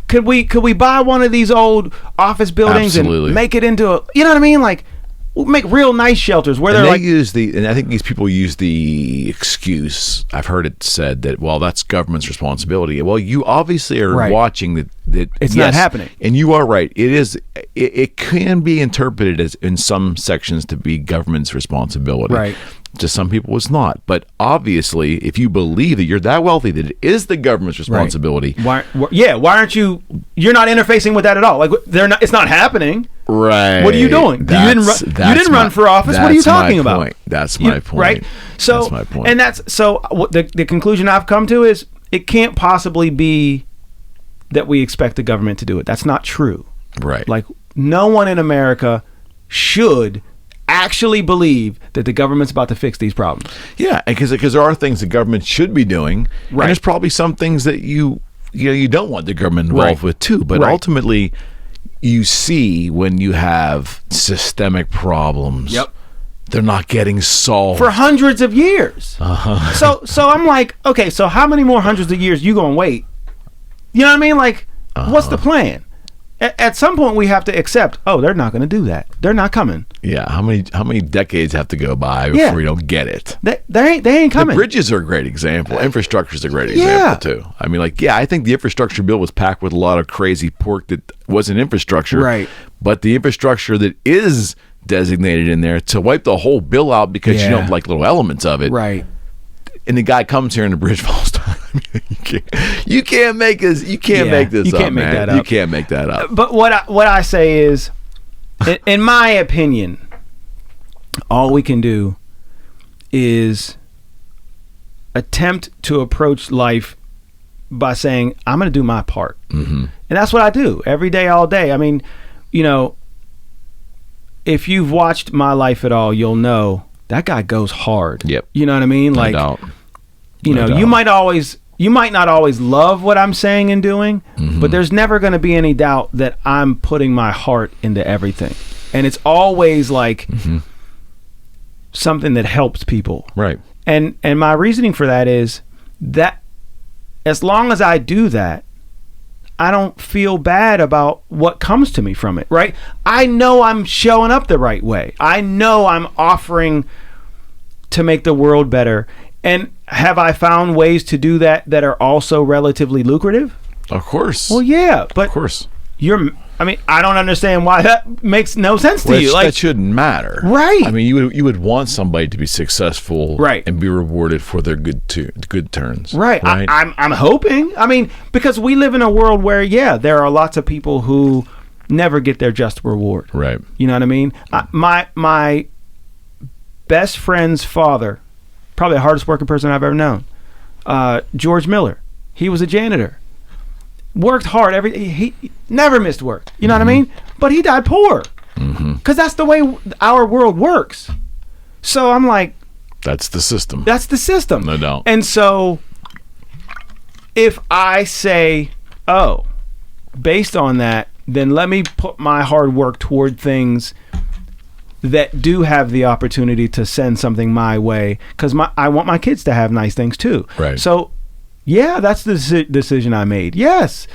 Could we buy one of these old office buildings and make it into a, you know what I mean? Like, we'll make real nice shelters where they're like, and I think these people use the excuse, I've heard it said that, well, that's government's responsibility. Well, you obviously are watching that it's not happening. And you are right. It can be interpreted as in some sections to be government's responsibility. Right. To some people it's not. But obviously, if you believe that you're that wealthy that it is the government's responsibility. Why aren't you're not interfacing with that at all? Like, it's not happening. Right. What are you doing? You didn't run for office. What are you talking about? That's my point. Right. So that's my point. And the conclusion I've come to is it can't possibly be that we expect the government to do it. That's not true. Right. Like, no one in America should actually believe that the government's about to fix these problems. Yeah, because there are things the government should be doing, and there's probably some things that you don't want the government involved with too. But ultimately, you see when you have systemic problems, they're not getting solved for hundreds of years. So I'm like, okay, so how many more hundreds of years you gonna wait? You know what I mean? Like, what's the plan? At some point, we have to accept. Oh, they're not going to do that. They're not coming. Yeah, how many decades have to go by before we don't get it? They ain't coming. The bridges are a great example. Infrastructure is a great example too. I mean, like, I think the infrastructure bill was packed with a lot of crazy pork that wasn't infrastructure. Right. But the infrastructure that is designated in there to wipe the whole bill out because you don't like little elements of it. Right. And the guy comes here and the bridge falls down. You can't make this. You can't make this. You can't make that up. You can't make that up. But what I say is, in my opinion, all we can do is attempt to approach life by saying, I'm going to do my part. And that's what I do every day, all day. I mean, if you've watched my life at all, you'll know that guy goes hard. Yep. You know what I mean? No like, doubt. You might not always love what I'm saying and doing, but there's never going to be any doubt that I'm putting my heart into everything. And it's always like something that helps people. Right. And my reasoning for that is that as long as I do that, I don't feel bad about what comes to me from it, right? I know I'm showing up the right way. I know I'm offering to make the world better. And have I found ways to do that are also relatively lucrative? Of course. Well, yeah, but of course. I don't understand why that makes no sense to you. Like, that shouldn't matter, right? I mean, you would want somebody to be successful, right, and be rewarded for their good turns, right? I'm hoping. I mean, because we live in a world where there are lots of people who never get their just reward, right? You know what I mean? My best friend's father, probably the hardest working person I've ever known, George Miller. He was a janitor. Worked hard he never missed work. You know what I mean? But he died poor. Because that's the way our world works. So I'm like, that's the system. That's the system. No doubt. And so if I say, oh, based on that, then let me put my hard work toward things that do have the opportunity to send something my way, because I want my kids to have nice things too. Right. So that's the decision I made. Yes,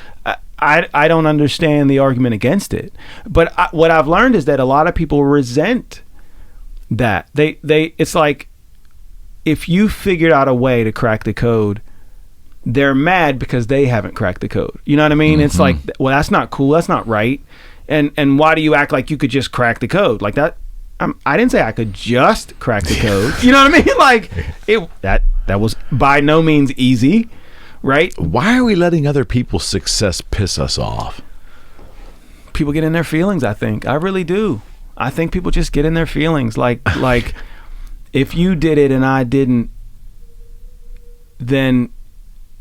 I don't understand the argument against it, but what I've learned is that a lot of people resent that. It's like, if you figured out a way to crack the code, they're mad because they haven't cracked the code. You know what I mean? It's like, well, that's not cool. That's not right. And why do you act like you could just crack the code like that? I didn't say I could just crack the code. You know what I mean? Like, that was by no means easy, right? Why are we letting other people's success piss us off? People get in their feelings, I think. I really do. I think people just get in their feelings. Like if you did it and I didn't, then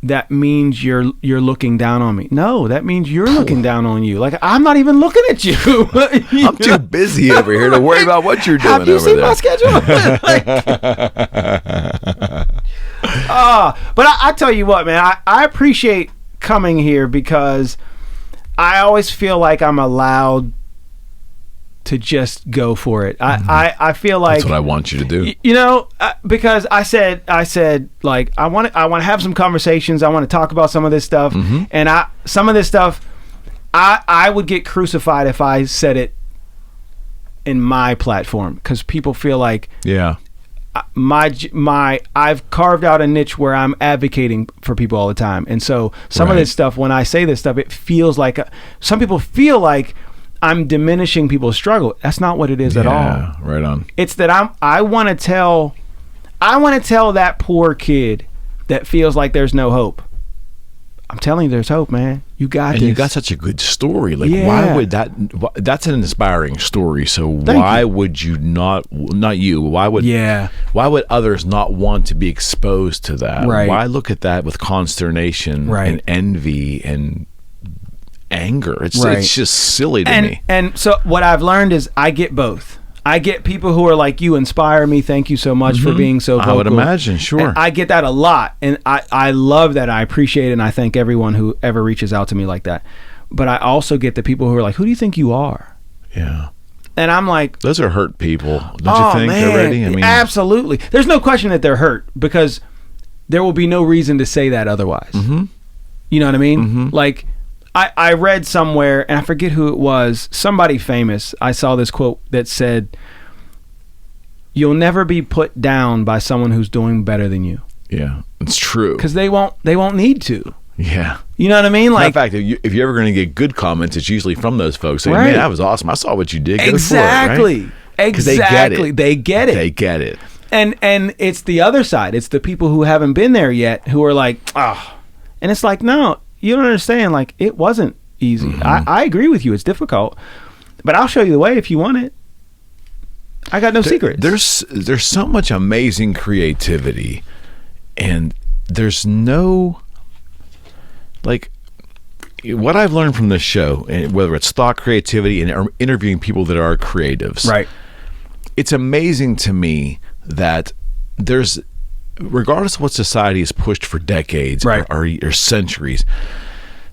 that means you're looking down on me. No, that means you're looking down on you. Like, I'm not even looking at you. I'm too busy over here to worry about what you're doing. Have you seen my schedule? But I tell you what, man, I appreciate coming here because I always feel like I'm allowed to just go for it. I feel like that's what I want you to do. Because I said like I want to have some conversations. I want to talk about some of this stuff, and some of this stuff I would get crucified if I said it in my platform, because people feel like I've carved out a niche where I'm advocating for people all the time, and so some of this stuff, when I say this stuff, it feels like some people feel like I'm diminishing people's struggle. That's not what it is at all. Yeah, right on. It's that I want to tell that poor kid that feels like there's no hope. I'm telling you, there's hope, man. You got this. And you got such a good story. Like, why would that's an inspiring story. So why would you not you, why would others not want to be exposed to that? Right. Why look at that with consternation and envy and anger? It's just silly to me. And so what I've learned is I get both. I get people who are like, you inspire me, thank you so much for being so vocal. I would imagine, sure. And I get that a lot, and I love that. I appreciate it, and I thank everyone who ever reaches out to me like that. But I also get the people who are like, who do you think you are? Yeah. And I'm like, those are hurt people, don't you think, already? I mean, absolutely. There's no question that they're hurt, because there will be no reason to say that otherwise. You know what I mean? Like, I read somewhere, and I forget who it was, somebody famous. I saw this quote that said, "You'll never be put down by someone who's doing better than you." Yeah, it's true. Because they won't need to. Yeah. You know what I mean? Like, matter of fact, if you're ever going to get good comments, it's usually from those folks saying, man, that was awesome. I saw what you did. Exactly. Go for it, right? Exactly. They get it. They get it. And it's the other side. It's the people who haven't been there yet who are like, oh. And it's like, no, you don't understand. Like, it wasn't easy. I agree with you. It's difficult. But I'll show you the way if you want it. I got no secrets. There's so much amazing creativity, and there's no, like, what I've learned from this show, and whether it's thought creativity and interviewing people that are creatives, right? It's amazing to me that there's, regardless of what society has pushed for decades or centuries,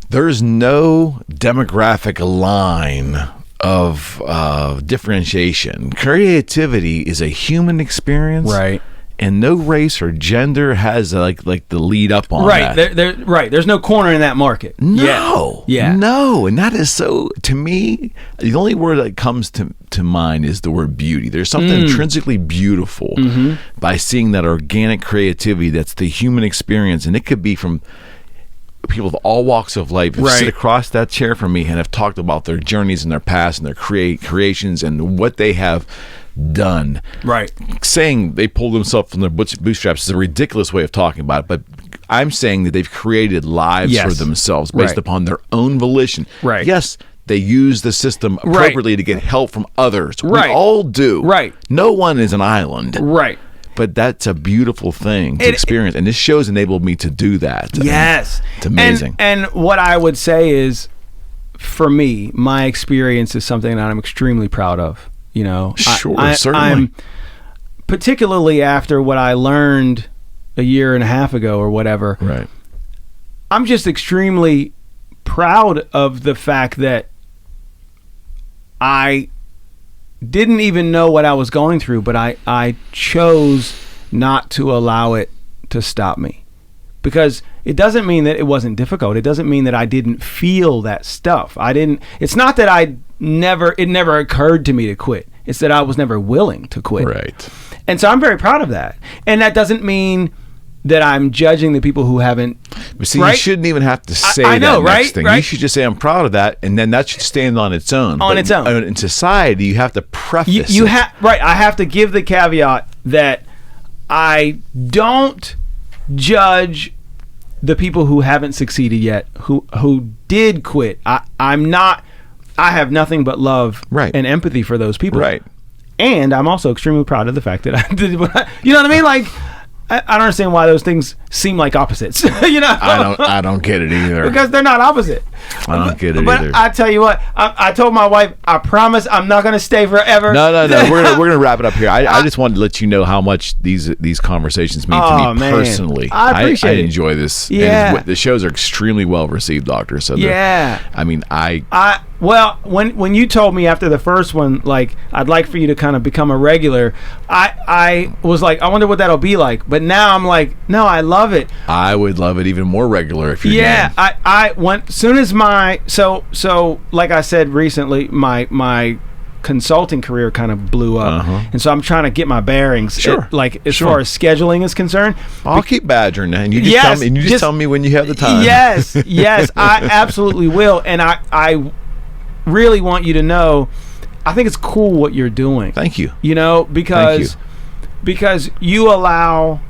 there's no demographic line of differentiation. Creativity is a human experience, right? And no race or gender has like the lead up on that. Right. There's no corner in that market. No. Yeah. No. And that is so, to me, the only word that comes to mind is the word beauty. There's something intrinsically beautiful by seeing that organic creativity that's the human experience. And it could be from people of all walks of life who sit across that chair from me and have talked about their journeys and their past and their creations and what they have done. Right. Saying they pulled themselves from their bootstraps is a ridiculous way of talking about it, but I'm saying that they've created lives for themselves based upon their own volition. Right. Yes, they use the system appropriately to get help from others. Right. We all do. Right. No one is an island. Right. But that's a beautiful thing to experience, and this show's enabled me to do that. Yes. It's amazing. And what I would say is, for me, my experience is something that I'm extremely proud of. You know, certainly. I'm particularly after what I learned a year and a half ago or whatever. Right. I'm just extremely proud of the fact that I didn't even know what I was going through, but I chose not to allow it to stop me. Because it doesn't mean that it wasn't difficult. It doesn't mean that I didn't feel that stuff. It's not that it never occurred to me to quit. It's that I was never willing to quit. Right. And so I'm very proud of that. And that doesn't mean that I'm judging the people who haven't. But see, you shouldn't even have to say that next thing. Right? You should just say, I'm proud of that, and then that should stand on its own. Its own. In society, you have to preface it. I have to give the caveat that I don't judge the people who haven't succeeded yet, who did quit. I have nothing but love and empathy for those people. Right. And I'm also extremely proud of the fact that I did what you know what I mean? Like, I don't understand why those things seem like opposites. I don't get it either. Because they're not opposite. I don't get it but either. I tell you what, I told my wife, I promise I'm not going to stay forever. No. We're gonna wrap it up here. I just wanted to let you know how much these conversations mean to me personally. I appreciate it. I enjoy this. Yeah. And the shows are extremely well received, Doctor. So I mean, well, when you told me after the first one, like, I'd like for you to kind of become a regular, I was like, I wonder what that'll be like. But now I'm like, no, I love it. I would love it even more regular if you're game. I went soon as so like I said recently, my consulting career kind of blew up, and so I'm trying to get my bearings. Sure. As far as scheduling is concerned, I'll keep badgering, and you just tell me when you have the time. Yes, I absolutely will, and I really want you to know, I think it's cool what you're doing. Thank you. Because you allow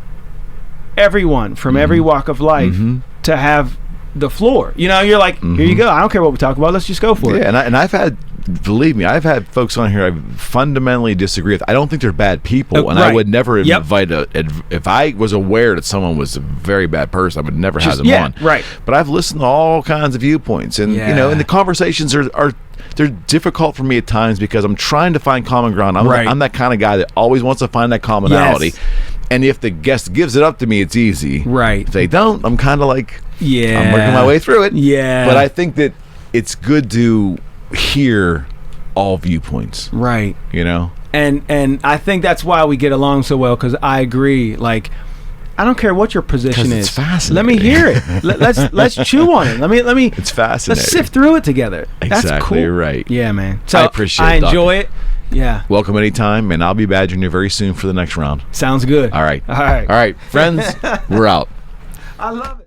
everyone from every walk of life to have the floor. You're like, here you go. I don't care what we talk about. Let's just go for it. Yeah, and I've had, believe me, I've had folks on here I fundamentally disagree with. I don't think they're bad people, and I would never invite if I was aware that someone was a very bad person, I would never have them on. Right. But I've listened to all kinds of viewpoints, and and the conversations are they're difficult for me at times because I'm trying to find common ground. I'm that kind of guy that always wants to find that commonality. Yes. And if the guest gives it up to me, it's easy. Right. If they don't, I'm kind of like, I'm working my way through it. Yeah. But I think that it's good to hear all viewpoints. Right. And I think that's why we get along so well, because I agree. Like, I don't care what your position is. It's fascinating. Let me hear it. Let's chew on it. Let me. It's fascinating. Let's sift through it together. Exactly. That's cool. Right. Yeah, man. So I appreciate it. I enjoy it. Yeah. Welcome anytime, and I'll be badgering you very soon for the next round. Sounds good. All right, friends. We're out. I love it.